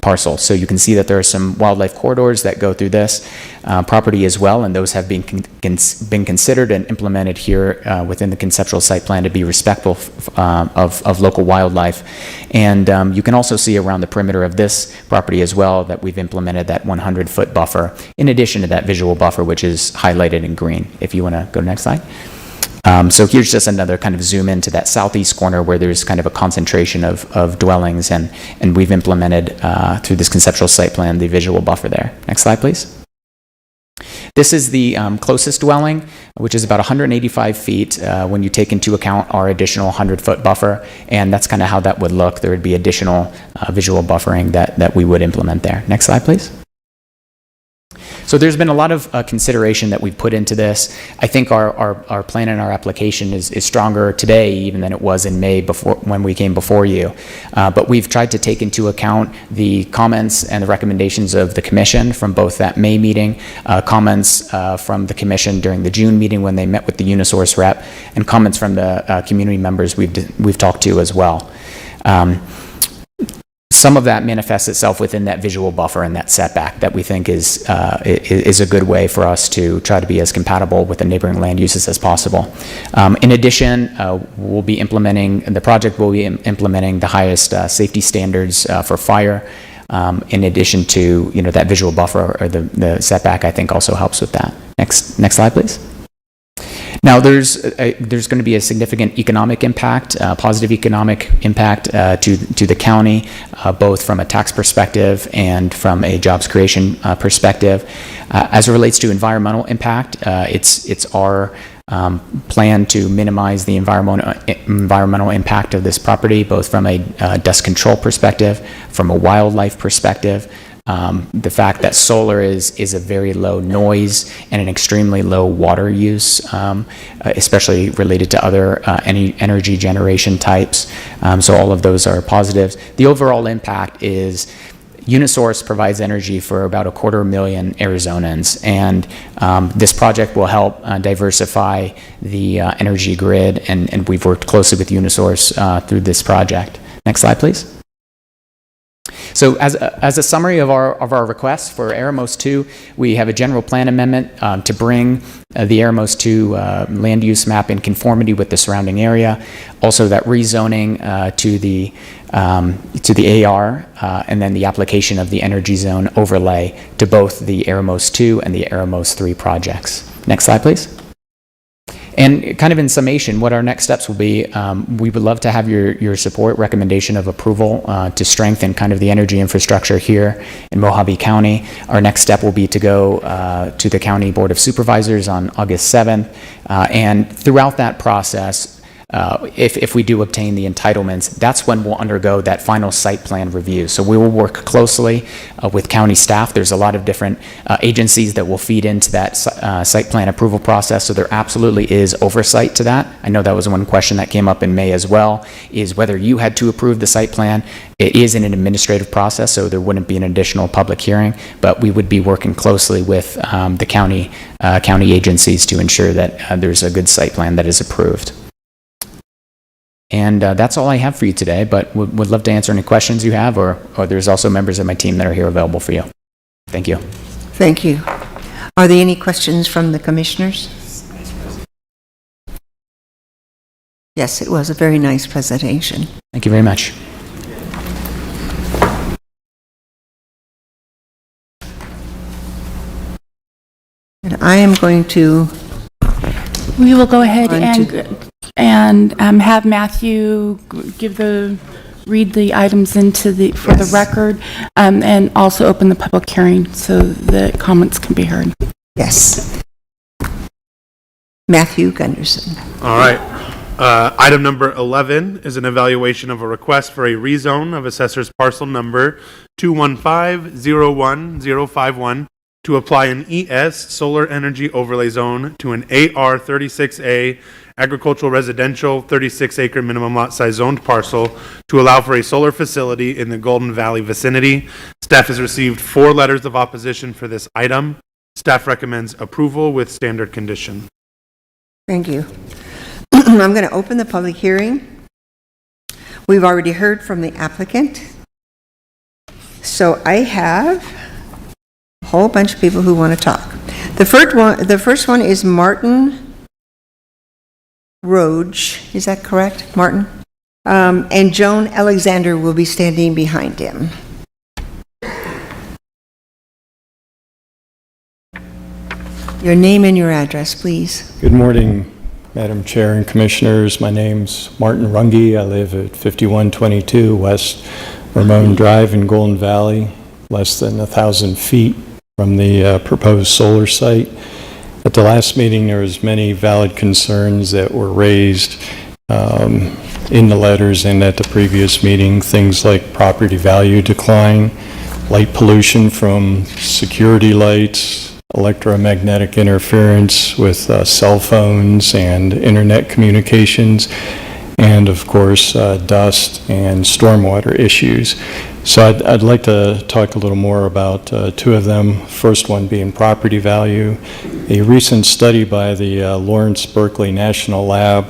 parcel. So you can see that there are some wildlife corridors that go through this property as well, and those have been considered and implemented here within the conceptual site plan to be respectful of local wildlife. And you can also see around the perimeter of this property as well that we've implemented that 100-foot buffer, in addition to that visual buffer, which is highlighted in green. If you want to go to the next slide. So here's just another kind of zoom into that southeast corner where there's kind of a concentration of dwellings, and we've implemented through this conceptual site plan the visual buffer there. Next slide, please. This is the closest dwelling, which is about 185 feet when you take into account our additional 100-foot buffer, and that's kind of how that would look. There would be additional visual buffering that we would implement there. Next slide, please. So there's been a lot of consideration that we've put into this. I think our plan and our application is stronger today even than it was in May when we came before you. But we've tried to take into account the comments and the recommendations of the commission from both that May meeting, comments from the commission during the June meeting when they met with the Unisource rep, and comments from the community members we've talked to as well. some of that manifests itself within that visual buffer and that setback that we think is a good way for us to try to be as compatible with the neighboring land uses as possible. In addition, the project will be implementing the highest safety standards for fire. In addition to, that visual buffer or the setback, I think also helps with that. Next slide, please. Now, there's going to be a significant economic impact, positive economic impact to the county, both from a tax perspective and from a jobs creation perspective. As it relates to environmental impact, it's our plan to minimize the environmental impact of this property, both from a dust control perspective, from a wildlife perspective. The fact that solar is a very low noise and an extremely low water use, especially related to other energy generation types. So all of those are positives. The overall impact is Unisource provides energy for about 250,000 Arizonans, and this project will help diversify the energy grid, and we've worked closely with Unisource through this project. Next slide, please. So as a summary of our requests for Aramos 2, we have a general plan amendment to bring the Aramos 2 land use map in conformity with the surrounding area. Also that rezoning to the AR and then the application of the energy zone overlay to both the Aramos 2 and the Aramos 3 projects. Next slide, please. And kind of in summation, what our next steps will be, we would love to have your support, recommendation of approval to strengthen kind of the energy infrastructure here in Mojave County. Our next step will be to go to the County Board of Supervisors on August 7th. And throughout that process, if we do obtain the entitlements, that's when we'll undergo that final site plan review. So we will work closely with county staff. There's a lot of different agencies that will feed into that site plan approval process, so there absolutely is oversight to that. I know that was one question that came up in May as well, is whether you had to approve the site plan. It is in an administrative process, so there wouldn't be an additional public hearing, but we would be working closely with the county agencies to ensure that there's a good site plan that is approved. And that's all I have for you today, but would love to answer any questions you have, or there's also members of my team that are here available for you. Thank you. Thank you. Are there any questions from the commissioners? Yes, it was a very nice presentation. Thank you very much. And I am going to... We will go ahead and have Matthew read the items for the record, and also open the public hearing so the comments can be heard. Yes. Matthew Gunderson. All right. Item number 11 is an evaluation of a request for a rezone of assessor's parcel number 215-01051 to apply an ES solar energy overlay zone to an AR 36A agricultural residential 36-acre minimum lot size zoned parcel to allow for a solar facility in the Golden Valley vicinity. Staff has received 4 letters of opposition for this item. Staff recommends approval with standard condition. Thank you. I'm going to open the public hearing. We've already heard from the applicant. So I have a whole bunch of people who want to talk. The first one is Martin Roge. Is that correct, Martin? And Joan Alexander will be standing behind him. Your name and your address, please. Good morning, Madam Chair and Commissioners. My name's Martin Runge. I live at 5122 West Ramon Drive in Golden Valley, less than 1,000 feet from the proposed solar site. At the last meeting, there was many valid concerns that were raised in the letters and at the previous meeting, things like property value decline, light pollution from security lights, electromagnetic interference with cell phones and internet communications, and of course, dust and stormwater issues. So I'd like to talk a little more about two of them. First one being property value. A recent study by the Lawrence Berkeley National Lab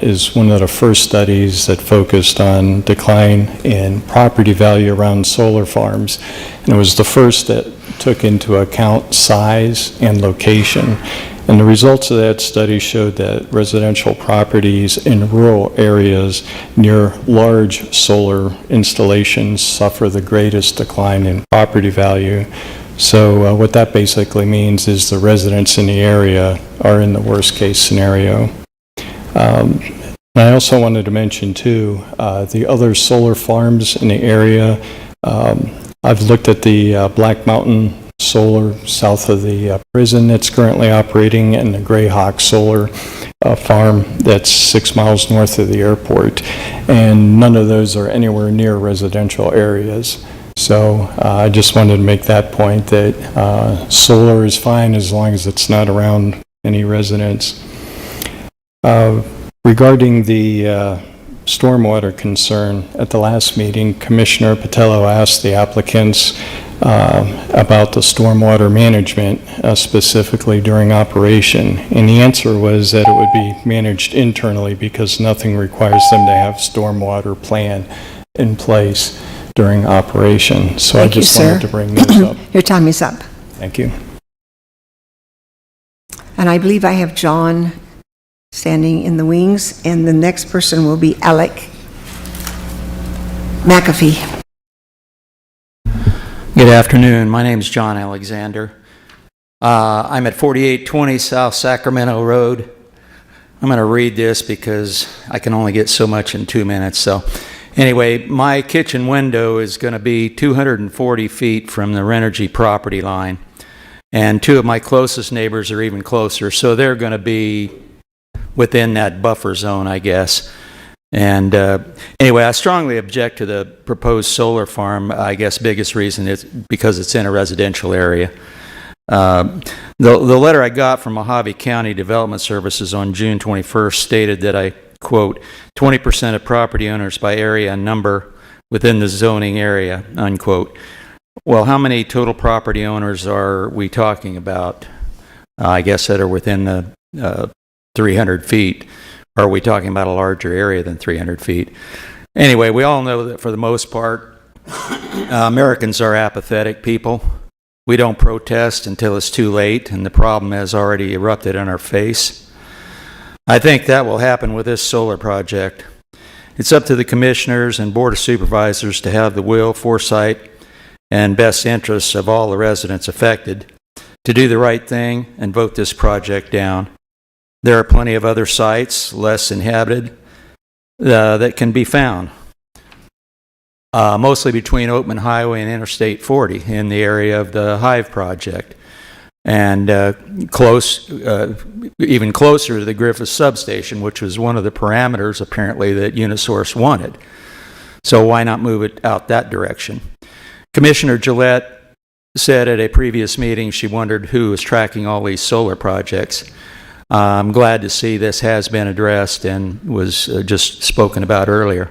is one of the first studies that focused on decline in property value around solar farms. And it was the first that took into account size and location. And the results of that study showed that residential properties in rural areas near large solar installations suffer the greatest decline in property value. So what that basically means is the residents in the area are in the worst case scenario. I also wanted to mention too, the other solar farms in the area. I've looked at the Black Mountain Solar south of the prison that's currently operating, and the Greyhawk Solar farm that's 6 miles north of the airport. And none of those are anywhere near residential areas. So I just wanted to make that point that solar is fine as long as it's not around any residents. Regarding the stormwater concern, at the last meeting, Commissioner Patello asked the applicants about the stormwater management, specifically during operation. And the answer was that it would be managed internally because nothing requires them to have stormwater plan in place during operation. So Thank I just you, wanted to bring those up. Your time is up. Thank you. And I believe I have John standing in the wings, and the next person will be Alec McAfee. Good afternoon. My name is John Alexander. I'm at 4820 South Sacramento Road. I'm going to read this because I can only get so much in 2 minutes. So anyway, my kitchen window is going to be 240 feet from the Renergy property line. And two of my closest neighbors are even closer. So they're going to be within that buffer zone, I guess. And anyway, I strongly object to the proposed solar farm. I guess biggest reason is because it's in a residential area. The letter I got from Mojave County Development Services on June 21st stated that I, quote, 20% of property owners by area and number within the zoning area, unquote. Well, how many total property owners are we talking about? I guess that are within the 300 feet. Or are we talking about a larger area than 300 feet? Anyway, we all know that for the most part, Americans are apathetic people. We don't protest until it's too late and the problem has already erupted in our face. I think that will happen with this solar project. It's up to the commissioners and board of supervisors to have the will, foresight, and best interests of all the residents affected to do the right thing and vote this project down. There are plenty of other sites, less inhabited, that can be found, mostly between Oatman Highway and Interstate 40 in the area of the Hive project, and even closer to the Griffith substation, which was one of the parameters apparently that Unisource wanted. So why not move it out that direction? Commissioner Gillette said at a previous meeting she wondered who was tracking all these solar projects. I'm glad to see this has been addressed and was just spoken about earlier.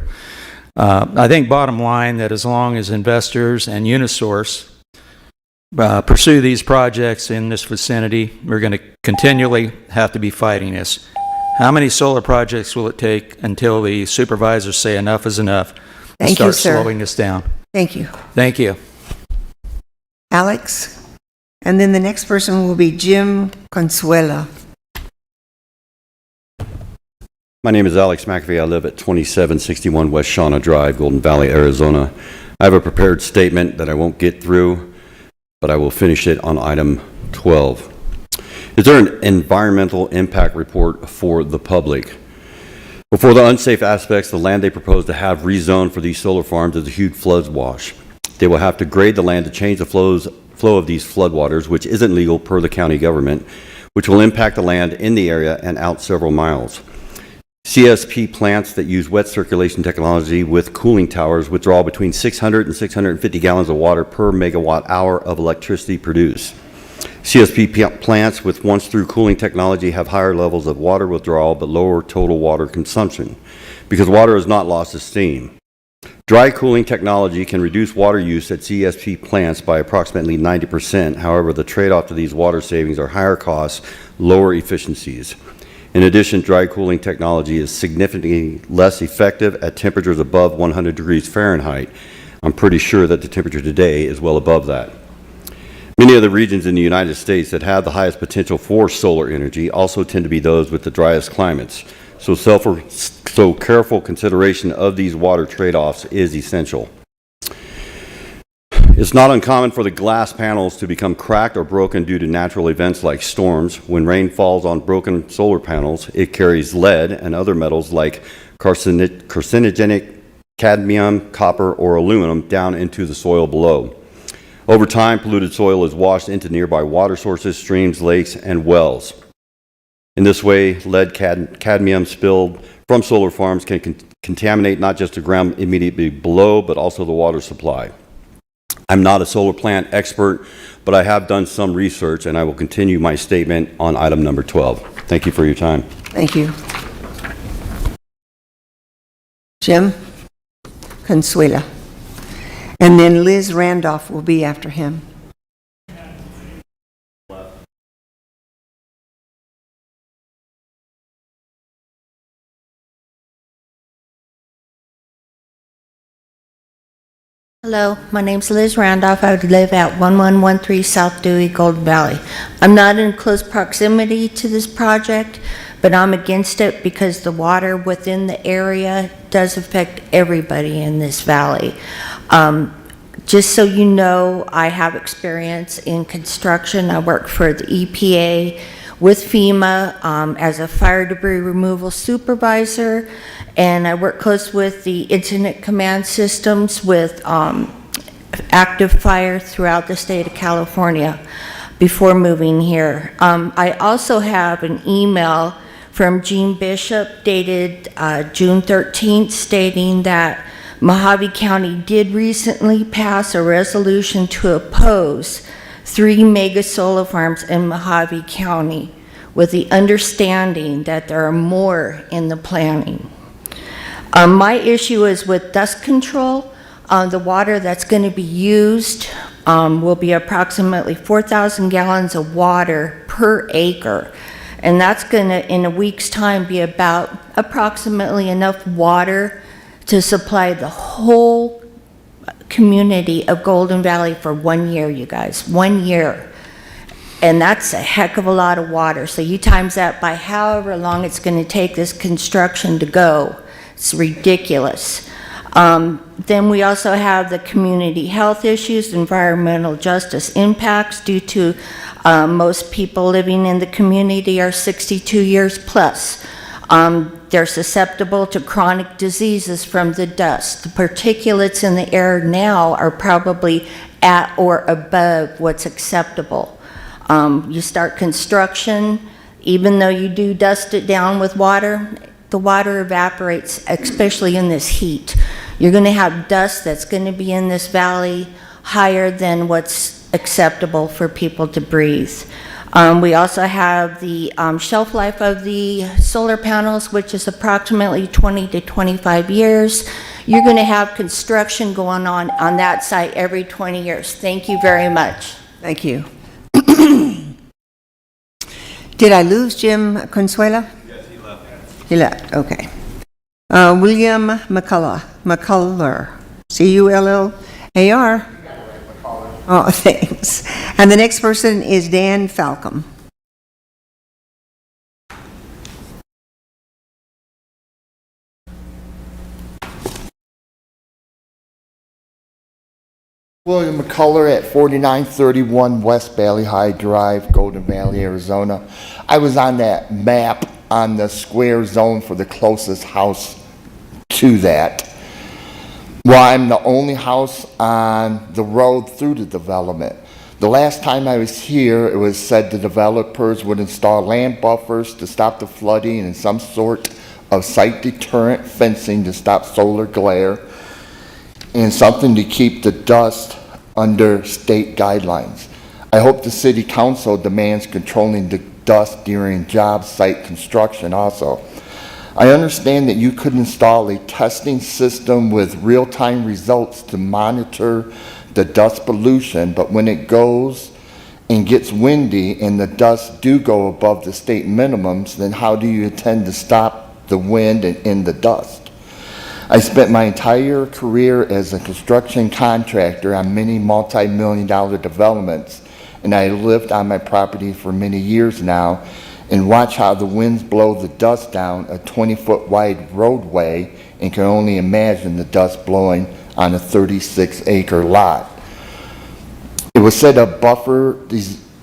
I think bottom line that as long as investors and Unisource pursue these projects in this vicinity, we're going to continually have to be fighting this. How many solar projects will it take until the supervisors say enough is enough and start slowing this down? Thank you. Thank you. Alex? And then the next person will be Jim Consuela. My name is Alex McAfee. I live at 2761 West Shauna Drive, Golden Valley, Arizona. I have a prepared statement that I won't get through, but I will finish it on item 12. Is there an environmental impact report for the public? Before the unsafe aspects, the land they propose to have rezoned for these solar farms is a huge flood wash. They will have to grade the land to change the flow of these floodwaters, which isn't legal per the county government, which will impact the land in the area and out several miles. CSP plants that use wet circulation technology with cooling towers withdraw between 600 and 650 gallons of water per megawatt hour of electricity produced. Plants with once-through cooling technology have higher levels of water withdrawal but lower total water consumption because water is not lost as steam. Dry cooling technology can reduce water use at CSP plants by approximately 90%. However, the trade-off to these water savings are higher costs, lower efficiencies. In addition, dry cooling technology is significantly less effective at temperatures above 100 degrees Fahrenheit. I'm pretty sure that the temperature today is well above that. Many of the regions in the United States that have the highest potential for solar energy also tend to be those with the driest climates. So careful consideration of these water trade-offs is essential. It's not uncommon for the glass panels to become cracked or broken due to natural events like storms. When rain falls on broken solar panels, it carries lead and other metals like carcinogenic cadmium, copper, or aluminum down into the soil below. Over time, polluted soil is washed into nearby water sources, streams, lakes, and wells. In this way, lead cadmium spilled from solar farms can contaminate not just the ground immediately below, but also the water supply. I'm not a solar plant expert, but I have done some research, and I will continue my statement on item number 12. Thank you for your time. Thank you. Jim Consuela. And then Liz Randolph will be after him. Hello, my name's Liz Randolph. I live at 1113 South Dewey, Golden Valley. I'm not in close proximity to this project, but I'm against it because the water within the area does affect everybody in this valley. Just so you know, I have experience in construction. I work for the EPA with FEMA as a fire debris removal supervisor, and I work close with the incident command systems with active fire throughout the state of California before moving here. I also have an email from Gene Bishop dated June 13th stating that Mojave County did recently pass a resolution to oppose 3 mega solar farms in Mojave County with the understanding that there are more in the planning. My issue is with dust control. The water that's going to be used will be approximately 4,000 gallons of water per acre. And that's going to, in a week's time, be about approximately enough water to supply the whole community of Golden Valley for 1 year, you guys, 1 year. And that's a heck of a lot of water. So you times that by however long it's going to take this construction to go. It's ridiculous. Then we also have the community health issues, environmental justice impacts due to most people living in the community are 62 years plus. They're susceptible to chronic diseases from the dust. The particulates in the air now are probably at or above what's acceptable. You start construction, even though you do dust it down with water, the water evaporates, especially in this heat. You're going to have dust that's going to be in this valley higher than what's acceptable for people to breathe. We also have the shelf life of the solar panels, which is approximately 20 to 25 years. You're going to have construction going on that site every 20 years. Thank you very much. Thank you. Did I lose Jim Consuela? Yes, he left. He left, okay. William McCullough, C-U-L-L-A-R. Oh, thanks. And the next person is Dan Falcom. William McCullough at 4931 West Valley High Drive, Golden Valley, Arizona. I was on that map on the square zone for the closest house to that. Well, I'm the only house on the road through the development. The last time I was here, it was said the developers would install land buffers to stop the flooding and some sort of site deterrent fencing to stop solar glare and something to keep the dust under state guidelines. I hope the city council demands controlling the dust during job site construction also. I understand that you could install a testing system with real-time results to monitor the dust pollution, but when it goes and gets windy and the dust do go above the state minimums, then how do you intend to stop the wind and the dust? I spent my entire career as a construction contractor on many multi-million-dollar developments, and I lived on my property for many years now and watch how the winds blow the dust down a 20-foot wide roadway and can only imagine the dust blowing on a 36-acre lot. It was said a buffer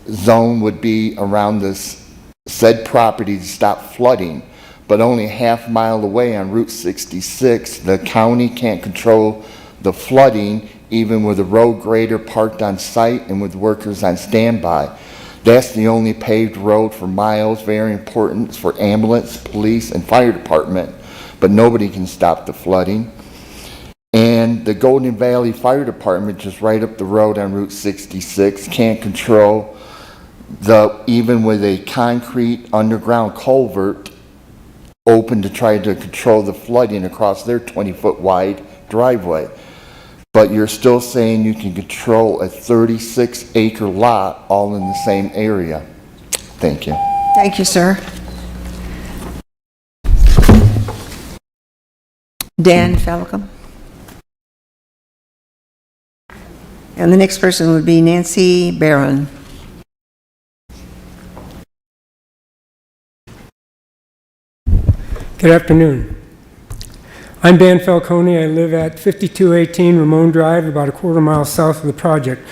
zone would be around this said property to stop flooding, but only a half mile away on Route 66, the county can't control the flooding even with a road grader parked on site and with workers on standby. That's the only paved road for miles, very important for ambulance, police, and fire department, but nobody can stop the flooding. And the Golden Valley Fire Department, just right up the road on Route 66, can't control even with a concrete underground culvert open to try to control the flooding across their 20-foot wide driveway. But you're still saying you can control a 36-acre lot all in the same area. Thank you. Thank you, sir. Dan Falcom. And the next person would be Nancy Barron. Good afternoon. I'm Dan Falcone. I live at 5218 Ramon Drive, about a quarter mile south of the project.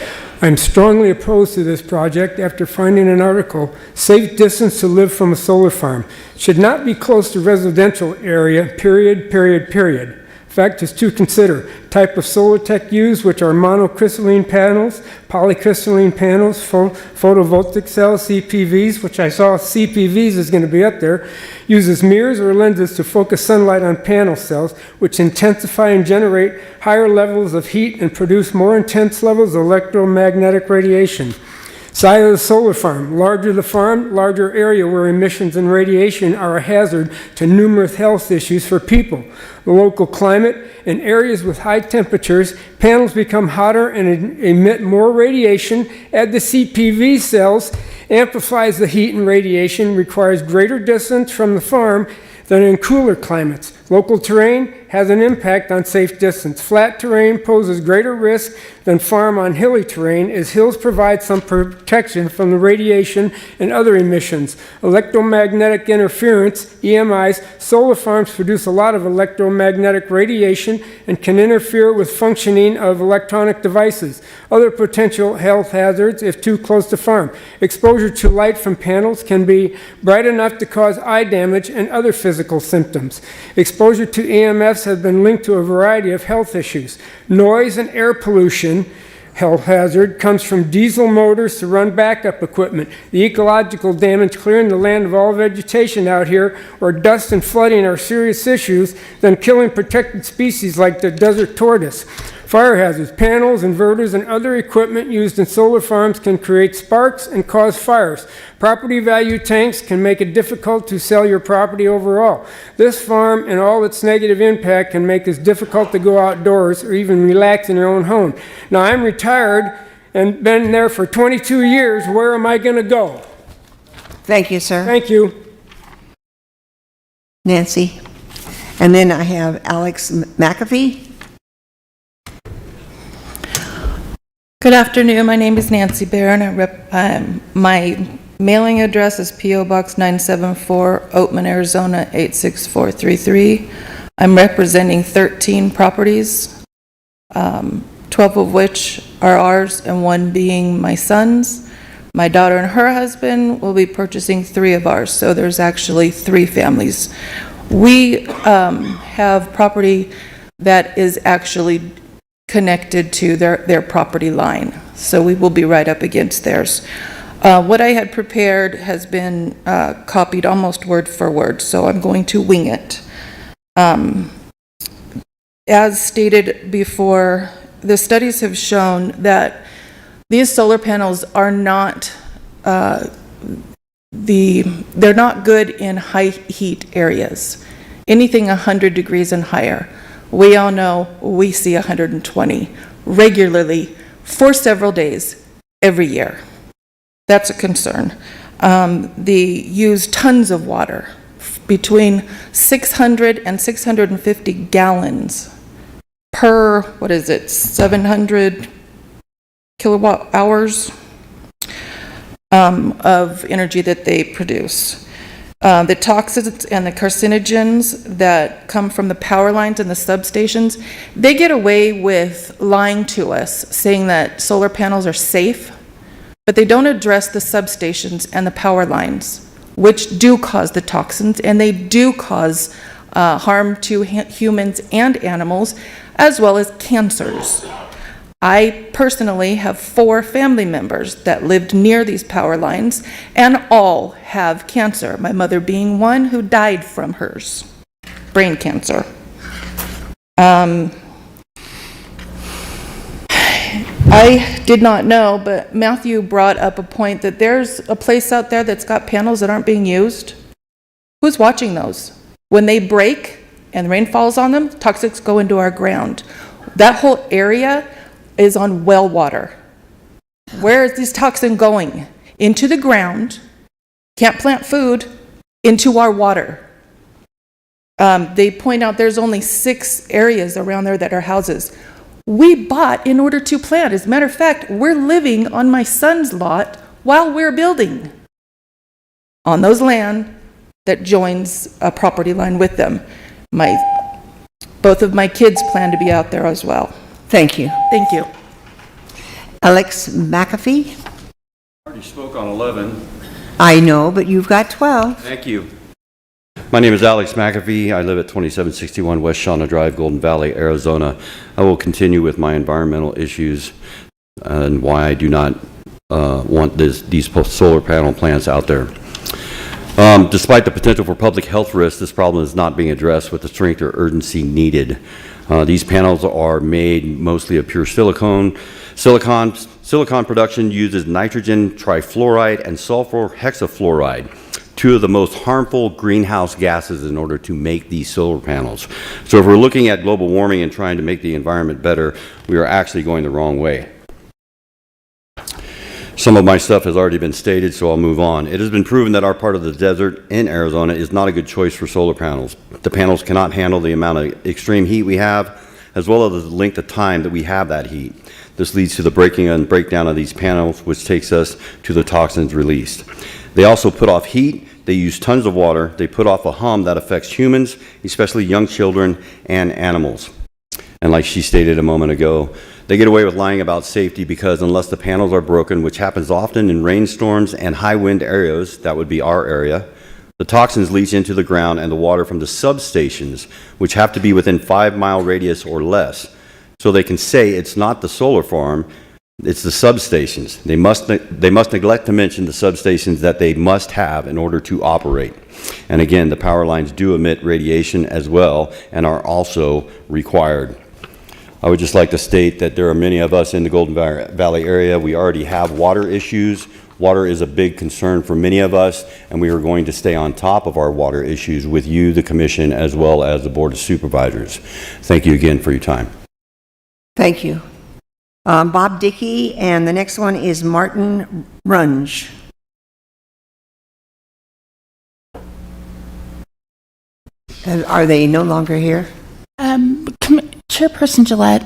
I'm strongly opposed to this project after finding an article, Safe Distance to Live from a Solar Farm. Should not be close to residential area, period. Factors to consider: type of solar tech used, which are monocrystalline panels, polycrystalline panels, photovoltaic cells, CPVs, which I saw CPVs is going to be up there, uses mirrors or lenses to focus sunlight on panel cells, which intensify and generate higher levels of heat and produce more intense levels of electromagnetic radiation. Size of the solar farm: larger the farm, larger area where emissions and radiation are a hazard to numerous health issues for people. The local climate: in areas with high temperatures, panels become hotter and emit more radiation. Add the CPV cells, amplifies the heat and radiation, requires greater distance from the farm than in cooler climates. Local terrain has an impact on safe distance. Flat terrain poses greater risk than farm on hilly terrain, as hills provide some protection from the radiation and other emissions. Electromagnetic interference, EMIs: solar farms produce a lot of electromagnetic radiation and can interfere with functioning of electronic devices. Other potential health hazards if too close to farm: exposure to light from panels can be bright enough to cause eye damage and other physical symptoms. Exposure to EMFs has been linked to a variety of health issues. Noise and air pollution, health hazard, comes from diesel motors to run backup equipment. The ecological damage: clearing the land of all vegetation out here, or dust and flooding are serious issues than killing protected species like the desert tortoise. Fire hazards: panels, inverters, and other equipment used in solar farms can create sparks and cause fires. Property value tanks can make it difficult to sell your property overall. This farm and all its negative impact can make it difficult to go outdoors or even relax in your own home. Now, I'm retired and been there for 22 years. Where am I going to go? Thank you, sir. Thank you. Nancy. And then I have Alex McAfee. Good afternoon. My name is Nancy Barron. My mailing address is P.O. Box 974, Oatman, Arizona 86433. I'm representing 13 properties, 12 of which are ours and one being my son's. My daughter and her husband will be purchasing 3 of ours, so there's actually 3 families. We have property that is actually connected to their property line, so we will be right up against theirs. What I had prepared has been copied almost word for word, so I'm going to wing it. As stated before, the studies have shown that these solar panels are not, they're not good in high heat areas. Anything 100 degrees and higher. We all know we see 120 regularly for several days every year. That's a concern. They use tons of water, between 600 and 650 gallons per, 700 kilowatt hours of energy that they produce. The toxins and the carcinogens that come from the power lines and the substations, they get away with lying to us, saying that solar panels are safe, but they don't address the substations and the power lines, which do cause the toxins, and they do cause harm to humans and animals, as well as cancers. I personally have 4 family members that lived near these power lines, and all have cancer, my mother being one who died from hers, brain cancer. I did not know, but Matthew brought up a point that there's a place out there that's got panels that aren't being used. Who's watching those? When they break and rain falls on them, toxics go into our ground. That whole area is on well water. Where is this toxin going? Into the ground, can't plant food, into our water. They point out there's only 6 areas around there that are houses. We bought in order to plant. As a matter of fact, we're living on my son's lot while we're building on those land that joins a property line with them. Both of my kids plan to be out there as well. Thank you. Thank you. Alex McAfee? I already spoke on 11. I know, but you've got 12. Thank you. My name is Alex McAfee. I live at 2761 West Shauna Drive, Golden Valley, Arizona. I will continue with my environmental issues and why I do not want these solar panel plants out there. Despite the potential for public health risks, this problem is not being addressed with the strength or urgency needed. These panels are made mostly of pure silicon. Silicon production uses nitrogen trifluoride and sulfur hexafluoride, 2 of the most harmful greenhouse gases, in order to make these solar panels. So if we're looking at global warming and trying to make the environment better, we are actually going the wrong way. Some of my stuff has already been stated, so I'll move on. It has been proven that our part of the desert in Arizona is not a good choice for solar panels. The panels cannot handle the amount of extreme heat we have, as well as the length of time that we have that heat. This leads to the breaking and breakdown of these panels, which takes us to the toxins released. They also put off heat, they use tons of water, they put off a hum that affects humans, especially young children and animals. And like she stated a moment ago, they get away with lying about safety because unless the panels are broken, which happens often in rainstorms and high wind areas, that would be our area, the toxins leach into the ground and the water from the substations, which have to be within 5-mile radius or less. So they can say it's not the solar farm, it's the substations. They must neglect to mention the substations that they must have in order to operate. And again, the power lines do emit radiation as well and are also required. I would just like to state that there are many of us in the Golden Valley area. We already have water issues. Water is a big concern for many of us, and we are going to stay on top of our water issues with you, the Commission, as well as the Board of Supervisors. Thank you again for your time. Thank you. Bob Dickey, and the next one is Martin Runge. Are they no longer here? Chairperson Gillette,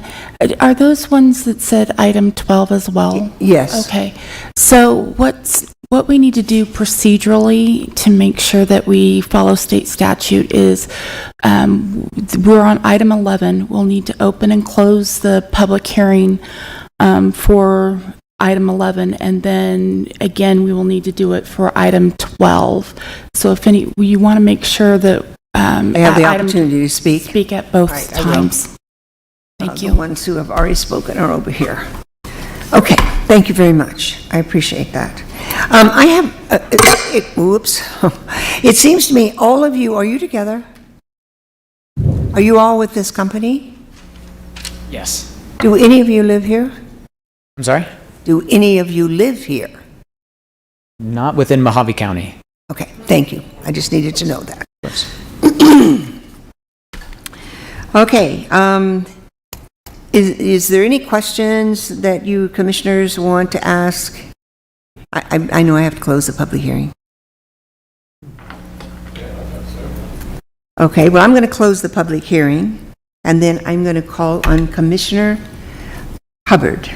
are those ones that said item 12 as well? Yes. Okay. So what we need to do procedurally to make sure that we follow state statute is we're on item 11. We'll need to open and close the public hearing for item 11, and then again we will need to do it for item 12. So if you want to make sure that they have the opportunity to speak at both times. Thank you. The ones who have already spoken are over here. Okay, thank you very much. I appreciate that. I have, whoops. It seems to me all of you, are you together? Are you all with this company? Yes. Do any of you live here? I'm sorry? Do any of you live here? Not within Mojave County. Okay, thank you. I just needed to know that. Okay, is there any questions that you commissioners want to ask? I know I have to close the public hearing. Okay, well, I'm going to close the public hearing, and then I'm going to call on Commissioner Hubbard.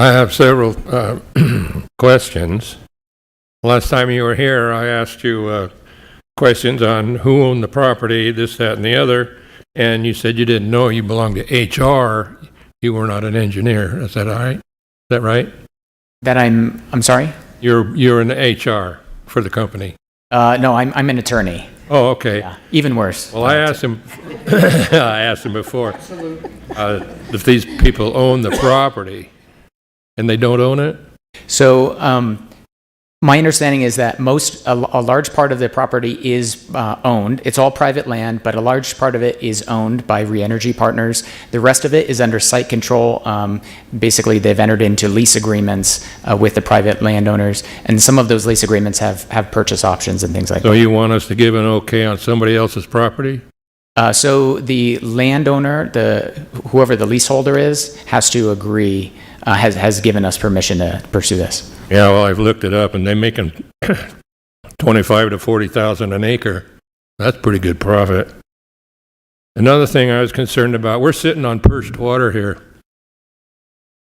I have several questions. Last time you were here, I asked you questions on who owned the property, this, that, and the other, and you said you didn't know. You belonged to HR. You were not an engineer. Is that all right? Is that right? That I'm sorry? You're in HR for the company. No, I'm an attorney. Oh, okay. Yeah, even worse. Well, I asked him. I asked him before if these people own the property, and they don't own it. So, my understanding is that a large part of the property is owned. It's all private land, but a large part of it is owned by Reenergy Partners. The rest of it is under site control. Basically, they've entered into lease agreements with the private landowners, and some of those lease agreements have purchase options and things like that. So you want us to give an okay on somebody else's property? So the landowner, whoever the leaseholder is, has to agree, has given us permission to pursue this. Yeah, well, I've looked it up, and they're making 25 to 40,000 an acre. That's pretty good profit. Another thing I was concerned about, we're sitting on perched water here.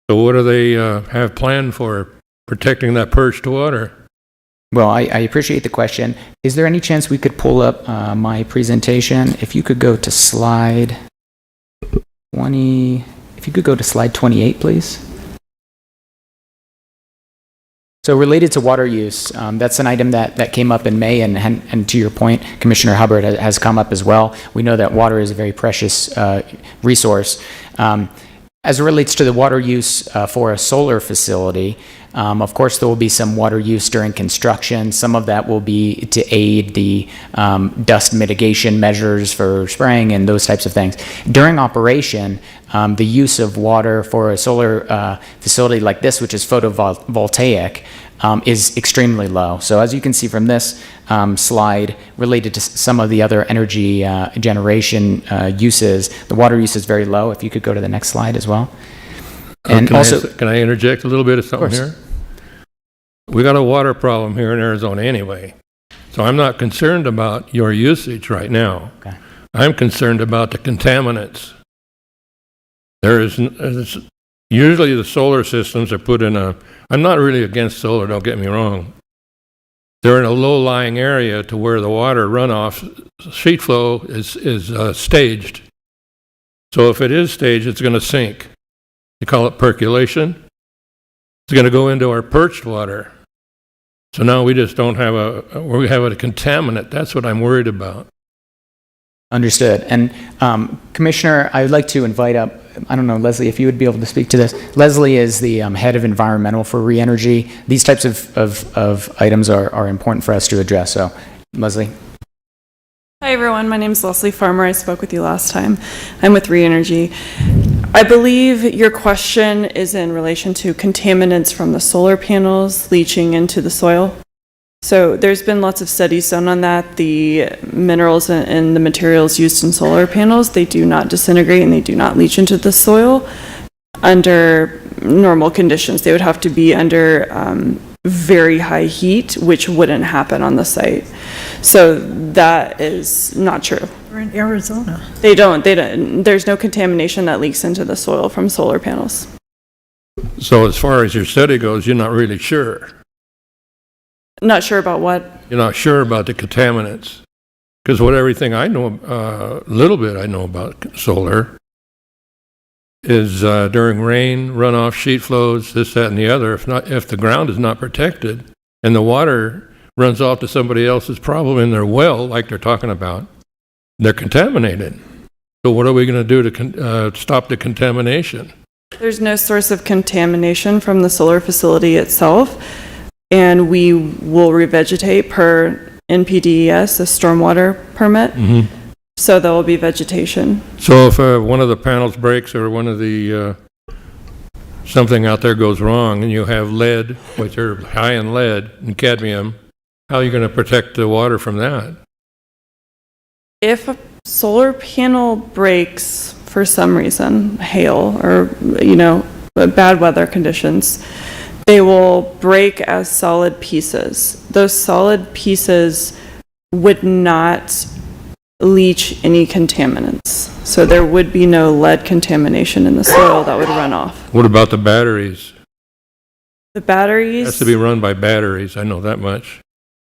So what do they have planned for protecting that perched water? Well, I appreciate the question. Is there any chance we could pull up my presentation? If you could go to slide 20, if you could go to slide 28, please. So related to water use, that's an item that came up in May, and to your point, Commissioner Hubbard has come up as well. We know that water is a very precious resource. As it relates to the water use for a solar facility, of course, there will be some water use during construction. Some of that will be to aid the dust mitigation measures for spraying and those types of things. During operation, the use of water for a solar facility like this, which is photovoltaic, is extremely low. So as you can see from this slide, related to some of the other energy generation uses, the water use is very low. If you could go to the next slide as well. And can I interject a little bit of something here? We got a water problem here in Arizona anyway. So I'm not concerned about your usage right now. Okay. I'm concerned about the contaminants. Usually the solar systems are put in I'm not really against solar, don't get me wrong. They're in a low-lying area to where the water runoff, sheet flow is staged. So if it is staged, it's going to sink. You call it percolation. It's going to go into our perched water. So now we just don't have we have a contaminant. That's what I'm worried about. Understood. And Commissioner, I would like to invite up, I don't know, Leslie, if you would be able to speak to this. Leslie is the head of environmental for Reenergy. These types of items are important for us to address. So, Leslie. Hi, everyone. My name is Leslie Farmer. I spoke with you last time. I'm with Reenergy. I believe your question is in relation to contaminants from the solar panels leaching into the soil. So there's been lots of studies done on that. The minerals and the materials used in solar panels, they do not disintegrate and they do not leach into the soil under normal conditions. They would have to be under very high heat, which wouldn't happen on the site. So that is not true. We're in Arizona. They don't, there's no contamination that leaks into the soil from solar panels. So as far as your study goes, you're not really sure. Not sure about what? You're not sure about the contaminants. Because everything I know, little bit I know about solar, is during rain, runoff, sheet flows, this, that, and the other. If the ground is not protected and the water runs off to somebody else's problem in their well, like they're talking about, they're contaminated. So what are we going to do to stop the contamination? There's no source of contamination from the solar facility itself, and we will revegetate per NPDES, a stormwater permit. Mm-hmm. So there will be vegetation. So if one of the panels breaks or one of the something out there goes wrong and you have lead, which are high in lead and cadmium, how are you going to protect the water from that? If a solar panel breaks for some reason, hail or, you know, bad weather conditions, they will break as solid pieces. Those solid pieces would not leach any contaminants. So there would be no lead contamination in the soil that would run off. What about the batteries? The batteries? It has to be run by batteries, I know that much.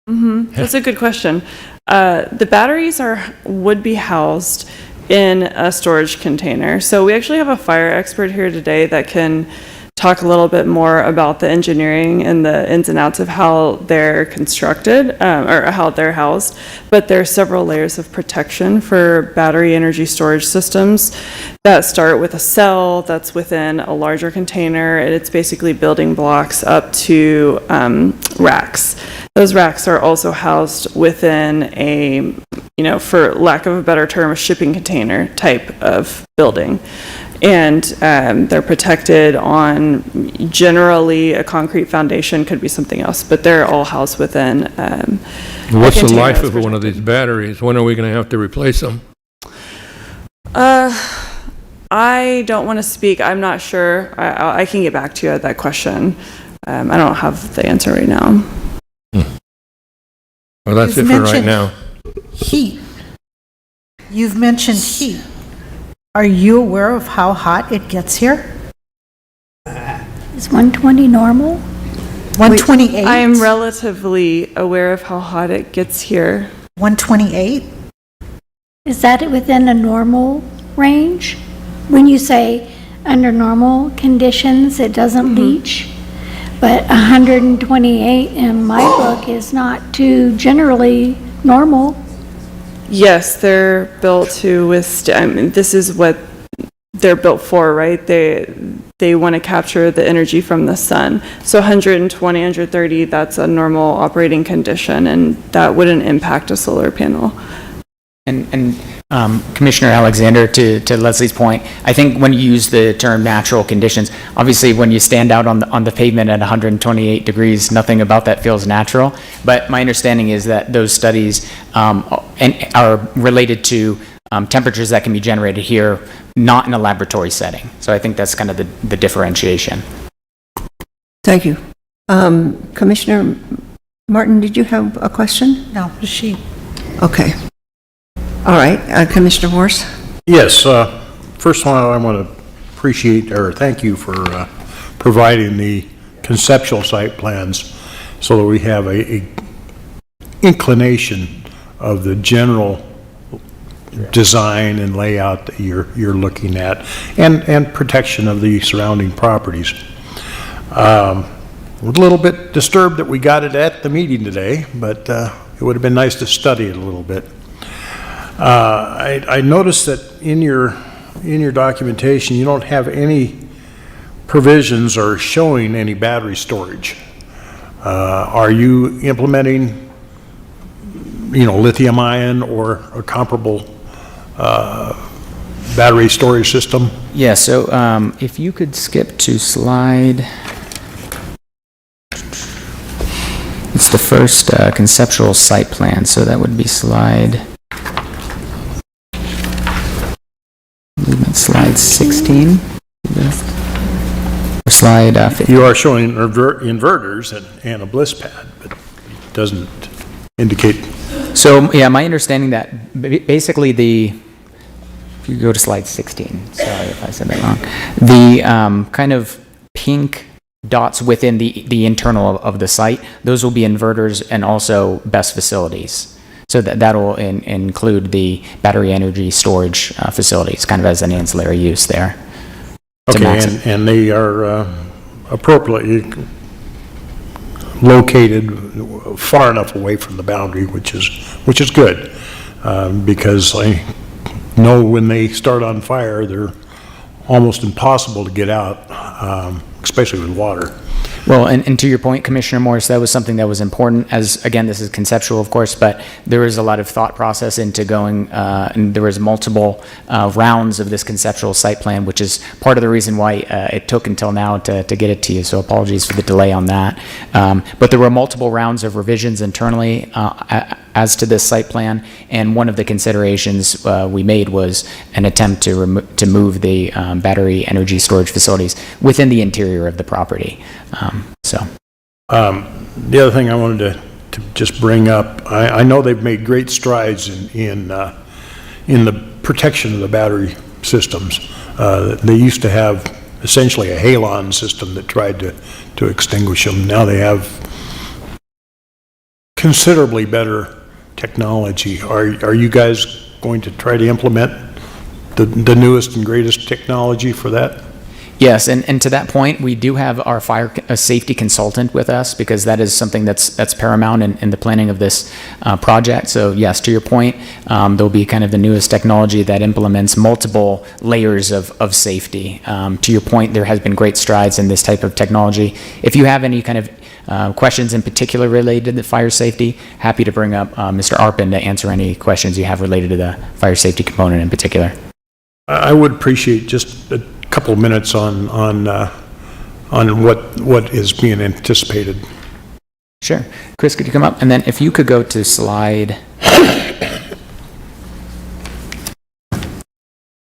That's a good question. The batteries would be housed in a storage container. So we actually have a fire expert here today that can talk a little bit more about the engineering and the ins and outs of how they're constructed or how they're housed. But there are several layers of protection for battery energy storage systems that start with a cell that's within a larger container, and it's basically building blocks up to racks. Those racks are also housed within a, you know, for lack of a better term, a shipping container type of building. And they're protected on generally a concrete foundation, could be something else, but they're all housed within What's the life of one of these batteries? When are we going to have to replace them? I don't want to speak. I'm not sure. I can get back to you at that question. I don't have the answer right now. Well, that's You've it for right mentioned now. Heat. You've mentioned heat. Are you aware of how hot it gets here? Is 120 normal? 128? I am relatively aware of how hot it gets here. 128? Is that within a normal range? When you say under normal conditions, it doesn't leach, but 128 in my book is not too generally normal. Yes, they're built to withstand. I mean, this is what they're built for, right? They want to capture the energy from the sun. So 120, 130, that's a normal operating condition, and that wouldn't impact a solar panel. And Commissioner Alexander, to Leslie's point, I think when you use the term natural conditions, obviously when you stand out on the pavement at 128 degrees, nothing about that feels natural. But my understanding is that those studies are related to temperatures that can be generated here, not in a laboratory setting. So I think that's kind of the differentiation. Thank you. Commissioner Martin, did you have a question? No, she. Okay. All right, Commissioner Morse? Yes, first of all, I want to appreciate or thank you for providing the conceptual site plans so that we have a inclination of the general design and layout that you're looking at, and protection of the surrounding properties. A little bit disturbed that we got it at the meeting today, but it would have been nice to study it a little bit. I noticed that in your documentation, you don't have any provisions or showing any battery storage. Are you implementing, lithium ion or a comparable battery storage system? Yeah, so if you could skip to slide, it's the first conceptual site plan, so that would be slide, I believe it's slide 16, or slide 15. You are showing inverters and a bliss pad, but it doesn't indicate. So, yeah, my understanding that basically if you go to slide 16, sorry if I said that wrong, the kind of pink dots within the internal of the site, those will be inverters and also BESS facilities. So that'll include the battery energy storage facilities, kind of as an ancillary use there. Okay, and they are appropriately located far enough away from the boundary, which is good, because I know when they start on fire, they're almost impossible to get out, especially with water. Well, and to your point, Commissioner Morris, that was something that was important, as, again, this is conceptual, of course, but there is a lot of thought process into going, and there was multiple rounds of this conceptual site plan, which is part of the reason why it took until now to get it to you, so apologies for the delay on that. But there were multiple rounds of revisions internally as to this site plan, and one of the considerations we made was an attempt to move the battery energy storage facilities within the interior of the property. The other thing I wanted to just bring up, I know they've made great strides in the protection of the battery systems. They used to have essentially a halon system that tried to extinguish them. Now they have considerably better technology. Are you guys going to try to implement the newest and greatest technology for that? Yes, and to that point, we do have our fire safety consultant with us, because that is something that's paramount in the planning of this project. So yes, to your point, there'll be kind of the newest technology that implements multiple layers of safety. To your point, there has been great strides in this type of technology. If you have any kind of questions in particular related to fire safety, happy to bring up Mr. Arpin to answer any questions you have related to the fire safety component in particular. I would appreciate just a couple of minutes on what is being anticipated. Sure. Chris, could you come up? And then if you could go to slide...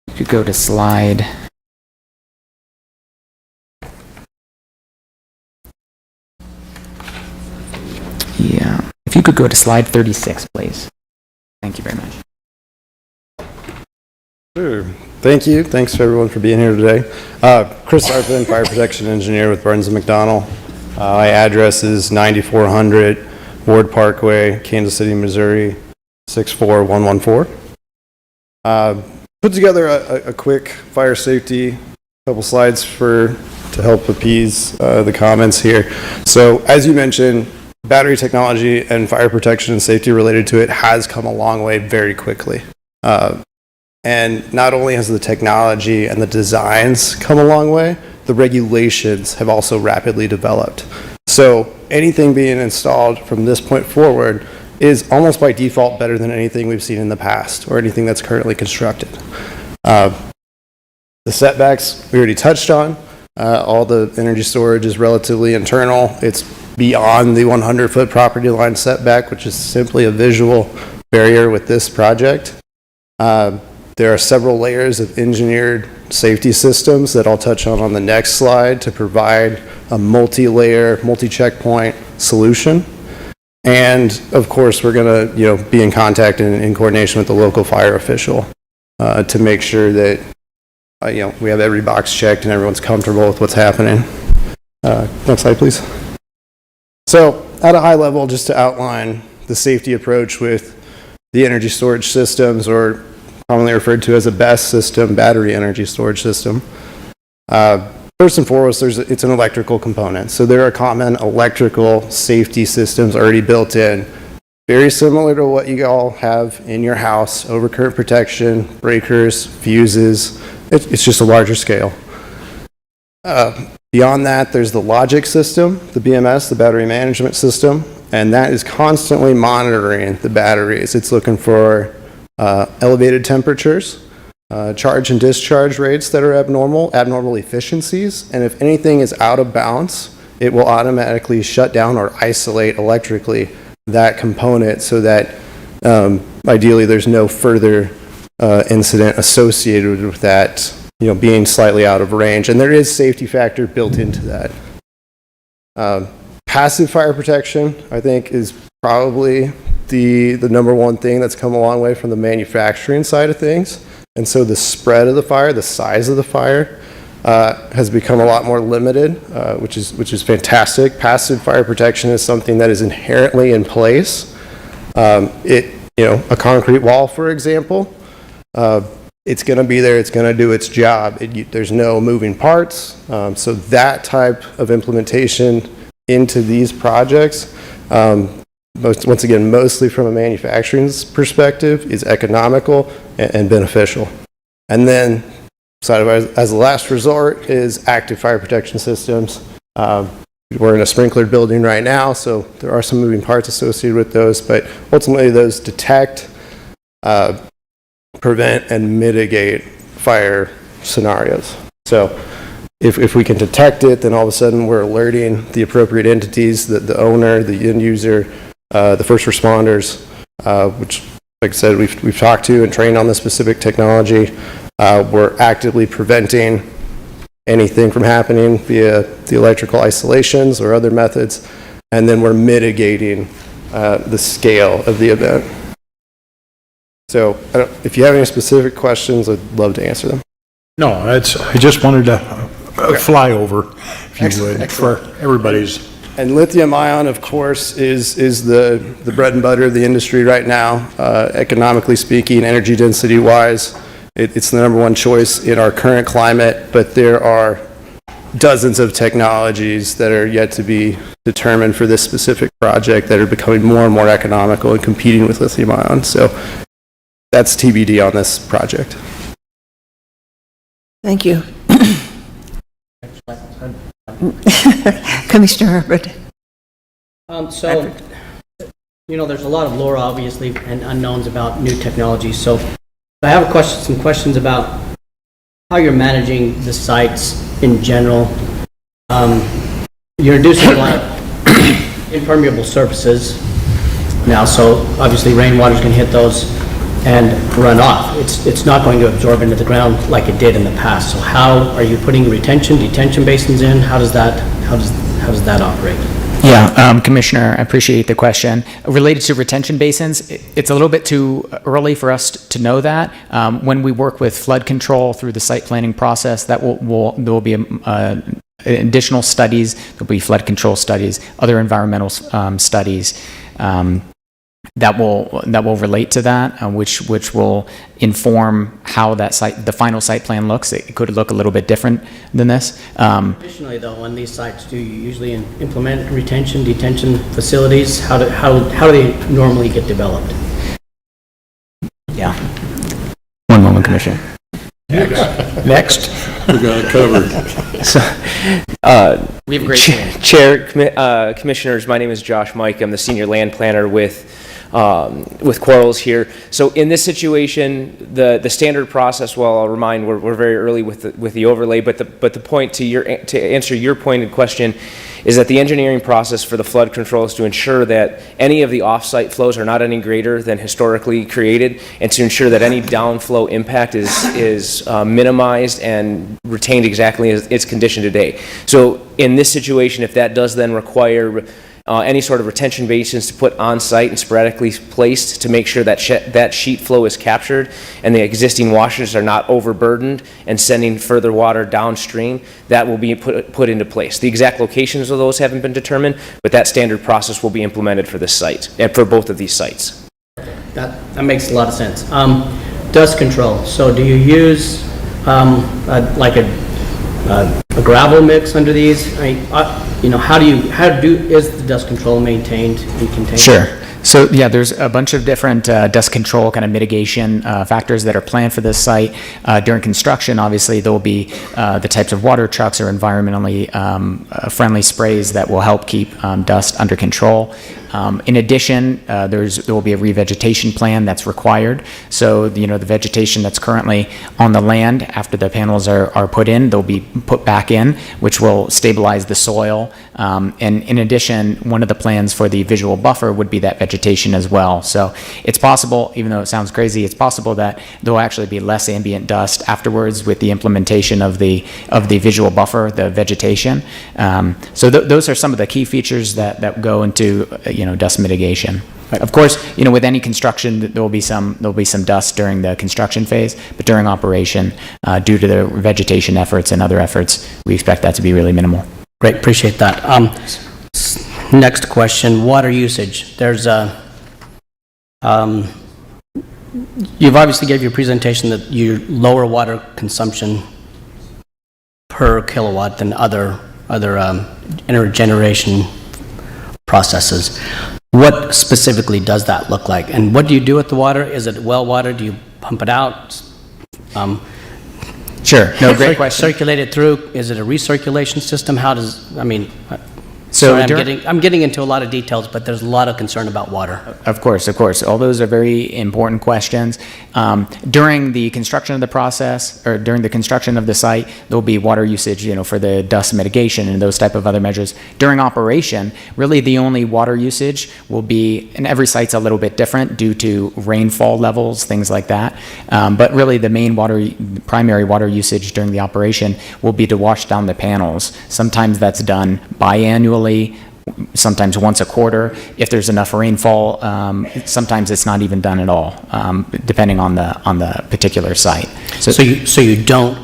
You could go to slide... Yeah. If you could go to slide 36, please. Thank you very much. Sure. Thank you. Thanks for everyone for being here today. Chris Arpin, Fire Protection Engineer with Burns & McDonnell. My address is 9400 Ward Parkway, Kansas City, Missouri, 64114. Put together a quick fire safety, couple slides to help appease the comments here. So as you mentioned, battery technology and fire protection and safety related to it has come a long way very quickly. And not only has the technology and the designs come a long way, the regulations have also rapidly developed. So anything being installed from this point forward is almost by default better than anything we've seen in the past or anything that's currently constructed. The setbacks we already touched on. All the energy storage is relatively internal. It's beyond the 100-foot property line setback, which is simply a visual barrier with this project. There are several layers of engineered safety systems that I'll touch on the next slide to provide a multi-layer, multi-checkpoint solution. And of course, we're going to be in contact and in coordination with the local fire official to make sure that we have every box checked and everyone's comfortable with what's happening. Next slide, please. So at a high level, just to outline the safety approach with the energy storage systems, or commonly referred to as a BESS system, battery energy storage system. First and foremost, it's an electrical component. So there are common electrical safety systems already built in, very similar to what you all have in your house: overcurrent protection, breakers, fuses. It's just a larger scale. Beyond that, there's the logic system, the BMS, the battery management system, and that is constantly monitoring the batteries. It's looking for elevated temperatures, charge and discharge rates that are abnormal efficiencies, and if anything is out of balance, it will automatically shut down or isolate electrically that component so that ideally there's no further incident associated with that being slightly out of range. And there is safety factor built into that. Passive fire protection, I think, is probably the number one thing that's come a long way from the manufacturing side of things. And so the spread of the fire, the size of the fire, has become a lot more limited, which is fantastic. Passive fire protection is something that is inherently in place. A concrete wall, for example, it's going to be there, it's going to do its job. There's no moving parts. So that type of implementation into these projects, once again, mostly from a manufacturing perspective, is economical and beneficial. And then, as a last resort, is active fire protection systems. We're in a sprinklered building right now, so there are some moving parts associated with those, but ultimately those detect, prevent, and mitigate fire scenarios. So if we can detect it, then all of a sudden we're alerting the appropriate entities, the owner, the end user, the first responders, which, like I said, we've talked to and trained on this specific technology. We're actively preventing anything from happening via the electrical isolations or other methods, and then we're mitigating the scale of the event. So if you have any specific questions, I'd love to answer them. No, I just wanted to fly over, if you would, for everybody's. And lithium ion, of course, is the bread and butter of the industry right now, economically speaking, energy density wise. It's the number one choice in our current climate, but there are dozens of technologies that are yet to be determined for this specific project that are becoming more and more economical and competing with lithium ion. So that's TBD on this project. Thank you. Commissioner Herbert. So, there's a lot of lore, obviously, and unknowns about new technology. So I have some questions about how you're managing the sites in general. You're reducing a lot of impermeable surfaces now, so obviously rainwater is going to hit those and run off. It's not going to absorb into the ground like it did in the past. So how are you putting detention basins in? How does that operate? Yeah, Commissioner, I appreciate the question. Related to retention basins, it's a little bit too early for us to know that. When we work with flood control through the site planning process, that there will be additional studies. There'll be flood control studies, other environmental studies that will relate to that, which will inform how the final site plan looks. It could look a little bit different than this. Additionally, though, on these sites, do you usually implement detention facilities? How do they normally get developed? Yeah. One moment, Commissioner. Next. We got it covered. So, we have a great Chair, Commissioners, my name is Josh Mike. I'm the senior land planner with Quarles here. So in this situation, the standard process, well, I'll remind, we're very early with the overlay, but the point to answer your pointed question is that the engineering process for the flood control is to ensure that any of the off-site flows are not any greater than historically created, and to ensure that any downflow impact is minimized and retained exactly as its condition today. So in this situation, if that does then require any sort of retention basins to put on site and sporadically placed to make sure that that sheet flow is captured and the existing washers are not overburdened and sending further water downstream, that will be put into place. The exact locations of those haven't been determined, but that standard process will be implemented for this site and for both of these sites. That makes a lot of sense. Dust control. So do you use like a gravel mix under these? Is the dust control maintained and contained? Sure. So yeah, there's a bunch of different dust control kind of mitigation factors that are planned for this site. During construction, obviously, there will be the types of water trucks or environmentally friendly sprays that will help keep dust under control. In addition, there will be a revegetation plan that's required. So, the vegetation that's currently on the land after the panels are put in, they'll be put back in, which will stabilize the soil. And in addition, one of the plans for the visual buffer would be that vegetation as well. So it's possible, even though it sounds crazy, it's possible that there will actually be less ambient dust afterwards with the implementation of the visual buffer, the vegetation. So those are some of the key features that go into dust mitigation. Of course, with any construction, there will be some dust during the construction phase, but during operation, due to the vegetation efforts and other efforts, we expect that to be really minimal. Great, appreciate that. Next question, water usage. There's you've obviously gave your presentation that you lower water consumption per kilowatt than other intergeneration processes. What specifically does that look like? And what do you do with the water? Is it well water? Do you pump it out? Sure. No, great question. Circulate it through? Is it a recirculation system? Sorry, I'm getting into a lot of details, but there's a lot of concern about water. Of course, of course. All those are very important questions. During the construction of the process, or during the construction of the site, there'll be water usage, for the dust mitigation and those type of other measures. During operation, really the only water usage will be, and every site's a little bit different due to rainfall levels, things like that. But really the main primary water usage during the operation will be to wash down the panels. Sometimes that's done biannually, sometimes once a quarter. If there's enough rainfall, sometimes it's not even done at all, depending on the particular site. So you don't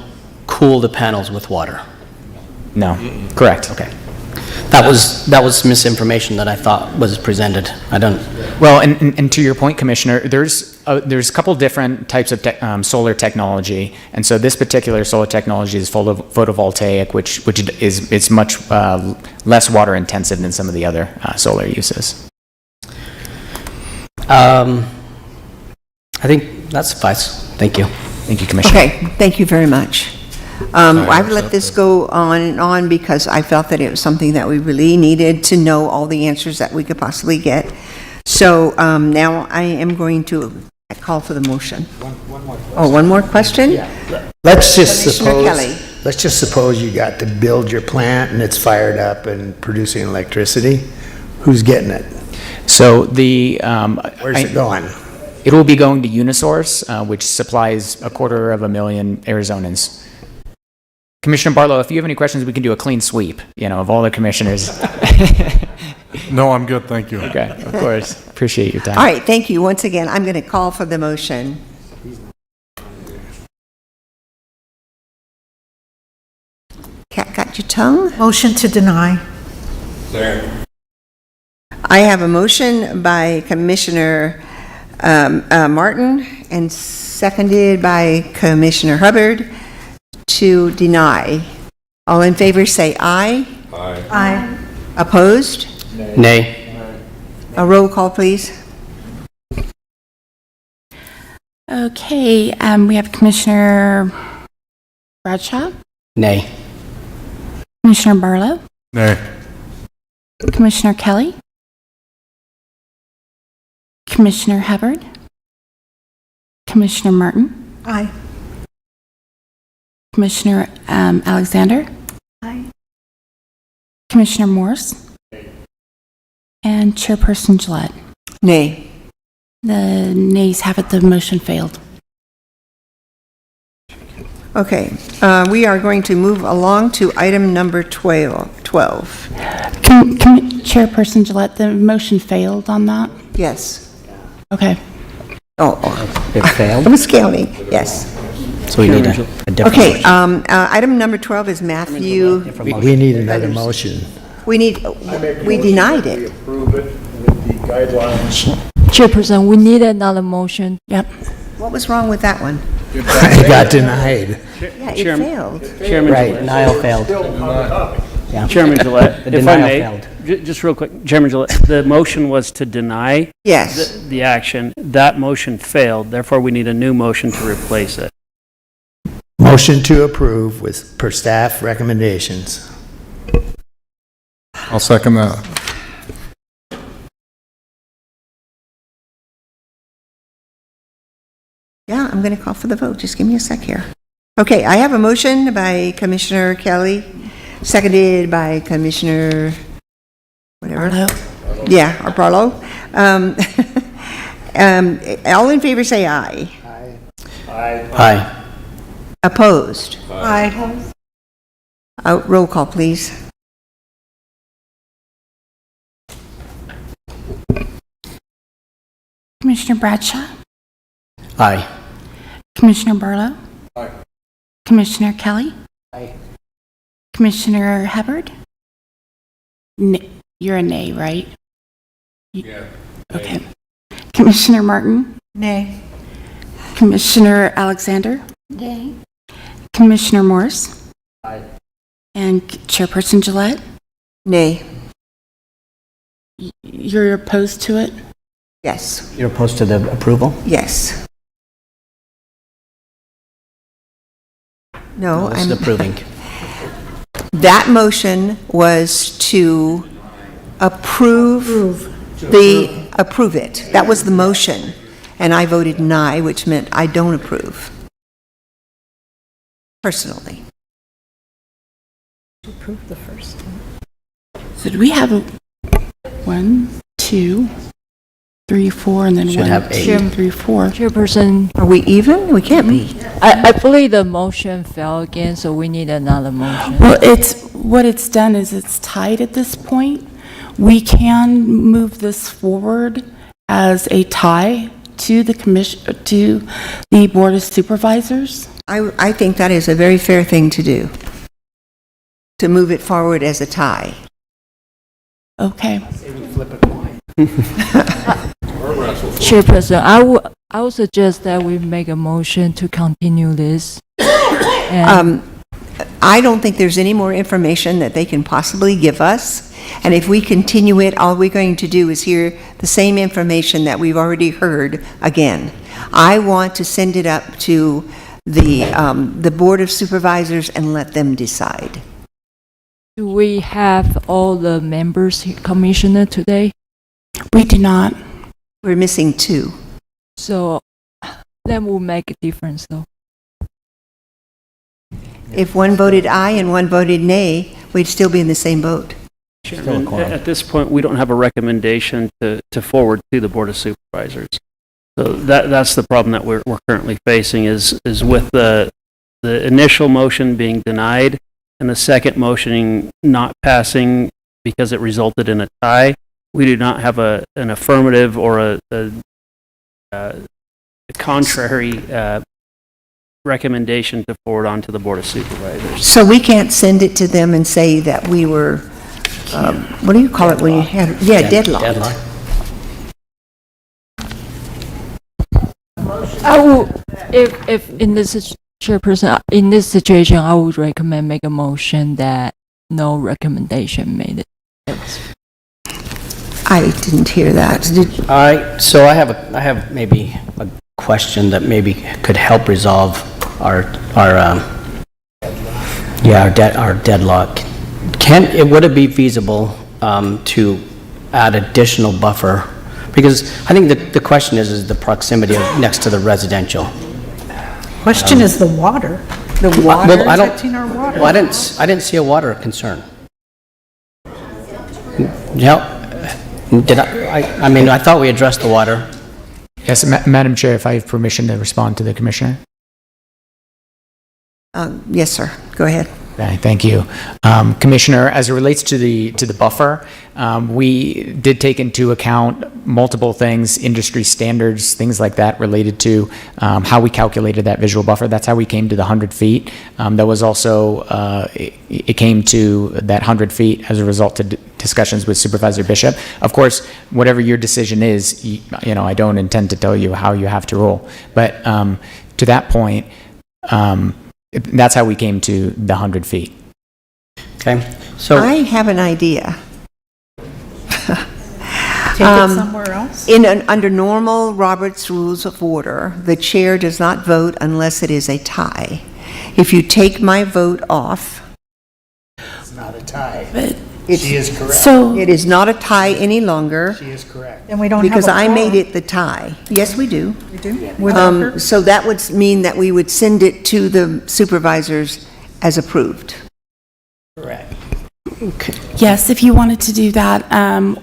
cool the panels with water? No, correct. Okay. That was misinformation that I thought was presented. I don't. Well, and to your point, Commissioner, there's a couple different types of solar technology, and so this particular solar technology is photovoltaic, which is much less water intensive than some of the other solar uses. I think that suffices. Thank you. Thank you, Commissioner. Okay, thank you very much. I've let this go on and on because I felt that it was something that we really needed to know all the answers that we could possibly get. So now I am going to call for the motion. One more question? Yeah. Let's just Kelly. suppose you got to build your plant and it's fired up and producing electricity. Who's getting it? So where's it going? It will be going to Unisource, which supplies 250,000 Arizonans. Commissioner Barlow, if you have any questions, we can do a clean sweep, of all the commissioners. No, I'm good, thank you. Okay, of course. Appreciate your time. All right, thank you. Once again, I'm going to call for the motion. Cat got your tongue? Motion to deny. There. I have a motion by Commissioner Martin and seconded by Commissioner Hubbard to deny. All in favor say aye. Aye. Aye. Opposed? Nay. A roll call, please. Okay, we have Commissioner Bradshaw, Nay. Commissioner Barlow, Nay. Commissioner Kelly, Commissioner Hubbard, Commissioner Martin, Aye. Commissioner Alexander, Aye. Commissioner Morse, and Chairperson Gillette. Nay. The nays have it, the motion failed. Okay, we are going to move along to item number 12. Chairperson Gillette, the motion failed on that? Yes. Okay. It failed? I was counting, yes. So we need a different Okay, motion. item number 12 is Matthew. We need another motion. We denied it. Approve it with the guidelines. Chairperson, we need another motion. Yep. What was wrong with that one? It got denied. Yeah, it failed. Chairman Right, Gillette. Denial failed. Yeah. Chairman Gillette, The if I denial may, failed. just real quick, Chairman Gillette, the motion was to deny Yes. the action. That motion failed, therefore we need a new motion to replace it. Motion to approve with per staff recommendations. I'll second that. Yeah, I'm going to call for the vote. Just give me a sec here. Okay, I have a motion by Commissioner Kelly, seconded by Commissioner whatever. Barlow. Yeah, or Barlow. All in favor say aye. Aye. Opposed? Aye. Roll call, please. Commissioner Bradshaw, Aye. Commissioner Barlow, Aye. Commissioner Kelly, Aye. Commissioner Hubbard. You're a nay, right? Yeah. Okay. Commissioner Martin, Nay. Commissioner Alexander, Nay. Commissioner Morse, Aye. and Chairperson Gillette. Nay. You're opposed to it? Yes. You're opposed to the approval? Yes. No, This is I'm approving. That motion was to approve it. That was the motion. And I voted nay, which meant I don't approve. Personally. Approve the first one. So do we have 1, 2, 3, 4, and then Should 1, have 8. 2, 3, 4? Chairperson, Are we even? We can't be. I believe the motion fell again, so we need another motion. Well, what it's done is it's tied at this point. We can move this forward as a tie to the commission, to the Board of Supervisors. I think that is a very fair thing to do. To move it forward as a tie. Okay. Chairperson, I would suggest that we make a motion to continue this. And I don't think there's any more information that they can possibly give us. And if we continue it, all we're going to do is hear the same information that we've already heard again. I want to send it up to the Board of Supervisors and let them decide. do we have all the members, Commissioner, today? We do not. We're missing 2. So that will make a difference, though. If one voted aye and one voted nay, we'd still be in the same boat. Chairman, at this point, we don't have a recommendation to forward to the Board of Supervisors. So that's the problem that we're currently facing is with the initial motion being denied and the second motion not passing because it resulted in a tie. We do not have an affirmative or a contrary recommendation to forward on to the Board of Supervisors. So we can't send it to them and say that we were, what do you call it when you had, deadlocked. Deadlock. I will, if in this Chairperson, in this situation, I would recommend make a motion that no recommendation made. I didn't hear that. So I have maybe a question that maybe could help resolve our deadlock. Would it be feasible to add additional buffer? Because I think that the question is the proximity of next to the residential. Question is the water. The water affecting our water. Well, I didn't see a water concern. Did I mean, I thought we addressed the water. Yes, Madam Chair, if I have permission to respond to the Commissioner? Yes, sir. Go ahead. Okay, thank you. Commissioner, as it relates to the buffer, we did take into account multiple things, industry standards, things like that related to how we calculated that visual buffer. That's how we came to the 100 feet. That was also, it came to that 100 feet as a result of discussions with Supervisor Bishop. Of course, whatever your decision is, you know, I don't intend to tell you how you have to rule. But to that point, that's how we came to the 100 feet. Okay, so I have an idea. Take it somewhere else? Under normal Robert's Rules of Order, the chair does not vote unless it is a tie. If you take my vote off, It's not a tie. she is correct. So it is not a tie any longer. She is correct. And we don't have a Because I made quorum. it the tie. Yes, we do. We do? Without her? So that would mean that we would send it to the supervisors as approved. correct. yes, if you wanted to do that,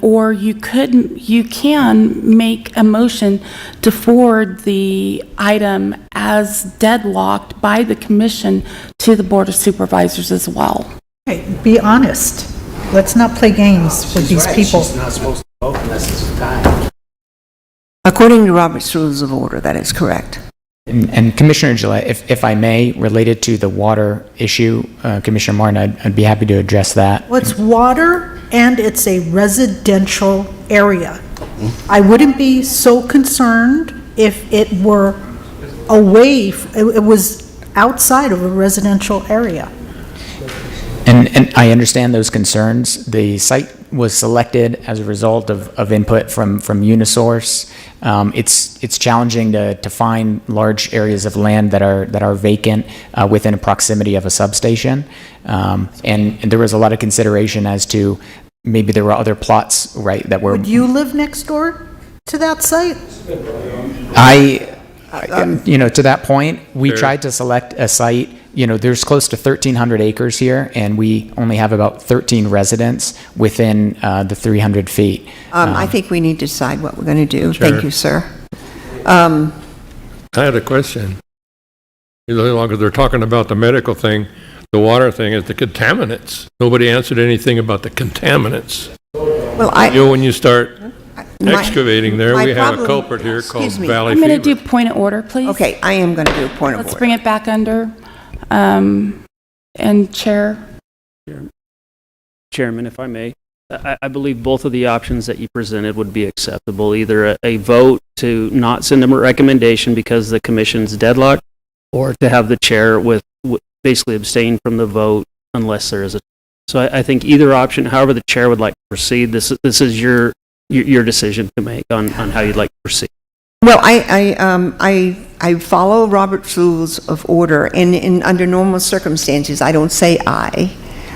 or you can make a motion to forward the item as deadlocked by the commission to the Board of Supervisors as well. Okay, be honest. Let's not play games with these people. She's not supposed to vote unless it's a tie. According to Robert's Rules of Order, that is correct. And Commissioner Gillette, if I may, related to the water issue, Commissioner Martin, I'd be happy to address that. Well, it's water and it's a residential area. I wouldn't be so concerned if it were away, it was outside of a residential area. And I understand those concerns. The site was selected as a result of input from Unisource. It's challenging to find large areas of land that are vacant within a proximity of a substation. And there was a lot of consideration as to maybe there were other plots, right, that were. Would you live next door to that site? To that point, we Sure. tried to select a site, there's close to 1,300 acres here, and we only have about 13 residents within the 300 feet. I think we need to decide what we're going to do. Sure. Thank you, sir. I had a question. As long as they're talking about the medical thing, the water thing is the contaminants. Nobody answered anything about the contaminants. Well, When you start excavating there, my we have a problem- culprit here called excuse me. valley I'm going to fever. do point of order, please. Okay, I am going to do a point of Let's order. bring it back under, and Chair. Chairman, if I may, I believe both of the options that you presented would be acceptable, either a vote to not send them a recommendation because the commission's deadlocked, or to have the chair basically abstain from the vote unless there is a. So I think either option, however the chair would like to proceed, this is your decision to make on how you'd like to proceed. Well, I follow Robert's rules of order, and under normal circumstances, I don't say aye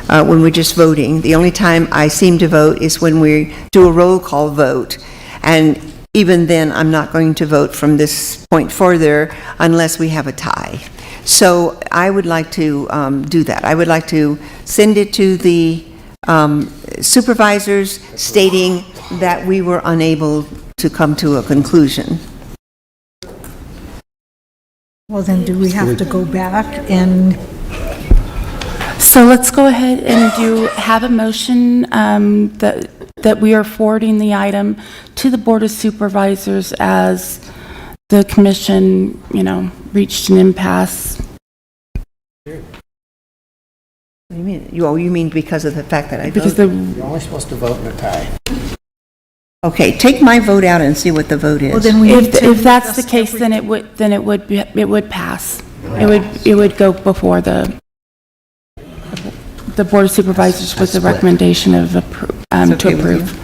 when we're just voting. The only time I seem to vote is when we do a roll call vote, and even then, I'm not going to vote from this point further unless we have a tie. So I would like to do that. I would like to send it to the supervisors stating that we were unable to come to a conclusion. Well, then do we have to go back and, So let's go ahead and have a motion that we are forwarding the item to the Board of Supervisors as the commission, reached an impasse. What do you mean? You mean because of the fact that I Because voted? You're only supposed to vote in a tie. Okay, take my vote out and see what the vote is. well, then we need to. If that's the case, then it would pass. It would go before the Board of Supervisors with the recommendation of to approve.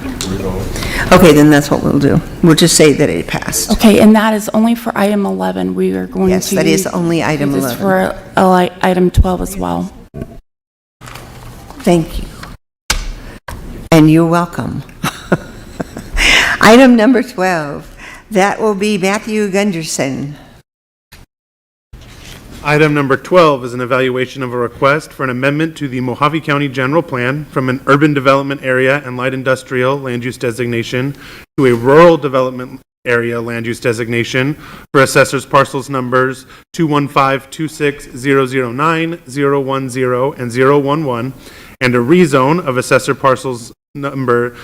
Okay, then that's what we'll do. We'll just say that it passed. Okay, and that is only for item 11. We are going to. Yes, that is only item do this 11. for item 12 as well. Thank you. And you're welcome. Item number 12, that will be Matthew Gunderson. Item number 12 is an evaluation of a request for an amendment to the Mojave County General Plan from an urban development area and light industrial land use designation to a rural development area land use designation for assessors parcels numbers 215-26009, 010, and 011, and a rezone of assessor parcels number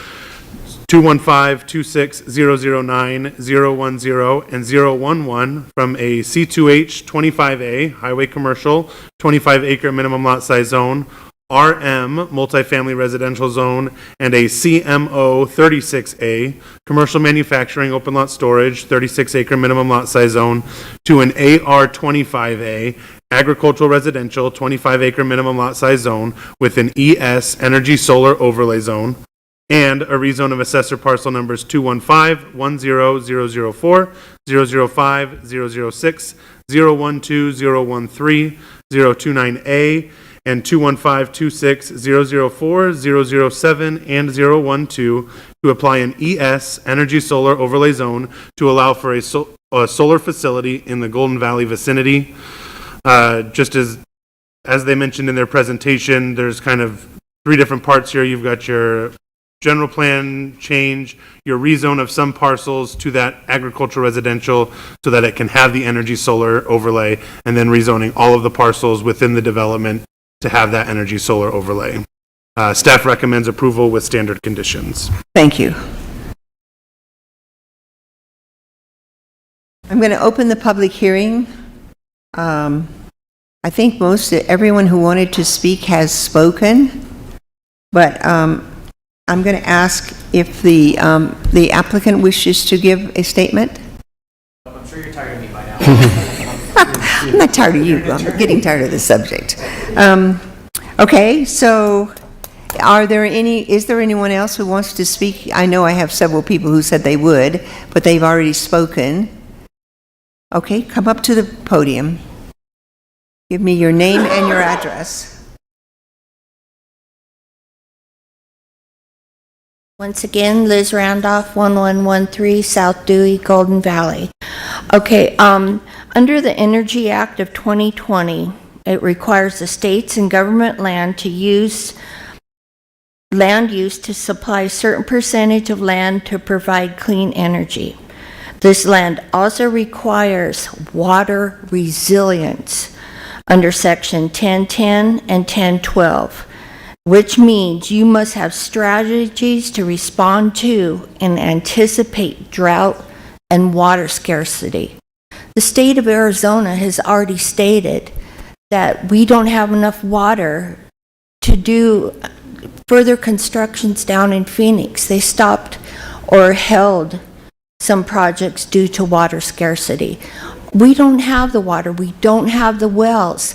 215-26009, 010, and 011 from a C2H 25A Highway Commercial 25-acre minimum lot size zone, RM Multifamily Residential Zone, and a CMO 36A Commercial Manufacturing Open Lot Storage 36-acre minimum lot size zone to an AR 25A Agricultural Residential 25-acre minimum lot size zone with an ES Energy Solar Overlay Zone, and a rezone of assessor parcel numbers 215-10004, 005, 006, 012, 013, 029A, and 215-26004, 007, and 012 to apply an ES Energy Solar Overlay Zone to allow for a solar facility in the Golden Valley vicinity. Just as they mentioned in their presentation, there's kind of three different parts here. You've got your general plan change, your rezone of some parcels to that agricultural residential so that it can have the energy solar overlay, and then rezoning all of the parcels within the development to have that energy solar overlay. Staff recommends approval with standard conditions. Thank you. I'm going to open the public hearing. I think everyone who wanted to speak has spoken, but I'm going to ask if the applicant wishes to give a statement. I'm sure you're tired of me by now. I'm not tired of you. I'm getting tired of the subject. Okay, so is there anyone else who wants to speak? I know I have several people who said they would, but they've already spoken. Okay, come up to the podium. Give me your name and your address. Once again, Liz Randolph, 1113 South Dewey, Golden Valley. Okay, under the Energy Act of 2020, it requires the states and government land use to supply a certain percentage of land to provide clean energy. This land also requires water resilience under Section 1010 and 1012, which means you must have strategies to respond to and anticipate drought and water scarcity. The state of Arizona has already stated that we don't have enough water to do further constructions down in Phoenix. They stopped or held some projects due to water scarcity. We don't have the water, we don't have the wells,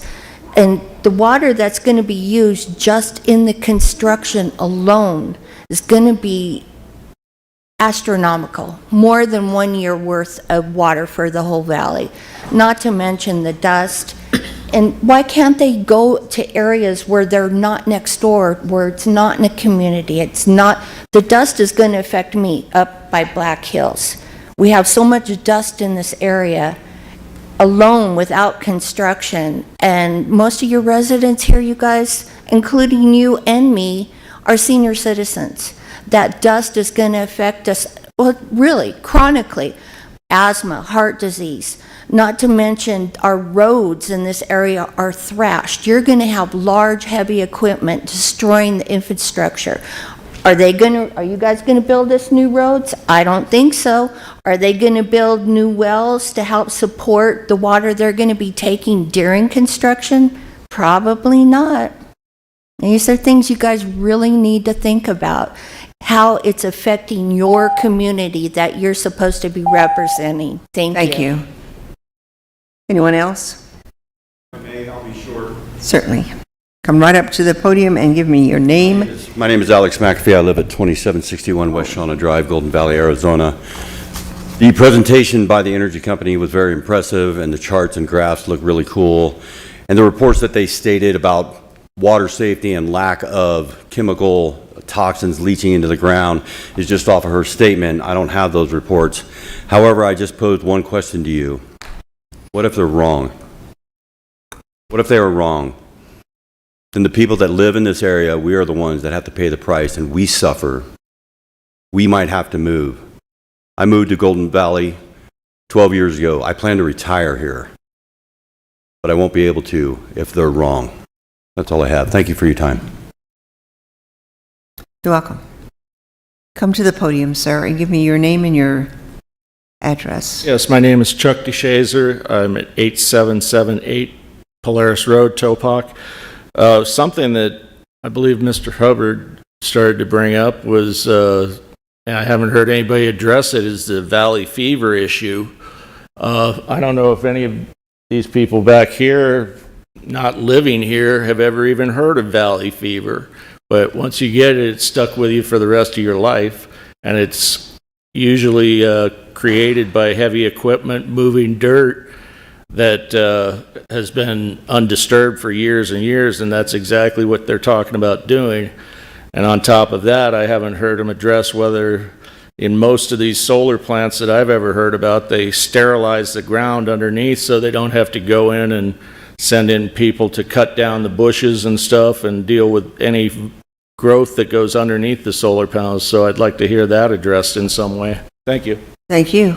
and the water that's going to be used just in the construction alone is going to be astronomical, more than 1 year worth of water for the whole valley, not to mention the dust. And why can't they go to areas where they're not next door, where it's not in a community? It's not, the dust is going to affect me up by Black Hills. We have so much dust in this area alone without construction. And most of your residents here, you guys, including you and me, are senior citizens. That dust is going to affect us, well, really, chronically. Asthma, heart disease, not to mention our roads in this area are thrashed. You're going to have large, heavy equipment destroying the infrastructure. Are you guys going to build us new roads? I don't think so. Are they going to build new wells to help support the water they're going to be taking during construction? Probably not. These are things you guys really need to think about, how it's affecting your community that you're supposed to be representing. Thank you. Anyone else? If I may, I'll be short. Certainly. Come right up to the podium and give me your name. My name is Alex McAfee. I live at 2761 West Shawnee Drive, Golden Valley, Arizona. The presentation by the energy company was very impressive, and the charts and graphs look really cool. And the reports that they stated about water safety and lack of chemical toxins leaching into the ground is just off of her statement. I don't have those reports. However, I just posed one question to you. What if they're wrong? What if they are wrong? Then the people that live in this area, we are the ones that have to pay the price, and we suffer. We might have to move. I moved to Golden Valley 12 years ago. I plan to retire here, but I won't be able to if they're wrong. That's all I have. Thank you for your time. You're welcome. Come to the podium, sir, and give me your name and your address. Yes, my name is Chuck DeShazer. I'm at 8778 Polaris Road, Topak. Something that I believe Mr. Hubbard started to bring up was, and I haven't heard anybody address it, is the valley fever issue. I don't know if any of these people back here, not living here, have ever even heard of valley fever. But once you get it, it's stuck with you for the rest of your life, and it's usually created by heavy equipment moving dirt that has been undisturbed for years and years, and that's exactly what they're talking about doing. And on top of that, I haven't heard them address whether in most of these solar plants that I've ever heard about, they sterilize the ground underneath so they don't have to go in and send in people to cut down the bushes and stuff and deal with any growth that goes underneath the solar panels. So I'd like to hear that addressed in some way. Thank you. Thank you.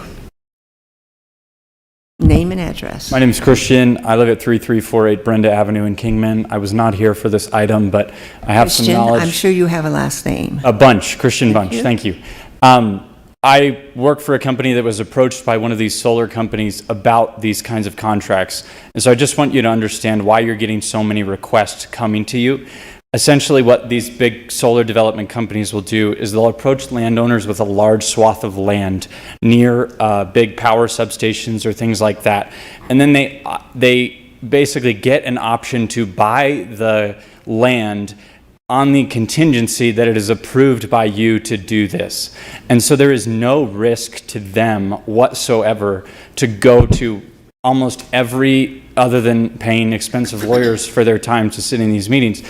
Name and address. My name is Christian. I live at 3348 Brenda Avenue in Kingman. I was not here for this item, but I have some knowledge. I'm sure you have a last name. A Bunch, Christian Bunch. Thank you. I work for a company that was approached by one of these solar companies about these kinds of contracts. And so I just want you to understand why you're getting so many requests coming to you. Essentially, what these big solar development companies will do is they'll approach landowners with a large swath of land near big power substations or things like that. And then they basically get an option to buy the land on the contingency that it is approved by you to do this. And so there is no risk to them whatsoever to go to almost every, other than paying expensive lawyers for their time to sit in these meetings.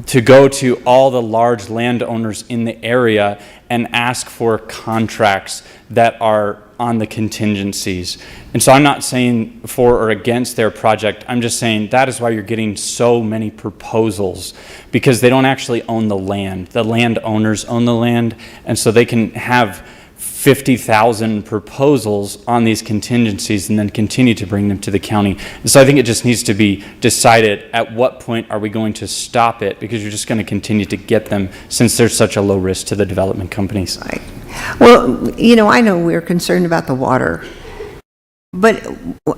to go to all the large landowners in the area and ask for contracts that are on the contingencies. And so I'm not saying for or against their project, I'm just saying that is why you're getting so many proposals, because they don't actually own the land. The landowners own the land, and so they can have 50,000 proposals on these contingencies and then continue to bring them to the county. And so I think it just needs to be decided at what point are we going to stop it, because you're just going to continue to get them since there's such a low risk to the development companies. Right. Well, I know we're concerned about the water, but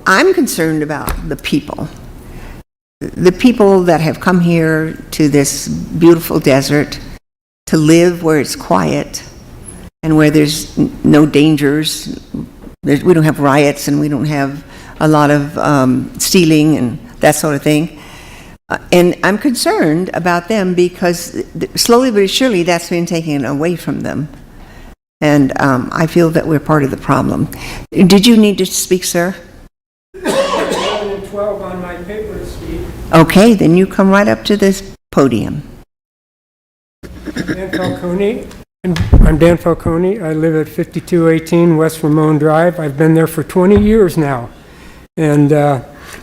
I'm concerned about the people. The people that have come here to this beautiful desert to live where it's quiet and where there's no dangers. We don't have riots and we don't have a lot of stealing and that sort of thing. And I'm concerned about them because slowly but surely that's been taken away from them. And I feel that we're part of the problem. Did you need to speak, sir? 12 on my paper to speak. Okay, then you come right up to this podium. Dan Falcone. I'm Dan Falcone. I live at 5218 West Ramon Drive. I've been there for 20 years now. And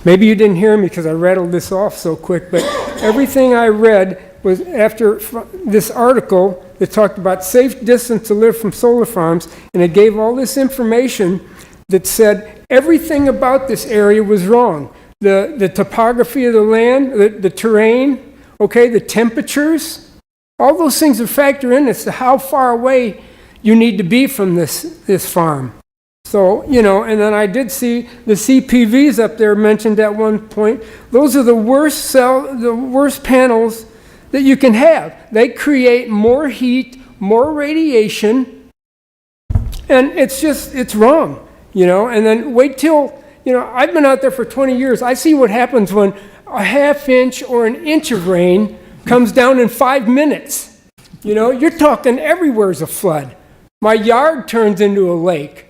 maybe you didn't hear me because I rattled this off so quick, but everything I read was after this article that talked about safe distance to live from solar farms, and it gave all this information that said everything about this area was wrong. The topography of the land, the terrain, okay, the temperatures, all those things are factor in as to how far away you need to be from this farm. So, and then I did see the CPVs up there mentioned at one point. Those are the worst panels that you can have. They create more heat, more radiation, and it's wrong, and then wait till, I've been out there for 20 years. I see what happens when a half inch or an inch of rain comes down in 5 minutes. You're talking everywhere's a flood. My yard turns into a lake.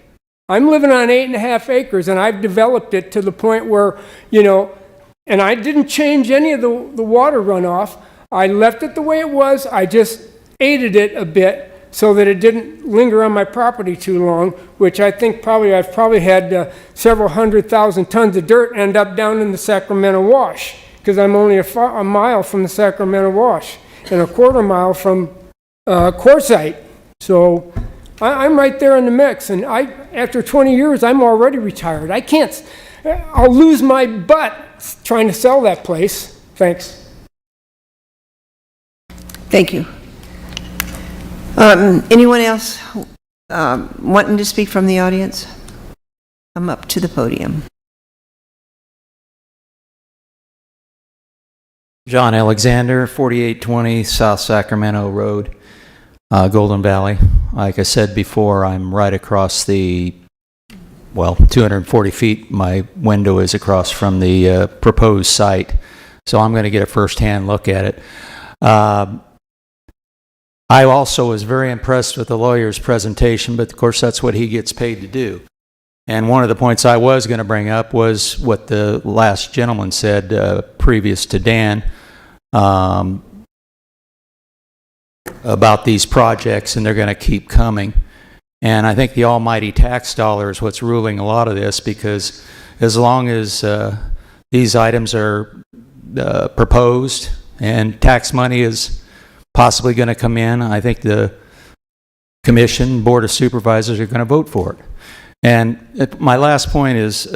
I'm living on 8.5 acres, and I've developed it to the point where, and I didn't change any of the water runoff. I left it the way it was. I just aided it a bit so that it didn't linger on my property too long, which I think I've probably had several 100,000 tons of dirt end up down in the Sacramento Wash, because I'm only a mile from the Sacramento Wash and a quarter mile from Quartzsite. So I'm right there in the mix, and after 20 years, I'm already retired. I'll lose my butt trying to sell that place. Thanks. Thank you. Anyone else wanting to speak from the audience? Come up to the podium. John Alexander, 4820 South Sacramento Road, Golden Valley. Like I said before, I'm right across 240 feet. My window is across from the proposed site, so I'm going to get a first-hand look at it. I also was very impressed with the lawyer's presentation, but of course that's what he gets paid to do. And one of the points I was going to bring up was what the last gentleman said previous to Dan about these projects, and they're going to keep coming. And I think the almighty tax dollar is what's ruling a lot of this, because as long as these items are proposed and tax money is possibly going to come in, I think the Commission, Board of Supervisors are going to vote for it. And my last point is,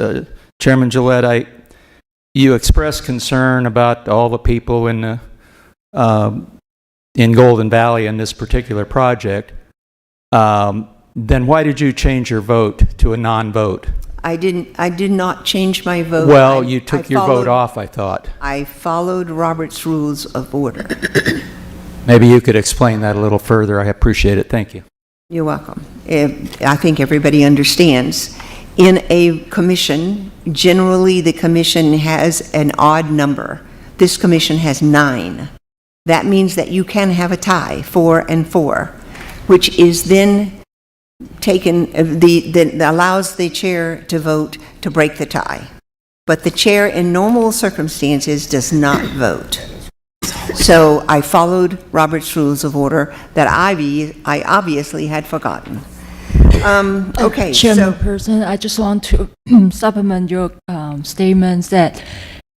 Chairman Gillette, you expressed concern about all the people in Golden Valley in this particular project. Then why did you change your vote to a non-vote? I did not change my vote. Well, you took your vote off, I thought. I followed Robert's Rules of Order. Maybe you could explain that a little further. I appreciate it. Thank you. You're welcome. I think everybody understands. In a commission, generally the commission has an odd number. This commission has 9. That means that you can have a tie, 4 and 4, which is then taken, that allows the chair to vote to break the tie. But the chair in normal circumstances does not vote. So I followed Robert's Rules of Order that I obviously had forgotten. Okay, so, Chairperson, I just want to supplement your statements that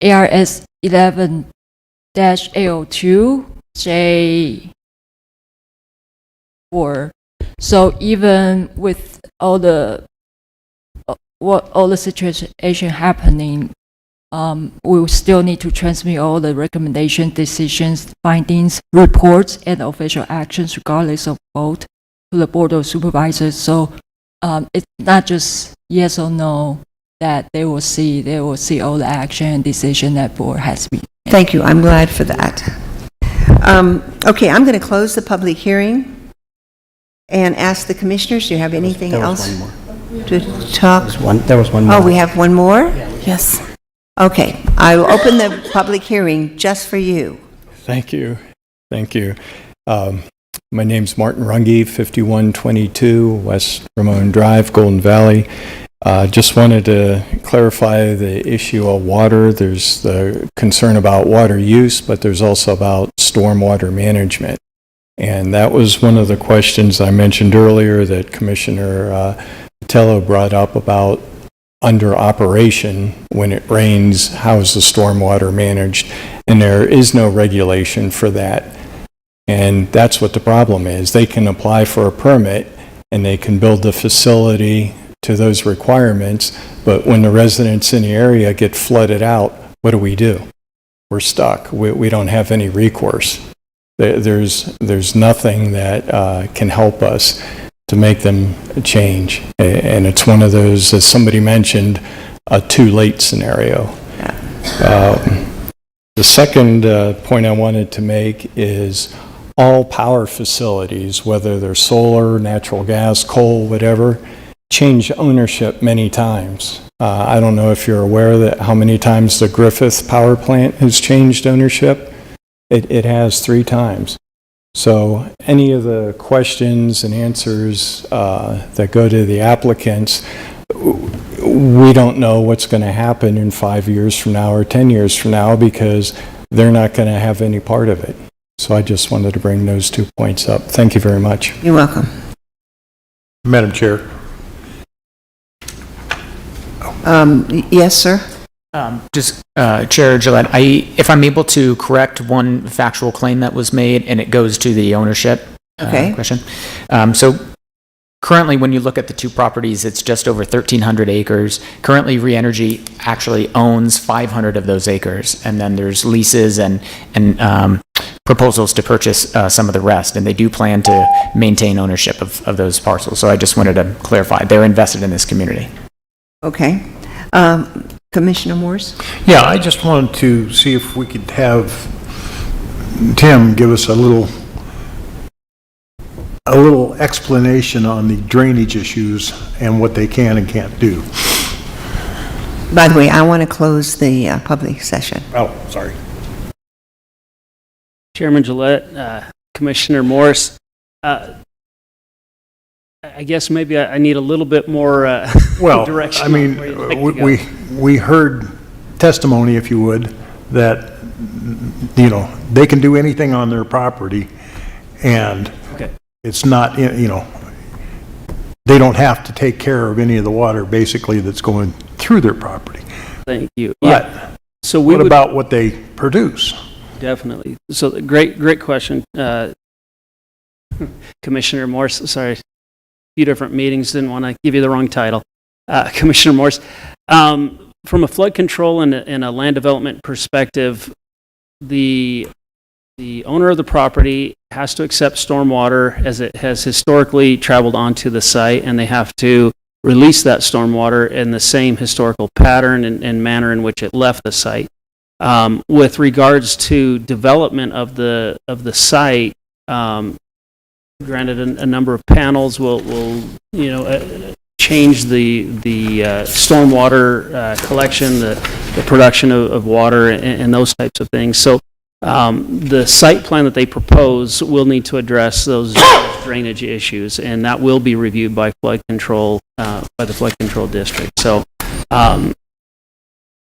ARS 11-AO2 J4. So even with all the situation happening, we will still need to transmit all the recommendations, decisions, findings, reports, and official actions, regardless of vote, to the Board of Supervisors. So it's not just yes or no that they will see all the action and decision that board has made. thank you, I'm glad for that. Okay, I'm going to close the public hearing and ask the commissioners, do you have anything else to talk? There was one more. Oh, we have one more? Yes. Okay, I will open the public hearing just for you. Thank you. Thank you. My name's Martin Runge, 5122 West Ramon Drive, Golden Valley. Just wanted to clarify the issue of water. There's the concern about water use, but there's also about stormwater management. And that was one of the questions I mentioned earlier that Commissioner Patello brought up about under operation. When it rains, how is the stormwater managed? And there is no regulation for that. And that's what the problem is. They can apply for a permit and they can build the facility to those requirements, but when the residents in the area get flooded out, what do? We're stuck. We don't have any recourse. There's nothing that can help us to make them change. And it's one of those, as somebody mentioned, a too late scenario. The second point I wanted to make is all power facilities, whether they're solar, natural gas, coal, whatever, change ownership many times. I don't know if you're aware that how many times the Griffith power plant has changed ownership. It has 3 times. So any of the questions and answers that go to the applicants, we don't know what's going to happen in 5 years from now or 10 years from now because they're not going to have any part of it. So I just wanted to bring those 2 points up. Thank you very much. You're welcome. Madam Chair. Yes, sir? Chair Gillette, if I'm able to correct one factual claim that was made, and it goes to the ownership question. So currently, when you look at the 2 properties, it's just over 1,300 acres. Currently, Reenergy actually owns 500 of those acres, and then there's leases and proposals to purchase some of the rest, and they do plan to maintain ownership of those parcels. So I just wanted to clarify, they're invested in this community. Okay. Commissioner Morse? Yeah, I just wanted to see if we could have Tim give us a little explanation on the drainage issues and what they can and can't do. By the way, I want to close the public session. Oh, sorry. Chairman Gillette, Commissioner Morse, I guess maybe I need a little bit more direction. I mean, we heard testimony, if you would, that, you know, they can do anything on their property, and it's not, you know, they don't have to take care of any of the water, basically, that's going through their property. Thank you. But so what about what they produce? Definitely. So great question. Commissioner Morse, sorry. Few different meetings, didn't want to give you the wrong title. Commissioner Morse, from a flood control and a land development perspective, the owner of the property has to accept stormwater as it has historically traveled onto the site, and they have to release that stormwater in the same historical pattern and manner in which it left the site. With regards to development of the site, granted, a number of panels will change the stormwater collection, the production of water, and those types of things. So the site plan that they propose will need to address those drainage issues, and that will be reviewed by flood control by the flood control district. So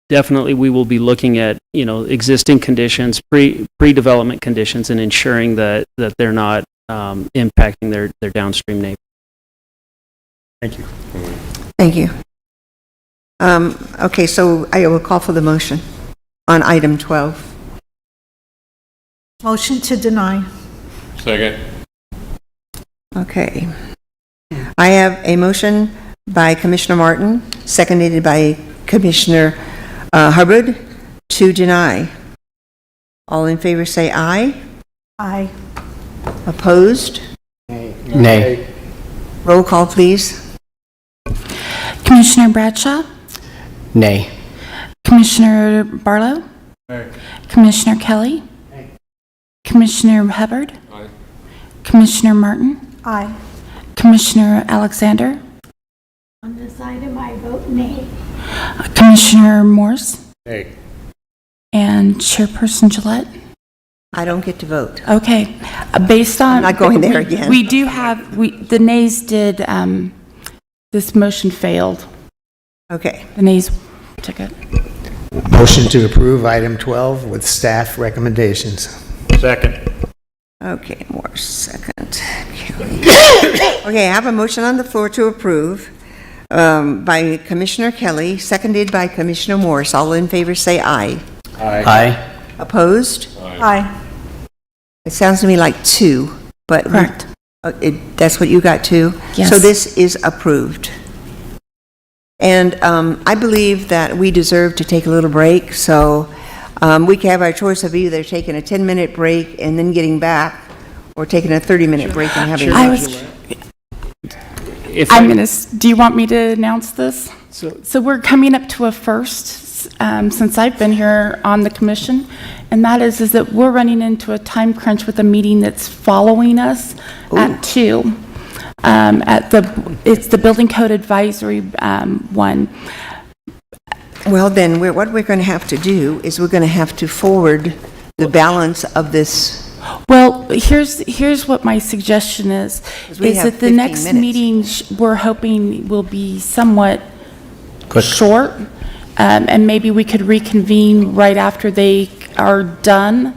definitely we will be looking at, existing conditions, pre-development conditions, and ensuring that they're not impacting their downstream neighbors. Thank you. Thank you. Okay, so I will call for the motion on item 12. Motion to deny. Second. Okay. I have a motion by Commissioner Martin, seconded by Commissioner Hubbard, to deny. All in favor say aye. Aye. Opposed? Nay. Roll call, please. Commissioner Bradshaw, Nay. Commissioner Barlow, Commissioner Kelly, Commissioner Hubbard, Commissioner Martin, Aye. Commissioner Alexander, On this item, I vote nay. Commissioner Morse, Nay. and Chairperson Gillette. I don't get to vote. Okay, based on... I'm not going there again. We do have, the nays did, this motion failed. Okay. The nays took it. Motion to approve item 12 with staff recommendations. Second. Okay, Morse, second. Okay, I have a motion on the floor to approve by Commissioner Kelly, seconded by Commissioner Morse. All in favor say aye. Aye. Opposed? Aye. It sounds to me like two, but... Correct. That's what you got too? Yes. So this is approved. And I believe that we deserve to take a little break, so we can have our choice of either taking a 10-minute break and then getting back, or taking a 30-minute break and having lunch. Do you want me to announce this? So we're coming up to a first since I've been here on the commission, and that is that we're running into a time crunch with a meeting that's following us at 2. It's the Building Code Advisory one. Well, then, what we're going to have to do is we're going to have to forward the balance of this. Well, here's what my suggestion is we have that the 15 next minutes. meeting we're hoping will be somewhat short, and maybe we could reconvene right after they are done.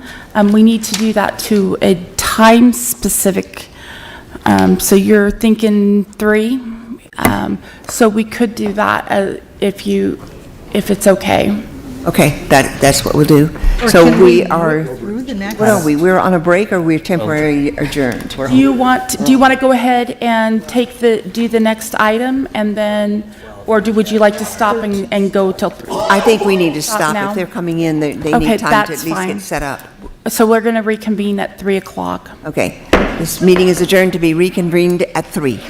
We need to do that to a time specific. So you're thinking 3. So we could do that if it's okay. Okay, that's what we'll do. Or So can we are, through the next- what are we? We're on a break, or we're temporarily adjourned? Do you want to go ahead and do the next item, and then, or would you like to stop and go till 3? I think we need to Stop stop. now? If they're coming in, they Okay, need time to that's at least fine. get set up. So we're going to reconvene at 3 o'clock. Okay, this meeting is adjourned to be reconvened at 3.